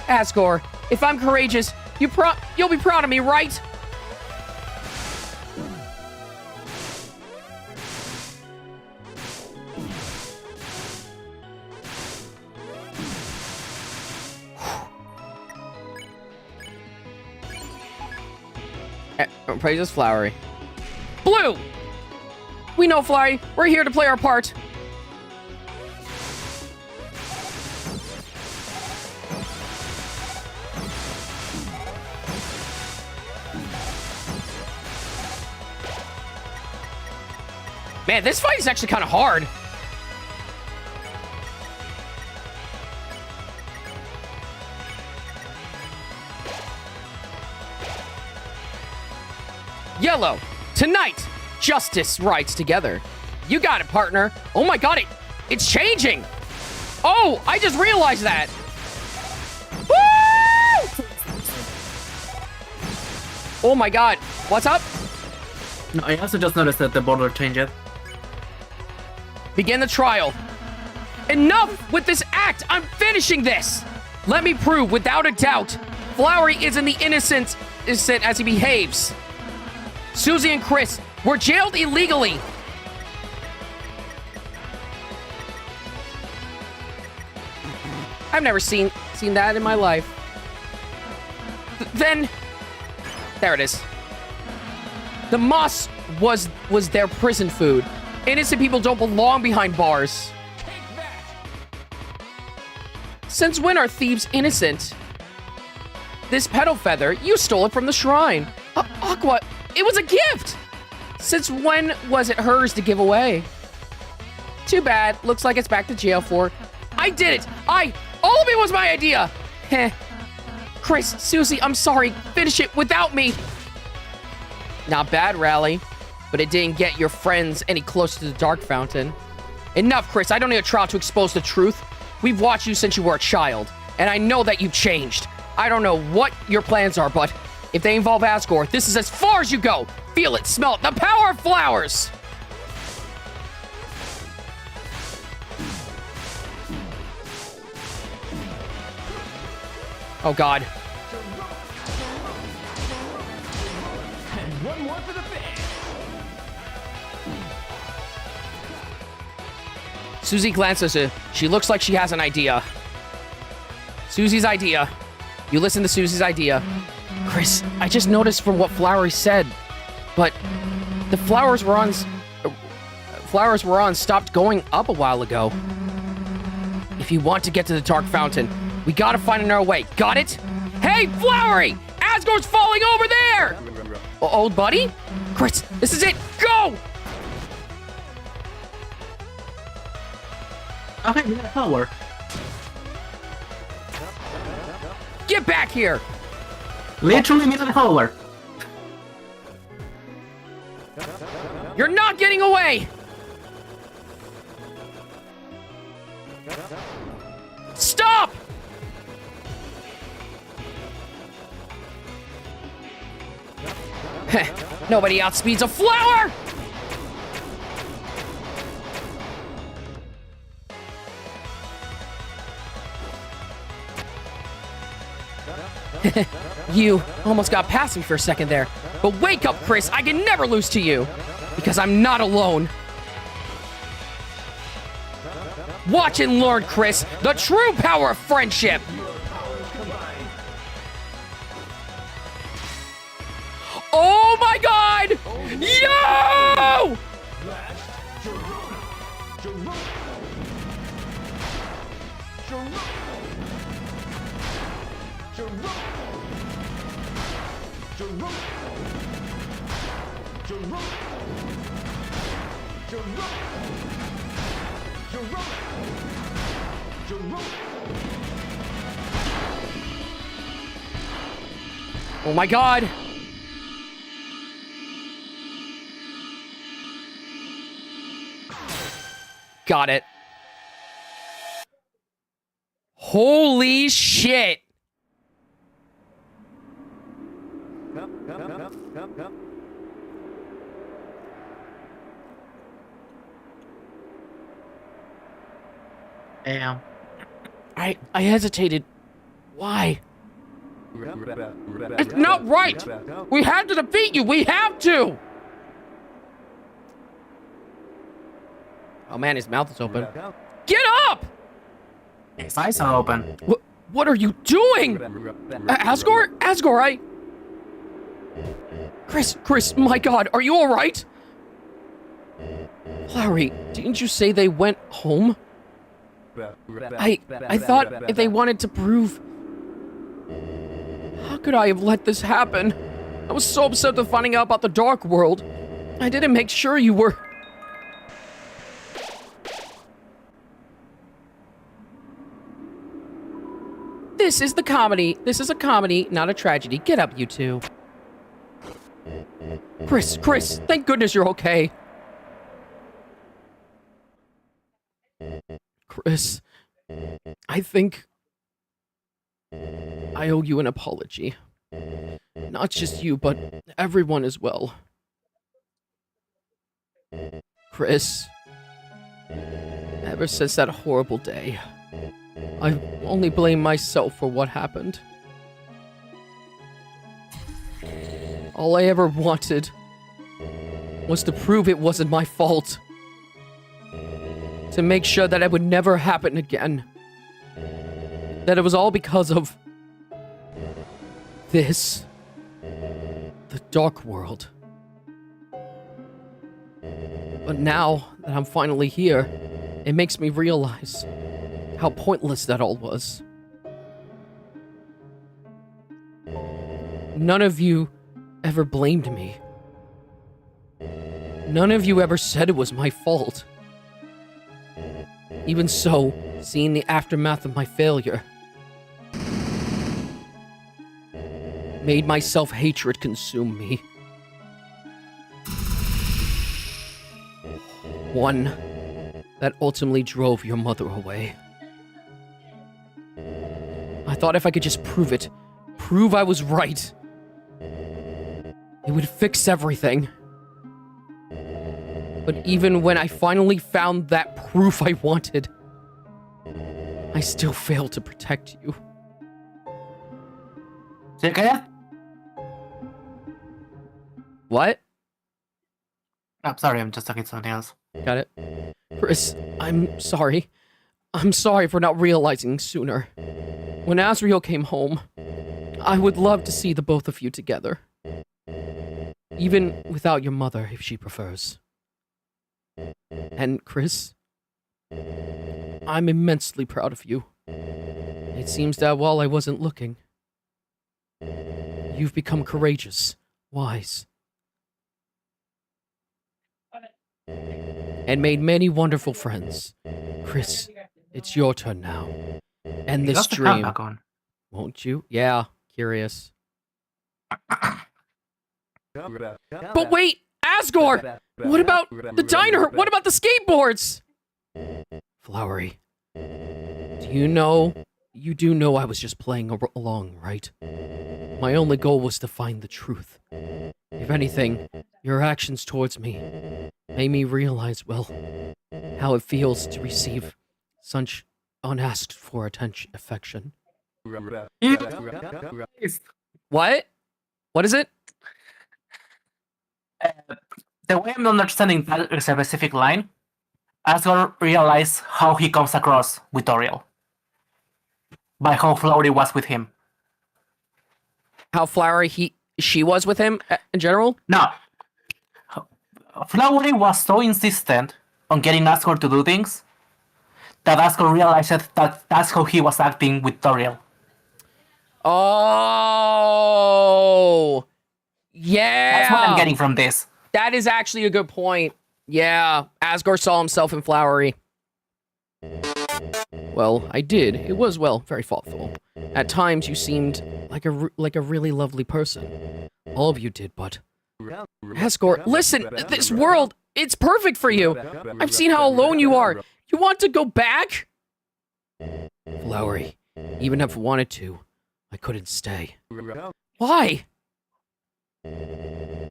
Asgore, if I'm courageous, you'll be proud of me, right? Praises Flowery. Blue! We know, Flowery. We're here to play our part. Man, this fight is actually kind of hard. Yellow, tonight, justice rides together. You got it, partner. Oh my god, it's changing. Oh, I just realized that. Woo! Oh my god, what's up? No, I also just noticed that the border changed. Begin the trial. Enough with this act. I'm finishing this. Let me prove without a doubt Flowery isn't the innocent as he behaves. Susie and Chris were jailed illegally. I've never seen that in my life. Then there it is. The moss was their prison food. Innocent people don't belong behind bars. Since when are thieves innocent? This petal feather, you stole it from the shrine. Aqua, it was a gift! Since when was it hers to give away? Too bad. Looks like it's back to jail for. I did it! All of it was my idea! Heh. Chris, Susie, I'm sorry. Finish it without me. Not bad, Rally. But it didn't get your friends any closer to the Dark Fountain. Enough, Chris. I don't need a trial to expose the truth. We've watched you since you were a child, and I know that you've changed. I don't know what your plans are, but if they involve Asgore, this is as far as you go. Feel it, smell it, the power of flowers! Oh, God. And one more for the fans. Susie glances at her. She looks like she has an idea. Susie's idea. You listen to Susie's idea. Chris, I just noticed from what Flowery said, but the flowers were on stopped going up a while ago. If you want to get to the Dark Fountain, we gotta find another way. Got it? Hey, Flowery! Asgore's falling over there! Old buddy? Chris, this is it! Go! Okay, we got power. Get back here! Literally middle power. You're not getting away! Stop! Nobody outspeeds a flower! You almost got past me for a second there. But wake up, Chris. I can never lose to you. Because I'm not alone. Watch and learn, Chris. The true power of friendship. Oh my god! Yo! Oh my god! Got it. Holy shit! Damn. I hesitated. Why? It's not right! We have to defeat you! We have to! Oh man, his mouth is open. Get up! His eyes are open. What are you doing? Asgore? Asgore, Chris, my God, are you all right? Flowery, didn't you say they went home? I thought if they wanted to prove... How could I have let this happen? I was so upset with finding out about the dark world. I didn't make sure you were... This is the comedy. This is a comedy, not a tragedy. Get up, you two. Chris, thank goodness you're okay. Chris, I think I owe you an apology. Not just you, but everyone as well. Chris, ever since that horrible day, I only blame myself for what happened. All I ever wanted was to prove it wasn't my fault. To make sure that it would never happen again. That it was all because of this. The dark world. But now that I'm finally here, it makes me realize how pointless that all was. None of you ever blamed me. None of you ever said it was my fault. Even so, seeing the aftermath of my failure made my self-hatred consume me. One that ultimately drove your mother away. I thought if I could just prove I was right, it would fix everything. But even when I finally found that proof I wanted, I still failed to protect you. Okay? What? I'm sorry, I'm just talking to something else. Got it. Chris, I'm sorry. I'm sorry for not realizing sooner. When Asriel came home, I would love to see the both of you together. Even without your mother, if she prefers. And Chris, I'm immensely proud of you. It seems that while I wasn't looking, you've become courageous, wise, and made many wonderful friends. Chris, it's your turn now. End this That's the count dream, back on. won't you? Yeah, curious. But wait, Asgore! What about the diner? What about the skateboards? Flowery, you do know I was just playing along, right? My only goal was to find the truth. If anything, your actions towards me made me realize, well, how it feels to receive such unasked for affection. What? What is it? The way I'm understanding that specific line, Asgore realized how he comes across with Toriel. By how Flowery was with him. How Flowery she was with him in general? No. Flowery was so insistent on getting Asgore to do things that Asgore realized that that's how he was acting with Toriel. Oh, yeah. That's what I'm getting from this. That is actually a good point. Yeah, Asgore saw himself in Flowery. Well, I did. It was, well, very thoughtful. At times, you seemed like a really lovely person. All of you did, but... Asgore, listen! This world, it's perfect for you! I've seen how alone you are! You want to go back? Flowery, even if I wanted to, I couldn't stay. Why?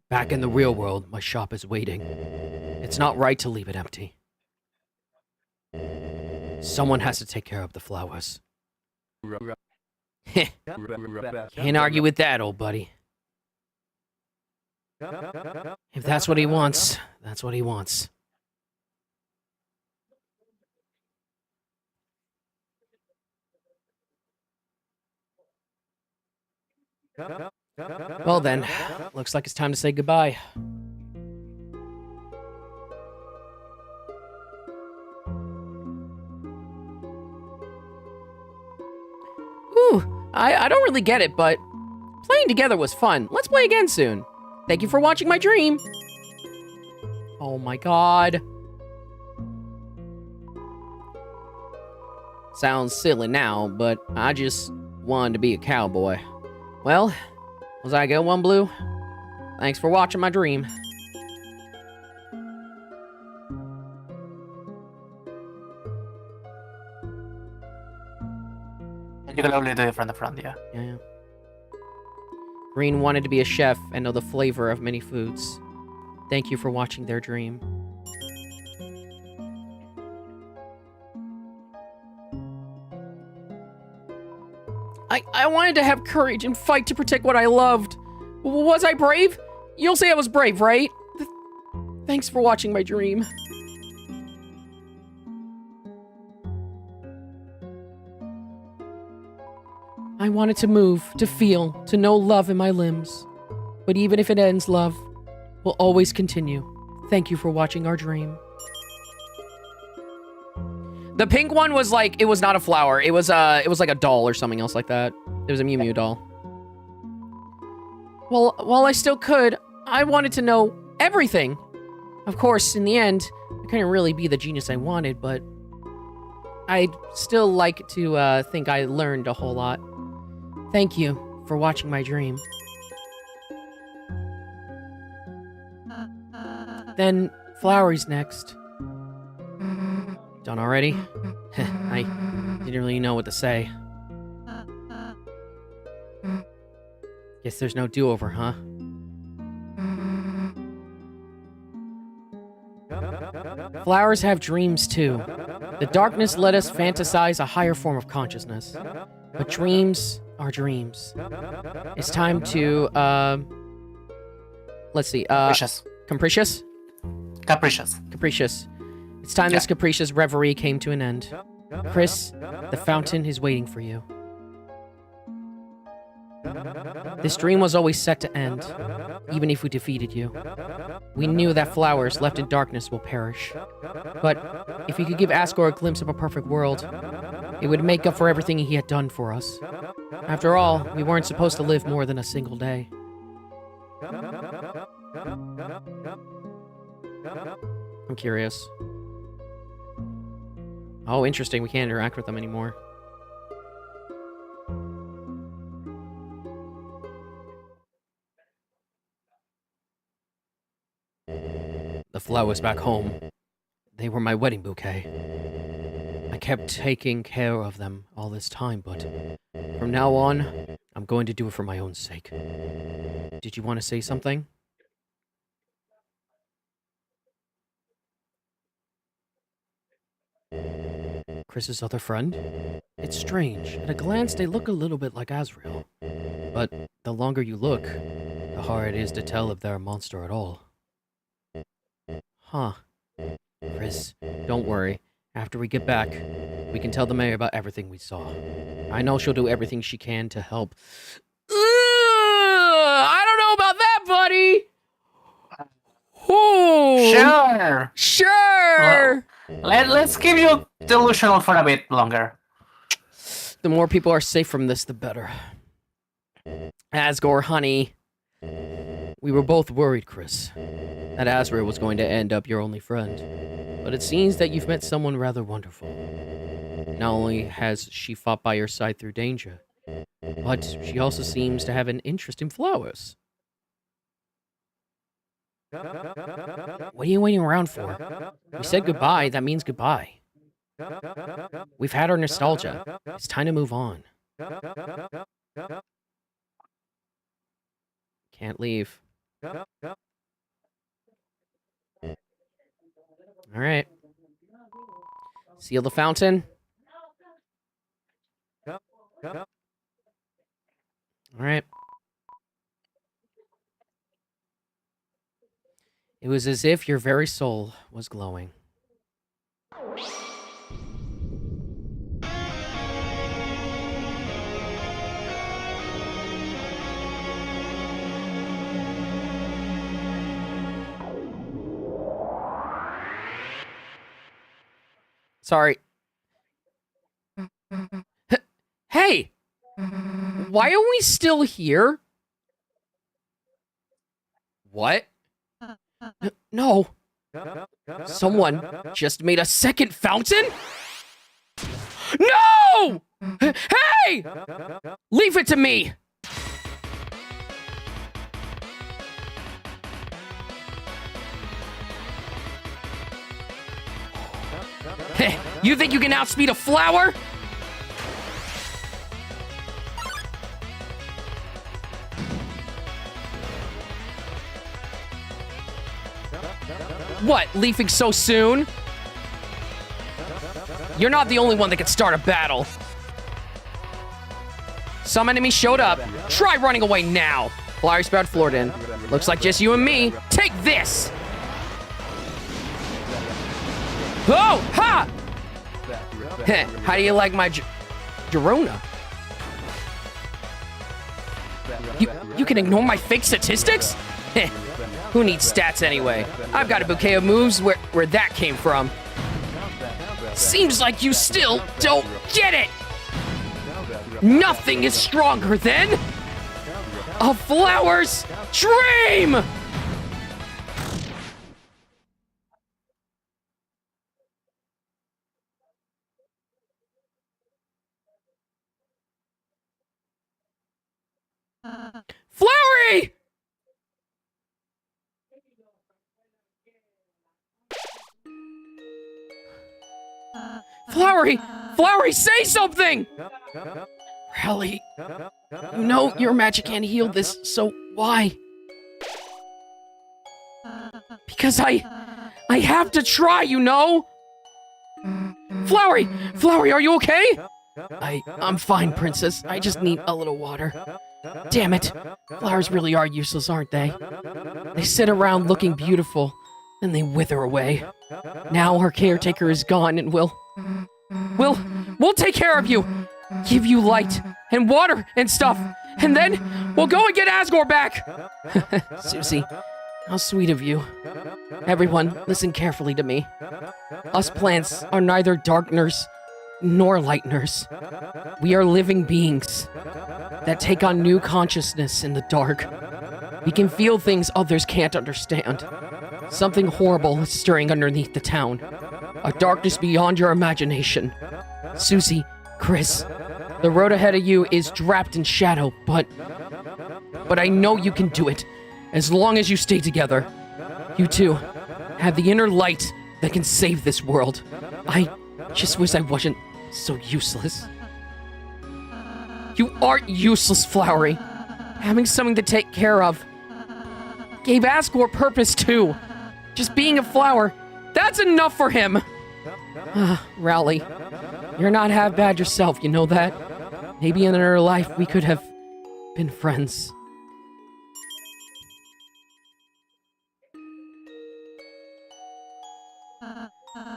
Back in the real world, my shop is waiting. It's not right to leave it empty. Someone has to take care of the flowers. Can't argue with that, old buddy. If that's what he wants, that's what he wants. Well then, looks like it's time to say goodbye. Ooh, I don't really get it, but playing together was fun. Let's play again soon. Thank you for watching my dream. Oh my god. Sounds silly now, but I just wanted to be a cowboy. Well, was I a good one, Blue? Thanks for watching my dream. You can only do it from the front, yeah. Yeah. Green wanted to be a chef and know the flavor of many foods. Thank you for watching their dream. I wanted to have courage and fight to protect what I loved. Was I brave? You'll say I was brave, right? Thanks for watching my dream. I wanted to move, to feel, to know love in my limbs. But even if it ends, love will always continue. Thank you for watching our dream. The pink one was like, it was not a flower. It was like a doll or something else like that. It was a Mew Mew doll. Well, while I still could, I wanted to know everything. Of course, in the end, I couldn't really be the genius I wanted, but I'd still like to think I learned a whole lot. Thank you for watching my dream. Then, Flowery's next. Done already? I didn't really know what to say. Guess there's no do-over, huh? Flowers have dreams too. The darkness let us fantasize a higher form of consciousness. But dreams are dreams. It's time to, let's see, Capricious. Capricious? Capricious. Capricious. It's time this capricious reverie came to an end. Chris, the fountain is waiting for you. This dream was always set to end, even if we defeated you. We knew that flowers left in darkness will perish. But if you could give Asgore a glimpse of a perfect world, it would make up for everything he had done for us. After all, we weren't supposed to live more than a single day. I'm curious. Oh, interesting. We can't interact with them anymore. The flowers back home. They were my wedding bouquet. I kept taking care of them all this time, but from now on, I'm going to do it for my own sake. Did you want to say something? Chris's other friend? It's strange. At a glance, they look a little bit like Azrael. But the longer you look, the harder it is to tell if they're a monster at all. Huh. Chris, don't worry. After we get back, we can tell the mayor about everything we saw. I know she'll do everything she can to help. I don't know about that, buddy! Ooh. Sure. Sure! Let's keep you delusional for a bit longer. The more people are safe from this, the better. Asgore, honey. We were both worried, Chris, that Azrael was going to end up your only friend. But it seems that you've met someone rather wonderful. Not only has she fought by your side through danger, but she also seems to have an interest in flowers. What are you waiting around for? We said goodbye, that means goodbye. We've had our nostalgia. It's time to move on. Can't leave. Alright. Seal the fountain. Alright. It was as if your very soul was glowing. Sorry. Hey! Why are we still here? What? No. Someone just made a second fountain? No! Hey! Leave it to me! You think you can outspeed a flower? What, leafing so soon? You're not the only one that can start a battle. Some enemies showed up. Try running away now. Flowery Sprout floored in. Looks like just you and me. Take this! Oh! Ha! How do you like my Gerona? You can ignore my fake statistics? Who needs stats anyway? I've got a bouquet of moves where that came from. Seems like you still don't get it! Nothing is stronger than a flower's dream! Flowery! Flowery! Flowery, say something! Rally, you know your magic can't heal this, so why? Because I have to try, you know? Flowery! Flowery, are you okay? I'm fine, princess. I just need a little water. Damn it. Flowers really are useless, aren't they? They sit around looking beautiful, then they wither away. Now our caretaker is gone and we'll take care of you. Give you light and water and stuff. And then we'll go and get Asgore back. Susie, how sweet of you. Everyone, listen carefully to me. Us plants are neither darkeners nor lighteners. We are living beings that take on new consciousness in the dark. We can feel things others can't understand. Something horrible is stirring underneath the town. A darkness beyond your imagination. Susie, Chris, the road ahead of you is wrapped in shadow, but I know you can do it, as long as you stay together. You two have the inner light that can save this world. I just wish I wasn't so useless. You aren't useless, Flowery. Having something to take care of gave Asgore purpose too. Just being a flower, that's enough for him. Rowley, you're not half bad yourself, you know that? Maybe in another life we could have been friends.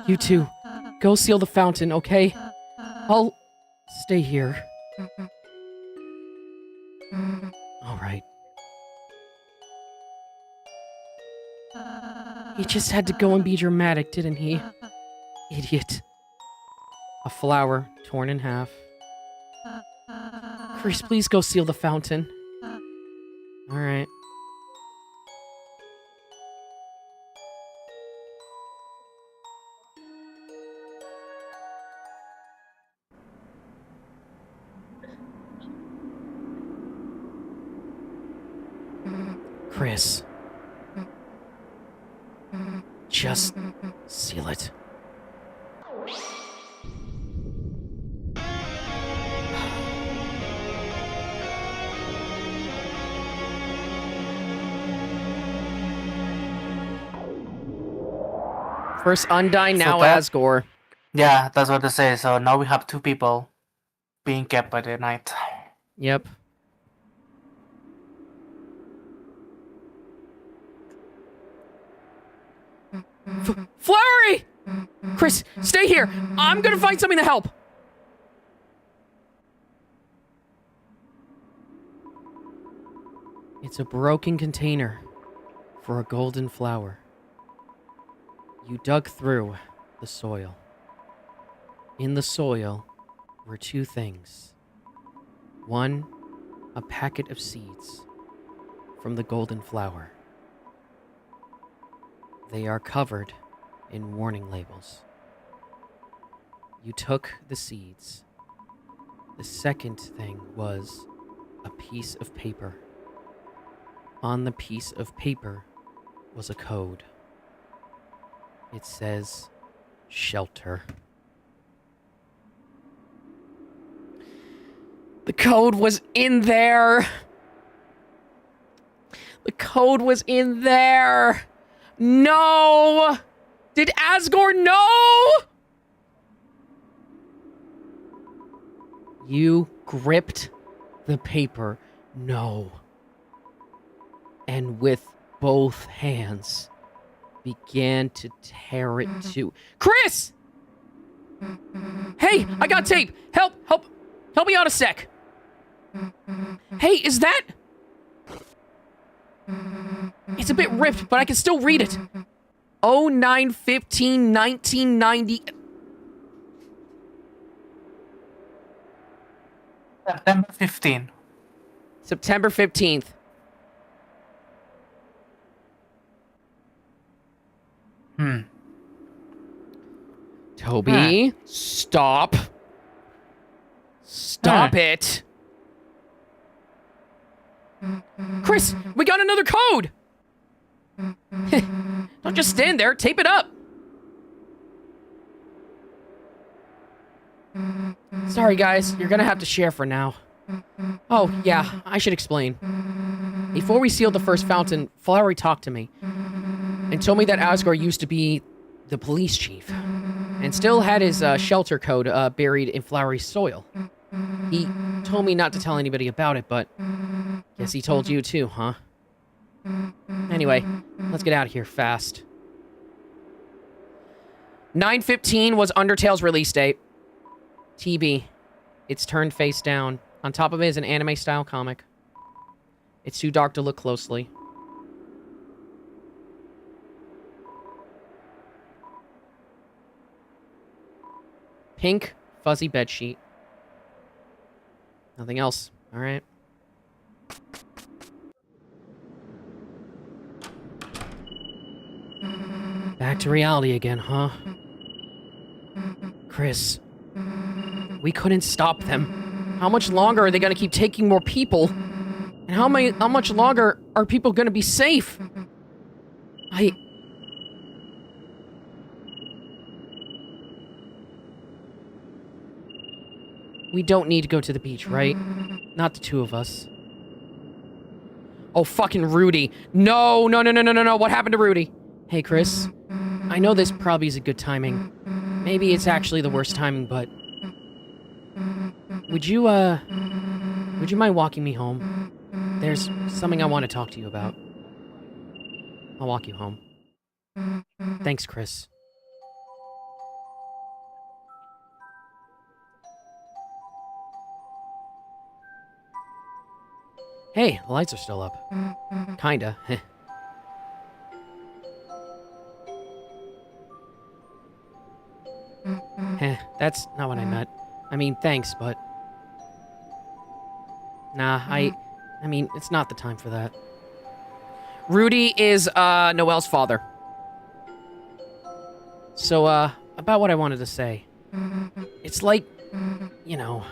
You two, go seal the fountain, okay? I'll stay here. All right. He just had to go and be dramatic, didn't he? Idiot. A flower torn in half. Chris, please go seal the fountain. All right. Chris. Just seal it. First Undyne, now Asgore. Yeah, that's what they say. So now we have two people being kept by the night. Yep. Flowery! Chris, stay here. I'm gonna find something to help. It's a broken container for a golden flower. You dug through the soil. In the soil were two things. One, a packet of seeds from the golden flower. They are covered in warning labels. You took the seeds. The second thing was a piece of paper. On the piece of paper was a code. It says, shelter. The code was in there. The code was in there. No! Did Asgore know? You gripped the paper. No. And with both hands began to tear it to... Chris! Hey, I got tape. Help me out a sec. Hey, is that... It's a bit ripped, but I can still read it. 09/15/1990. September 15. September 15th. Toby, stop. Stop it. Chris, we got another code. Don't just stand there. Tape it up. Sorry, guys. You're gonna have to share for now. Oh, yeah. I should explain. Before we sealed the first fountain, Flowery talked to me and told me that Asgore used to be the police chief and still had his shelter code buried in Flowery's soil. He told me not to tell anybody about it, but guess he told you too, huh? Anyway, let's get out of here fast. 9/15 was Undertale's release date. TB. It's turned face down. On top of it is an anime-style comic. It's too dark to look closely. Pink, fuzzy bedsheet. Nothing else. All right. Back to reality again, huh? Chris, we couldn't stop them. How much longer are they gonna keep taking more people? And how much longer are people gonna be safe? We don't need to go to the beach, right? Not the two of us. Oh, fucking Rudy. No. What happened to Rudy? Hey, Chris. I know this probably is a good timing. Maybe it's actually the worst timing, but... Would you mind walking me home? There's something I want to talk to you about. I'll walk you home. Thanks, Chris. Hey, the lights are still up. Kinda. That's not what I meant. I mean, thanks, but... Nah, I mean, it's not the time for that. Rudy is, Noelle's father. So, about what I wanted to say. It's like, you know...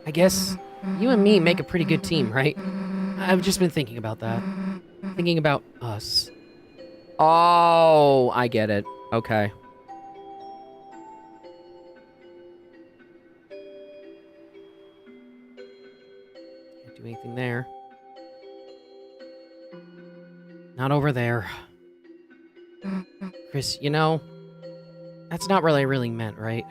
I guess you and me make a pretty good team, right? I've just been thinking about that. Thinking about us. Oh, I get it. Okay. Can't do anything there. Not over there. Chris, you know, That's not what I really meant, right?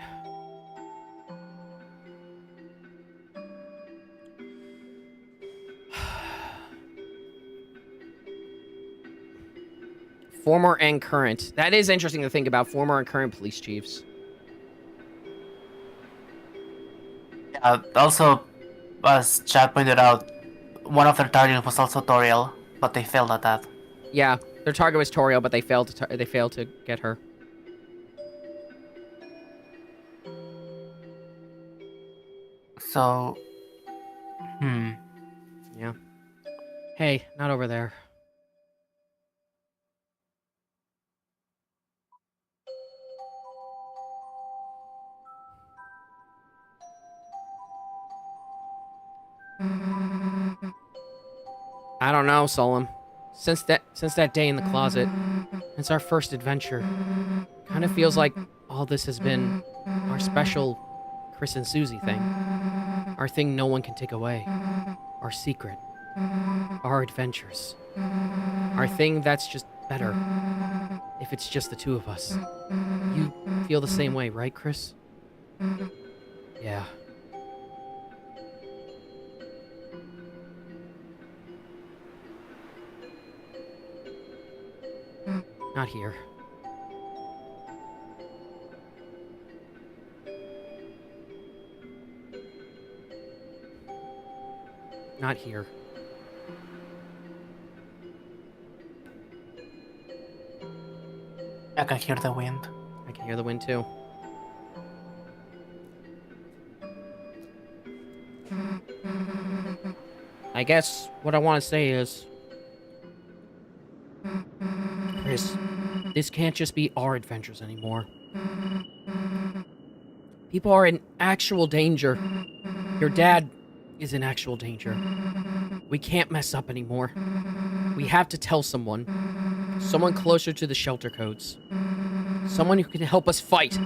Former and current. That is interesting to think about, former and current police chiefs. Also, as Chad pointed out, one of their targets was also Toriel, but they failed at that. Yeah, their target was Toriel, but they failed to get her. So, Yeah. Hey, not over there. I don't know, Solem. Since that day in the closet, it's our first adventure. Kind of feels like all this has been our special Chris and Susie thing. Our thing no one can take away. Our secret. Our adventures. Our thing that's just better. If it's just the two of us. You feel the same way, right, Chris? Yeah. Not here. Not here. I can hear the wind. I can hear the wind too. I guess what I want to say is, Chris, this can't just be our adventures anymore. People are in actual danger. Your dad is in actual danger. We can't mess up anymore. We have to tell someone. Someone closer to the shelter codes. Someone who can help us fight.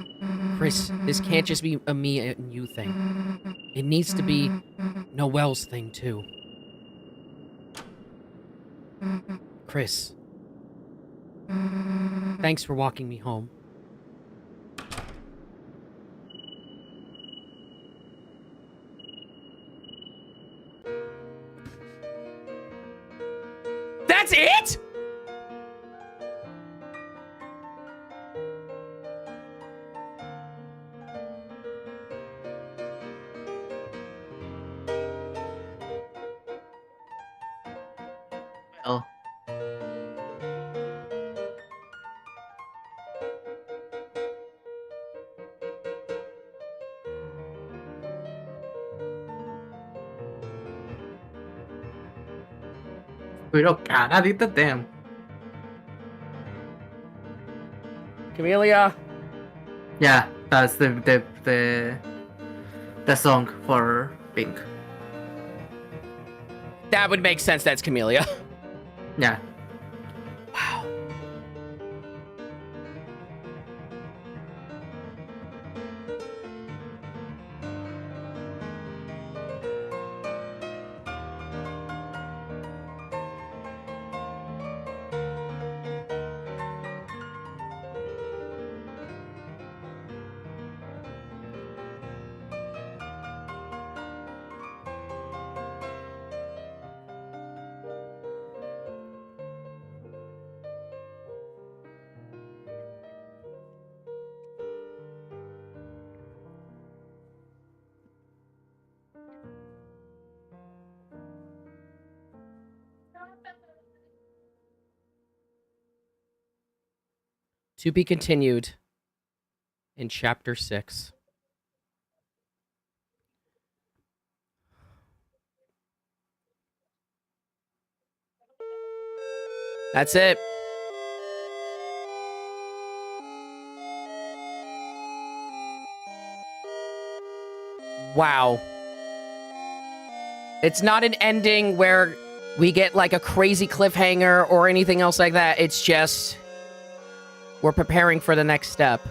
Chris, this can't just be a me and you thing. It needs to be Noelle's thing, too. Chris. Thanks for walking me home. That's it?! Well, pero cagadita, damn. Camellia. Yeah, that's the song for Pink. That would make sense, that's Camellia. Yeah. Wow. To be continued in Chapter 6. That's it. Wow. It's not an ending where we get like a crazy cliffhanger or anything else like that. It's just we're preparing for the next step.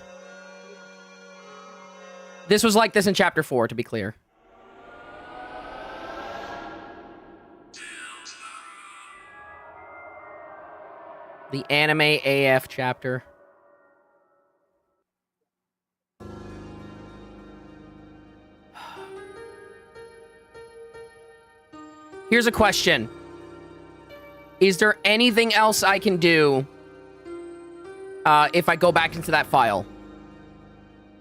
This was like this in Chapter 4, to be clear. The anime AF chapter. Here's a question. Is there anything else I can do if I go back into that file?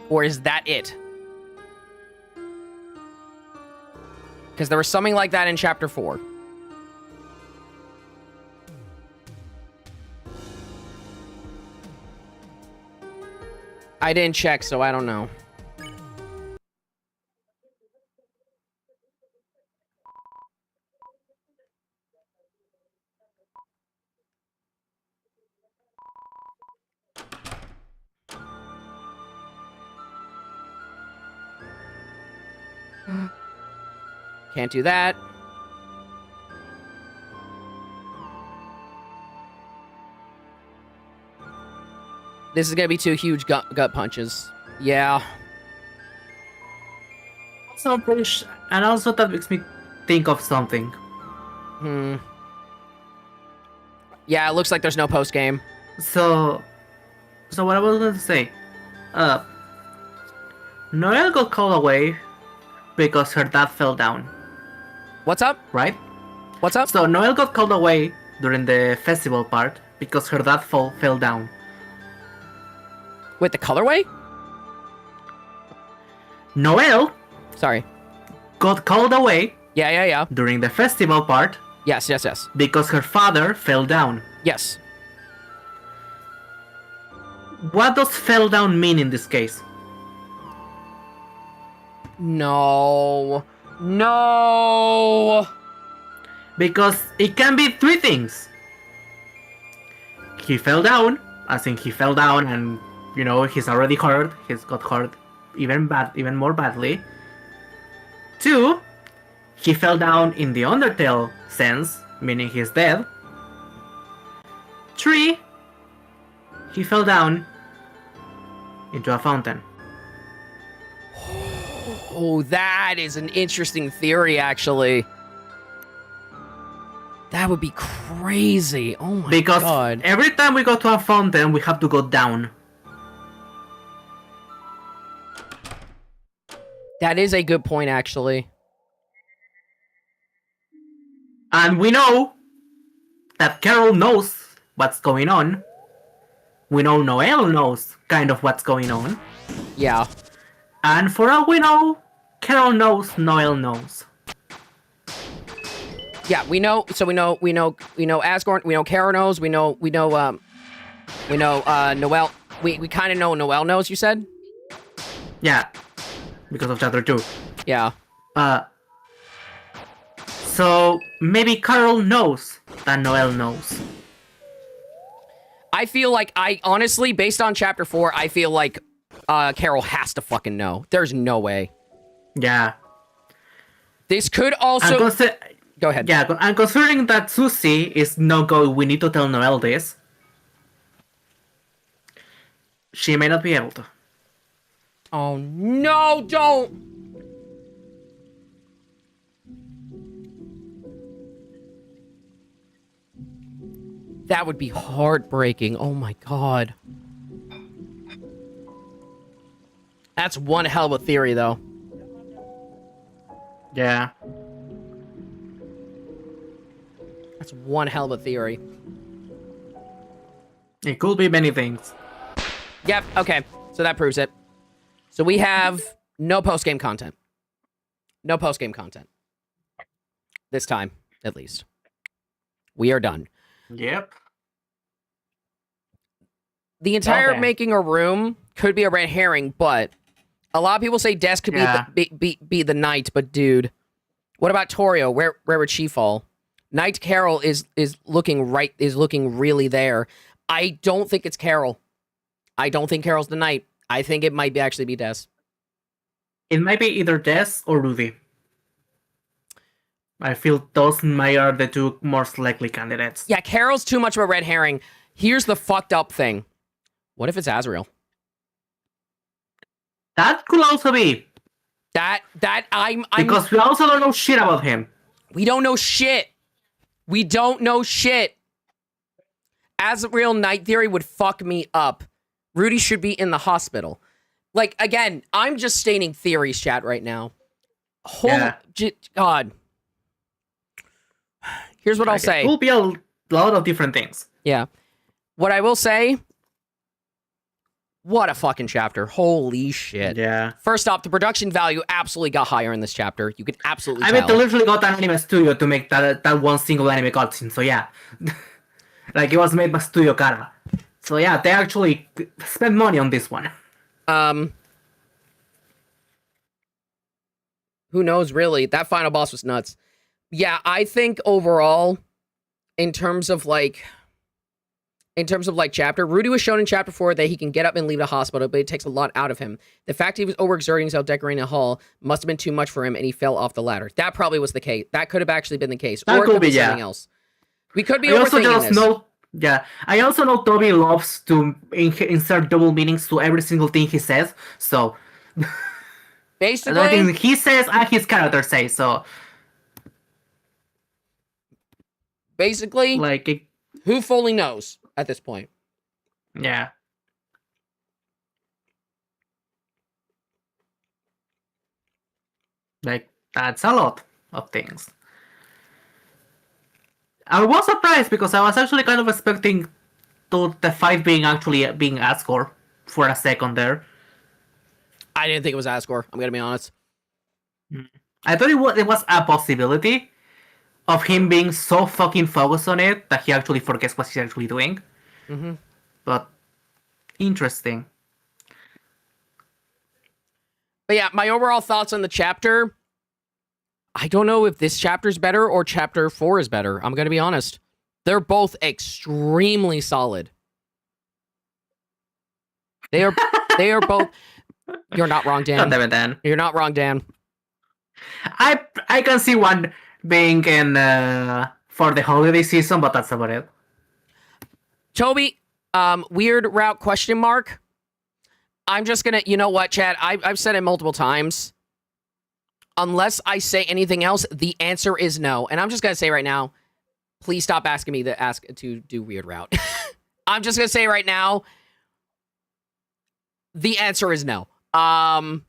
Or is that it? Because there was something like that in Chapter 4. I didn't check, so I don't know. Can't do that. This is gonna be 2 huge gut punches. Yeah. Also, I'm pretty and also that makes me think of something. Yeah, it looks like there's no post game. So what I was going to say, Noelle got called away because her dad fell down, What's up? right? What's up? So Noelle got called away during the festival part because her dad fell down. With the colorway? Noelle Sorry. got called away Yeah. during the festival part Yes. because her father fell down. Yes. What does fell down mean in this case? No. No. Because it can be 3 things. He fell down, as in he fell down and, he's already hurt. He's got hurt even more badly. 2, he fell down in the Undertale sense, meaning he's dead. 3, he fell down into a fountain. Oh, that is an interesting theory, actually. That would be crazy. Oh my Because god. every time we go to a fountain, we have to go down. That is a good point, actually. And we know that Carol knows what's going on. We know Noelle knows kind of what's going on. Yeah. And for all we know, Carol knows, Noelle knows. Yeah, we know. So we know Asgore. We know Kara knows. We know Noelle. We kind of know Noelle knows. You said. Yeah, because of Chapter 2. Yeah. So maybe Carol knows that Noelle knows. I feel like honestly, based on Chapter 4, I feel like Carol has to fucking know. There's no way. Yeah. This could also. Go ahead. Yeah, and considering that Susie is no go, we need to tell Noelle this. She may not be able to. Oh no! Don't. That would be heartbreaking. Oh my god. That's one hell of a theory, though. Yeah. That's one hell of a theory. It could be many things. Yep, okay. So that proves it. So we have no post-game content. No post-game content. This time, at least. We are done. Yep. The entire Okay. making a room could be a red herring, but a lot of people say Des could be the knight, but dude, what about Torio? Where would she fall? Knight Carol is looking really there. I don't think it's Carol. I don't think Carol's the knight. I think it might actually be Des. It might be either Des or Rudy. I feel those are the 2 most likely candidates. Yeah, Carol's too much of a red herring. Here's the fucked up thing. What if it's Azrael? That could also be. I'm Because we also don't know shit about him. We don't know shit. We don't know shit. Azrael Night Theory would fuck me up. Rudy should be in the hospital. Like, again, I'm just stating theories, chat, right now. God. Here's what I'll Like, say. It will be a lot of different things. Yeah. What I will say, what a fucking chapter. Holy shit. Yeah. First off, the production value absolutely got higher in this chapter. You could absolutely I tell. mean, they literally got an anime studio to make that one single anime cutscene, so yeah. Like, it was made by Studio Kara. So yeah, they actually spent money on this one. Who knows, really? That final boss was nuts. Yeah, I think overall, in terms of chapter, Rudy was shown in chapter 4 that he can get up and leave the hospital, but it takes a lot out of him. The fact he was overexerting himself decorating a hall must have been too much for him, and he fell off the ladder. That probably was the case. That could have actually been the case. That or it could could be be, yeah. something else. We could be I also overthinking just this. know, I also know Toby loves to insert double meanings to every single thing he says, so Basically, everything he says and his character says, so like, who fully knows at this point? yeah. Like, that's a lot of things. I was surprised because I was actually kind of expecting the fight being Asgore for a second there. I didn't think it was Asgore. I'm gonna be honest. I thought it was a possibility of him being so fucking focused on it that he actually forgets what he's actually doing. Mm-hmm. But interesting. But yeah, my overall thoughts on the chapter. I don't know if this chapter's better or chapter 4 is better. I'm gonna be honest. They're both extremely solid. They are both. You're not wrong, Dan. God damn it, Dan. You're not wrong, Dan. I can see one being in for the holiday season, but that's about it. Toby, weird route question mark. I'm just gonna, you know what, Chad? I've said it multiple times. Unless I say anything else, the answer is no. And I'm just gonna say right now, please stop asking me to do weird route. I'm just gonna say right now, the answer is no. I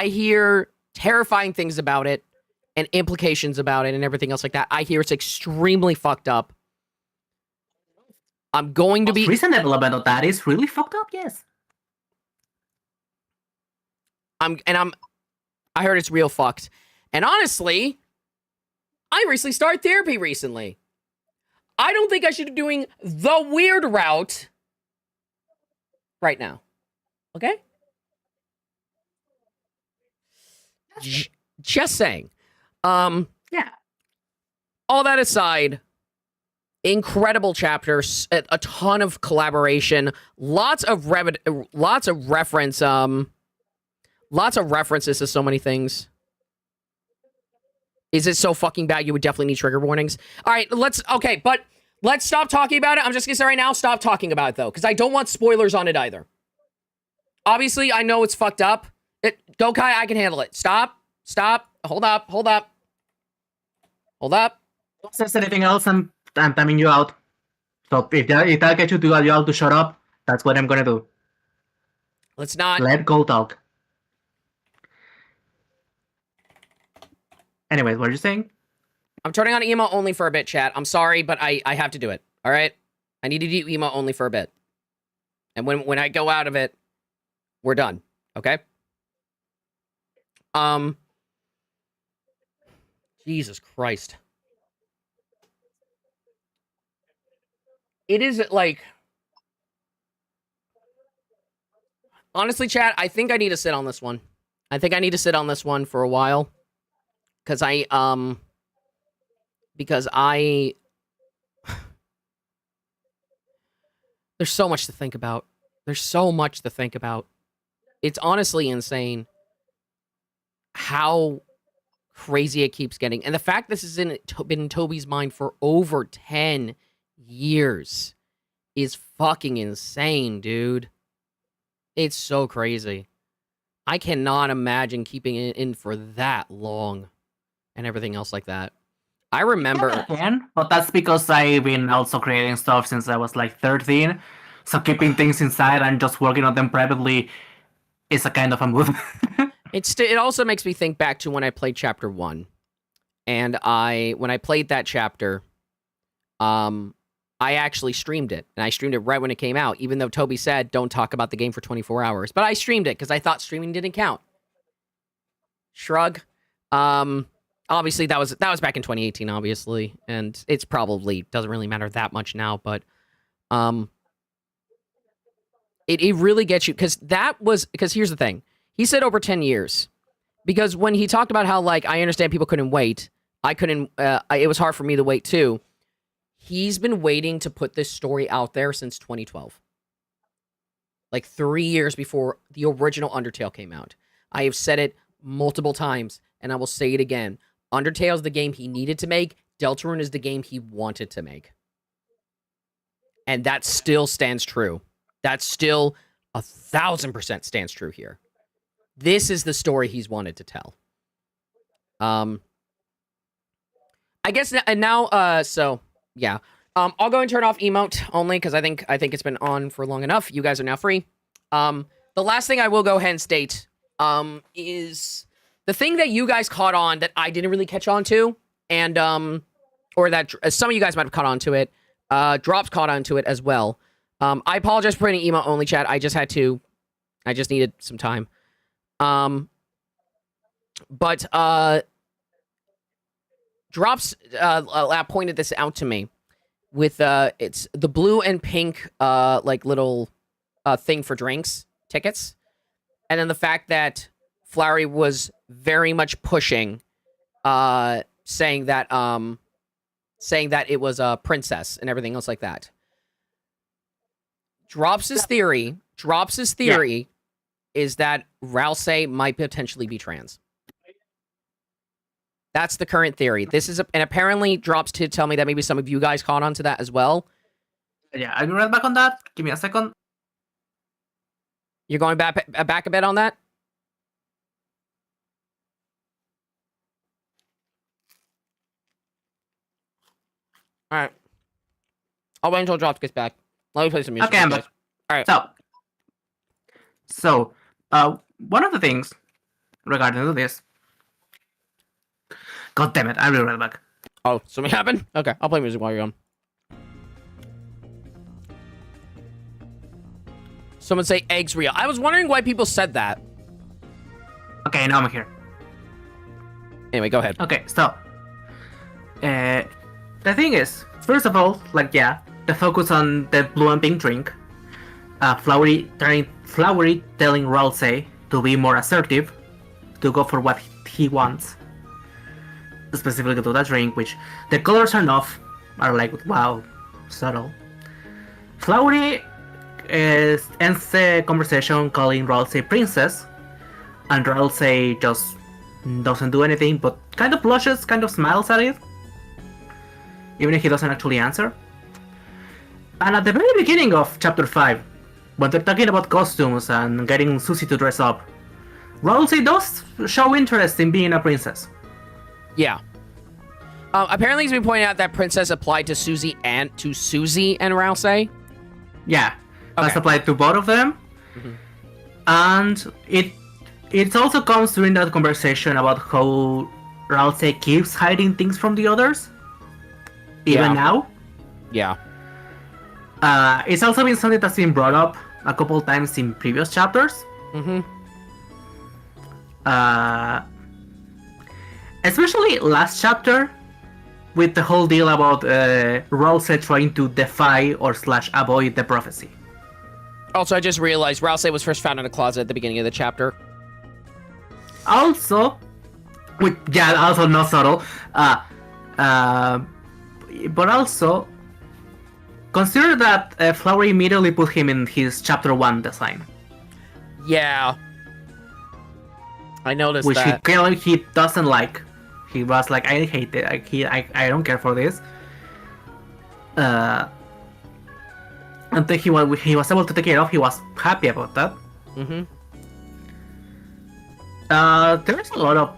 hear terrifying things about it and implications about it and everything else like that. I hear it's extremely fucked up. I'm going to be Recent development of that is really fucked up, yes. I heard it's real fucked. And honestly, I recently started therapy recently. I don't think I should be doing the weird route right now. Okay? Just saying. Yeah. All that aside, incredible chapters, a ton of collaboration, lots of references to so many things. Is it so fucking bad you would definitely need trigger warnings? All right, let's stop talking about it. I'm just gonna say right now, stop talking about it though, because I don't want spoilers on it either. Obviously, I know it's fucked up. Gokai, I can handle it. Stop. Hold up. Don't say anything else, I'm timing you out. So if that gets you all to shut up, that's what I'm gonna do. Let's not. Let go talk. Anyways, what are you saying? I'm turning on emo only for a bit, chat. I'm sorry, but I have to do it. All right? I need to do emo only for a bit. And when I go out of it, we're done. Okay? Jesus Christ. It is like... Honestly, chat, I think I need to sit on this one. I think I need to sit on this one for a while. Because there's so much to think about. It's honestly insane how crazy it keeps getting. And the fact this has been in Toby's mind for over 10 years is fucking insane, dude. It's so crazy. I cannot imagine keeping it in for that long and everything else like that. I remember... I can, but that's because I've been also creating stuff since I was like 13. So keeping things inside and just working on them privately is a kind of a move. It also makes me think back to when I played Chapter 1. And when I played that chapter, I actually streamed it. And I streamed it right when it came out, even though Toby said, don't talk about the game for 24 hours. But I streamed it because I thought streaming didn't count. Shrug. Obviously, that was back in 2018, obviously. And it's probably doesn't really matter that much now, but it really gets you, because here's the thing. He said over 10 years. Because when he talked about how, like, I understand people couldn't wait, it was hard for me to wait too. He's been waiting to put this story out there since 2012. Like 3 years before the original Undertale came out. I have said it multiple times, and I will say it again. Undertale is the game he needed to make. Deltarune is the game he wanted to make. And that still stands true. That still 1,000% stands true here. This is the story he's wanted to tell. I guess, and now, so, yeah. I'll go and turn off emote only, because I think it's been on for long enough. You guys are now free. The last thing I will go ahead and state, is the thing that you guys caught on that I didn't really catch on to, and, or that some of you guys might have caught on to it. Drops caught on to it as well. I apologize for putting emote only, chat. I just needed some time. But Drops pointed this out to me with it's the blue and pink like little thing for drinks tickets, and then the fact that Flowery was very much pushing, saying that it was a princess and everything else like that. Drops' theory is that Ralsei might potentially be trans. That's the current theory. And apparently Drops to tell me that maybe some of you guys caught on to that as well. Yeah, I'll be right back on that. Give me a second. You're going back a bit on that? All right. I'll wait until Drops gets back. Let me play some music. Okay, I'm back. All right. So, one of the things regarding to this. God damn it! I'll be right back. Oh, something happened? Okay, I'll play music while you're gone. Someone say eggs real. I was wondering why people said that. Okay, now I'm here. Anyway, go ahead. Okay, so the thing is, first of all, like, yeah, the focus on the blue and pink drink. Flowery telling Ralsei to be more assertive, to go for what he wants, specifically to that drink, which the colors are like, wow, subtle. Flowery ends the conversation calling Ralsei princess, and Ralsei just doesn't do anything, but kind of blushes, kind of smiles at it, even if he doesn't actually answer. And at the very beginning of chapter 5, when they're talking about costumes and getting Susie to dress up, Ralsei does show interest in being a princess. Yeah. Apparently, he's been pointing out that princess applied to Susie and Ralsei. Yeah, that's Okay. applied to both of them, and it also comes during that conversation about how Ralsei keeps hiding things from the others, even Yeah. now. Yeah. It's also been something that's been brought up a couple times in previous chapters. Especially last chapter, with the whole deal about Ralsei trying to defy or / avoid the prophecy. Also, I just realized Ralsei was first found in a closet at the beginning of the chapter. Also, also not subtle. But also, consider that Flowery immediately put him in his chapter 1 design, Yeah. I noticed which that. he doesn't like. He was like, I hate it. I don't care for this. Until he was able to take it off, he was happy about that. There's a lot of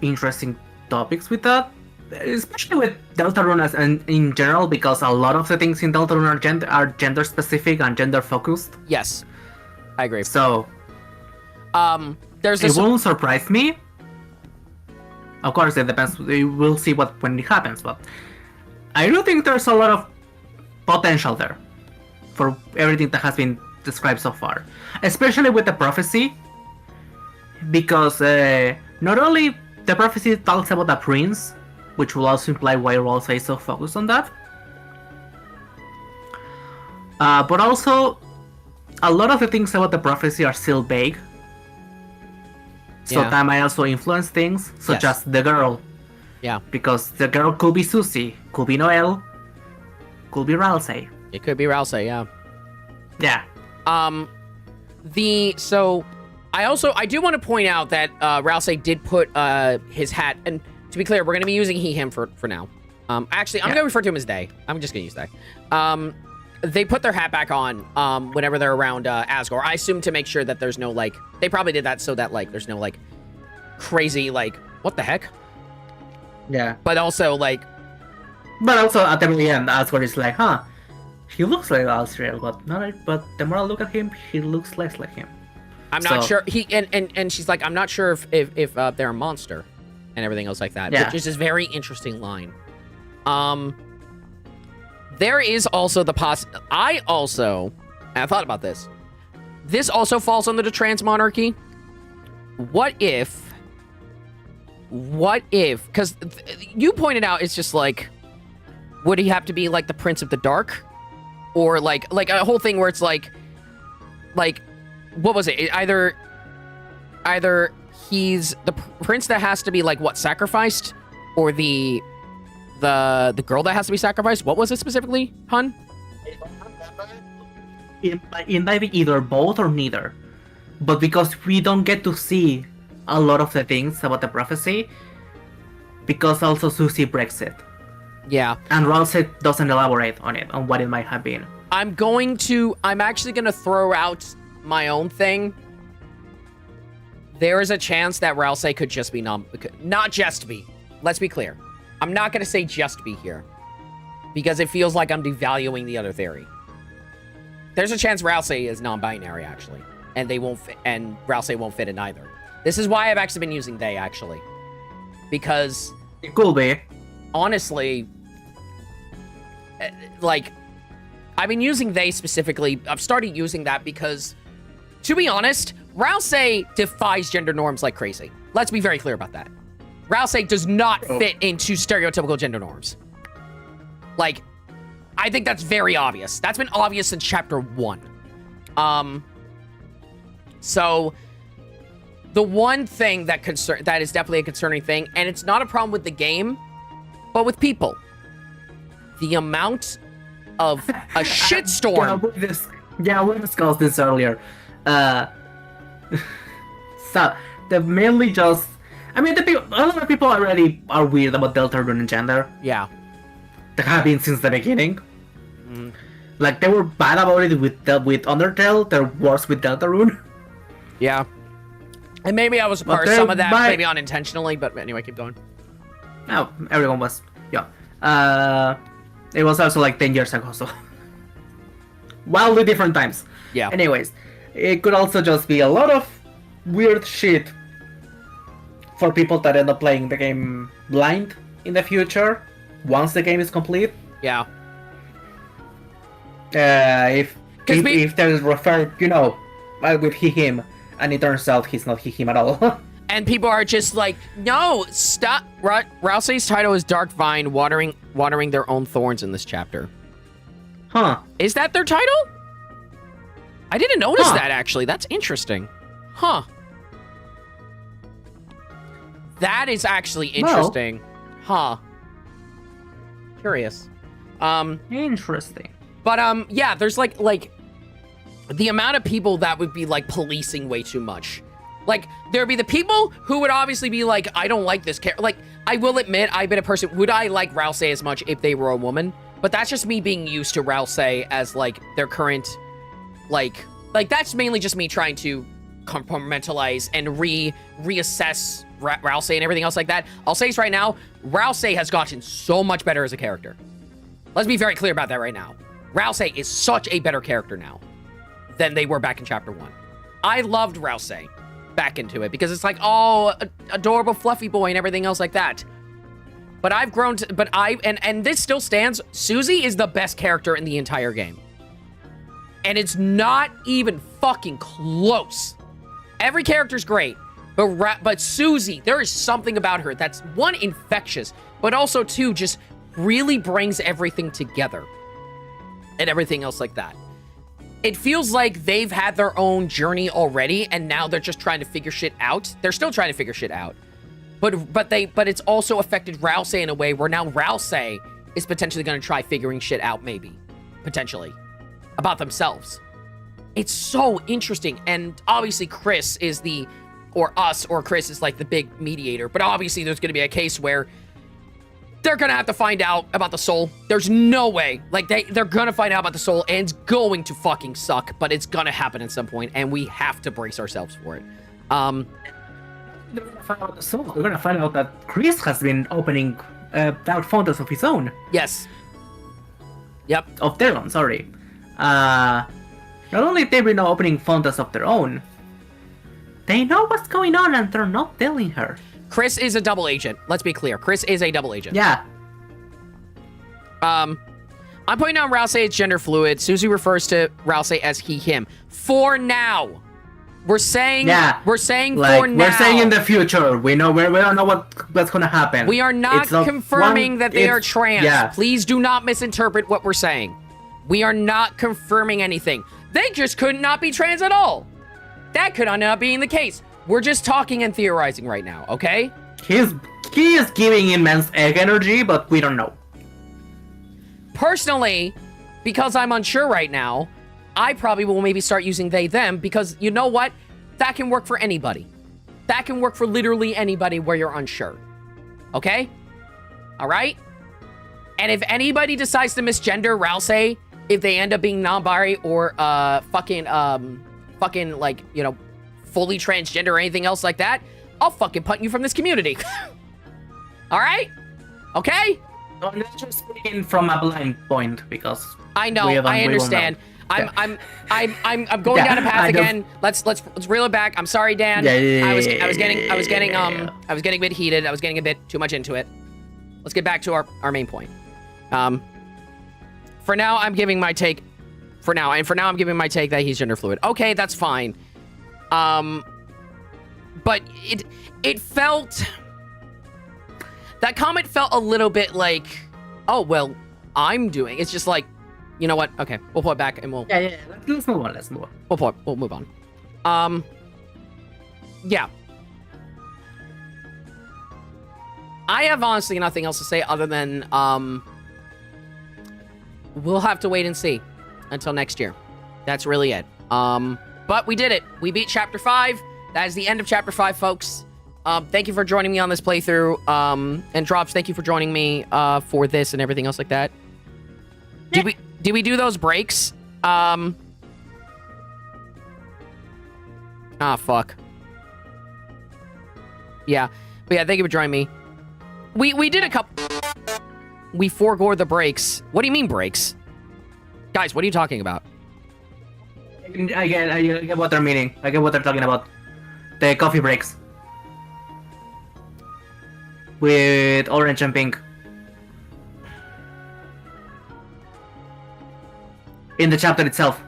interesting topics with that, especially with Deltarune and in general, because a lot of the things in Deltarune are gender specific and gender focused. Yes. I agree. So There's it this. won't surprise me Of course, it depends. We'll see when it happens, but I do think there's a lot of potential there for everything that has been described so far, especially with the prophecy, because not only the prophecy talks about the prince, which will also imply why Ralsei is so focused on that, but also a lot of the things about the prophecy are still vague. So Yeah. that might also influence things, such Yes. as the girl. Yeah. Because the girl could be Susie, could be Noelle, could be Ralsei. It could be Ralsei, yeah. Yeah. So I do want to point out that Ralsei did put his hat, and to be clear, we're going to be using him for now. Actually, I'm Yeah. going to refer to him as they. I'm just going to use they. They put their hat back on whenever they're around Asgore. I assume to make sure that there's no, like, they probably did that so that, like, there's no, like, crazy, like, what the heck? Yeah. But also, like, But also at the very end, Asgore is like, huh, he looks like Asriel, but the more I look at him, he looks less like him. I'm not So- sure. And she's like, I'm not sure if they're a monster and everything else like that. Yeah. Which is this very interesting line. There is also the I thought about this. This also falls under the trans monarchy. What if, because you pointed out, it's just like, would he have to be like the Prince of the Dark? Or like a whole thing where it's like, what was it? Either he's the prince that has to be like what, sacrificed, or the girl that has to be sacrificed. What was it specifically, Hun? It might be either both or neither. But because we don't get to see a lot of the things about the prophecy, because also Susie breaks it. Yeah. And Ralsei doesn't elaborate on it, on what it might have been. I'm actually gonna throw out my own thing. There is a chance that Ralsei could just be not just be. Let's be clear. I'm not gonna say just be here, because it feels like I'm devaluing the other theory. There's a chance Ralsei is non-binary actually, and Ralsei won't fit in either. This is why I've actually been using they actually, because It could be. honestly, like, I've been using they specifically. I've started using that because, to be honest, Ralsei defies gender norms like crazy. Let's be very clear about that. Ralsei does not fit into stereotypical gender norms. Like, I think that's very obvious. That's been obvious since chapter 1. So the one thing that is definitely a concerning thing, and it's not a problem with the game, but with people. The amount of a shitstorm. We discussed this earlier. So, the mainly just... I mean, a lot of people already are weird about Deltarune and gender. Yeah. They have been since the beginning. Like, they were bad about it with Undertale, they're worse with Deltarune. Yeah. And maybe I was a part of But some of that, my- maybe unintentionally, but anyway, keep going. No, everyone was. Yeah. It was also like 10 years ago, so. Wildly different times. Yeah. Anyways, it could also just be a lot of weird shit for people that end up playing the game blind in the future, once the game is complete. Yeah. If 'Cause we- if there is referred, with him, and it turns out he's not him at all. And people are just like, no, stop. Ralsei's title is Dark Vine, watering their own thorns in this chapter. Huh. Is that their title? I didn't notice Huh. that, actually. That's interesting. Huh. That is actually interesting. Huh. Curious. Interesting. But, yeah, there's, like, the amount of people that would be, like, policing way too much. Like, there'd be the people who would obviously be like, I don't like this character. Like, I will admit, I've been a person, would I like Ralsei as much if they were a woman? But that's just me being used to Ralsei as, like, their current, like, that's mainly just me trying to compartmentalize and reassess Ralsei and everything else like that. I'll say this right now, Ralsei has gotten so much better as a character. Let's be very clear about that right now. Ralsei is such a better character now than they were back in chapter 1. I loved Ralsei back into it because it's like, oh, adorable fluffy boy and everything else like that. But I've grown to, but and this still stands. Susie is the best character in the entire game. And it's not even fucking close. Every character's great, but Susie, there is something about her that's, one, infectious, but also, two, just really brings everything together. And everything else like that. It feels like they've had their own journey already, and now they're just trying to figure shit out. They're still trying to figure shit out. But it's also affected Rousey in a way where now Rousey is potentially going to try figuring shit out, maybe. Potentially. About themselves. It's so interesting. And obviously Chris is Chris is like the big mediator. But obviously there's going to be a case where they're going to have to find out about the soul. There's no way. Like, they're going to find out about the soul, and it's going to fucking suck. But it's going to happen at some point, and we have to brace ourselves for it. They're gonna find out the soul. They're gonna find out that Chris has been opening out fountains of his own. Yes. Yep. Of their own, sorry. Not only they've been opening fountains of their own, they know what's going on and they're not telling her. Chris is a double agent. Let's be clear. Chris is a double agent. Yeah. I'm pointing out Rousey is gender fluid. Susie refers to Rousey as he, him. For now. We're saying, like, for now. We're saying in the future. We don't know what's gonna happen. We are not confirming that they are trans. Yeah. Please do not misinterpret what we're saying. We are not confirming anything. They just could not be trans at all. That could not be the case. We're just talking and theorizing right now, okay? He is giving immense egg energy, but we don't know. Personally, because I'm unsure right now, I probably will maybe start using they, them, because you know what? That can work for anybody. That can work for literally anybody where you're unsure. Okay? All right? And if anybody decides to misgender Rousey, if they end up being non-binary or fucking like, you know, fully transgender or anything else like that, I'll fucking punt you from this community. All right? Okay? No, let's just speaking from a blind point because I know, I understand. I'm going down a path again. Let's reel it back. I'm sorry, Dan. I was getting a bit heated. I was getting a bit too much into it. Let's get back to our main point. For now, I'm giving my take. I'm giving my take that he's gender fluid. Okay, that's fine. But it felt, that comment felt a little bit like, oh well, I'm doing. It's just like, you know what? Okay, we'll pull it back and we'll... Yeah. Let's move on. We'll move on. Yeah. I have honestly nothing else to say other than, we'll have to wait and see until next year. That's really it. But we did it. We beat Chapter 5. That is the end of Chapter 5, folks. Thank you for joining me on this playthrough. And Drops, thank you for joining me for this and everything else like that. Did we do those breaks? Ah, fuck. Yeah. But yeah, thank you for joining me. We did a couple... We foregored the breaks. What do you mean breaks? Guys, what are you talking about? I get what they're meaning. I get what they're talking about. The coffee breaks. With orange and pink. In the chapter itself.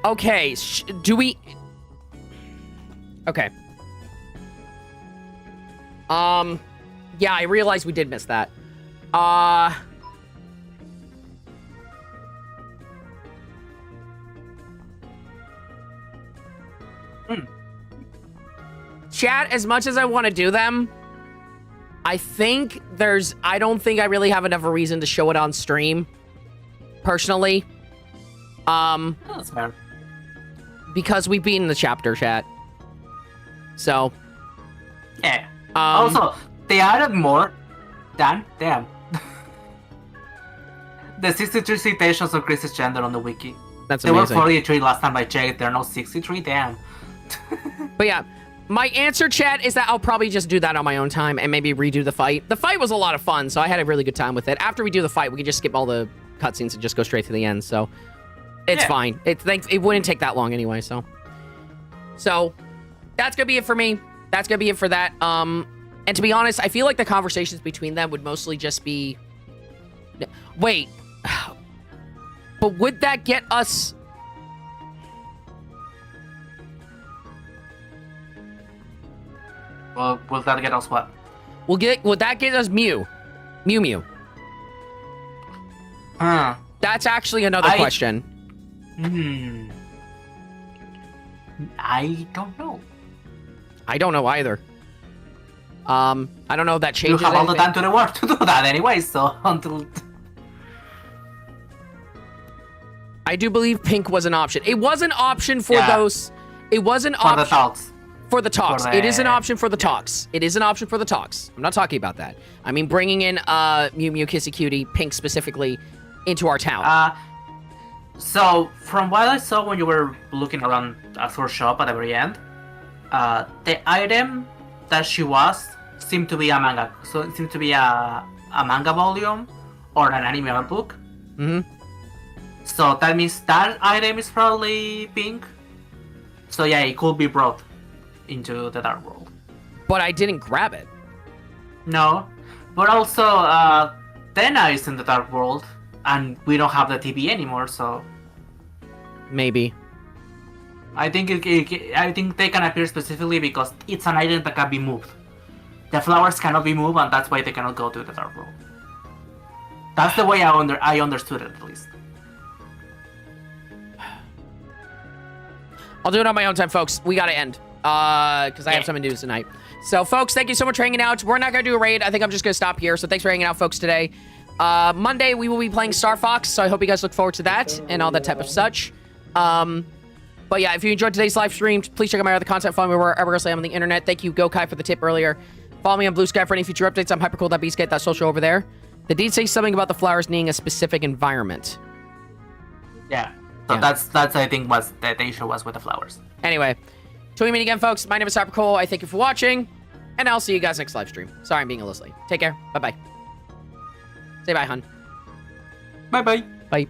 Okay, do we... Okay. Yeah, I realized we did miss that. Chat, as much as I want to do them, I don't think I really have enough of a reason to show it on stream. Personally. That's fair. Because we've beaten the chapter, chat. So. Yeah. Also, they added more than... Damn. The 63 citations of Chris's gender on the wiki. That's amazing. There were 43 last time I checked. There are no 63. Damn. But yeah. My answer, chat, is that I'll probably just do that on my own time and maybe redo the fight. The fight was a lot of fun, so I had a really good time with it. After we do the fight, we can just skip all the cutscenes and just go straight to the end, so it's fine. It wouldn't take that long anyway, so. that's gonna be it for me. That's gonna be it for that. And to be honest, I feel like the conversations between them would mostly just be... Wait. But would that get us... Well, will that get us what? Would that get us Mew? Mew. Huh. That's actually another question. I don't know. I don't know either. I don't know if that changes You have all the anything. time to the world to do that anyway, so until... I do believe pink was an option. It was an option for Yeah. those... It was an For the option... talks. For the talks. For the- It is an option for the talks. It is an option for the talks. I'm not talking about that. I mean bringing in Mew Mew Kissy Cutie, pink specifically, into our town. So, from what I saw when you were looking around Azur's shop at the very end, the item that she was seemed to be a manga. So it seemed to be a manga volume or an anime art book. Mm-hmm. So that means that item is probably pink. So yeah, it could be brought into the Dark World. But I didn't grab it. No, but also Tena is in the Dark World, and we don't have the TV anymore. So Maybe. I think I think they can appear specifically because it's an item that can be moved. The flowers cannot be moved, and that's why they cannot go to the Dark World. That's the way I understood it, at least. I'll do it on my own time, folks. We gotta end. Because I have something to do tonight. So, folks, thank you so much for hanging out. We're not gonna do a raid. I think I'm just gonna stop here. So thanks for hanging out, folks, today. Monday, we will be playing Star Fox, so I hope you guys look forward to that and all that type of such. But yeah, if you enjoyed today's live stream, please check out my other content. Follow me wherever else I am on the internet. Thank you, Gokai, for the tip earlier. Follow me on Blue Sky for any future updates. I'm hypercool.bskate.social over there. They did say something about the flowers needing a specific environment. Yeah. So Yeah. that's I think was the issue was with the flowers. Anyway, till we meet again, folks. My name is Hypercool. I thank you for watching, and I'll see you guys next live stream. Sorry I'm being a little late. Take care. Bye-bye. Say bye, hun. Bye bye. Bye.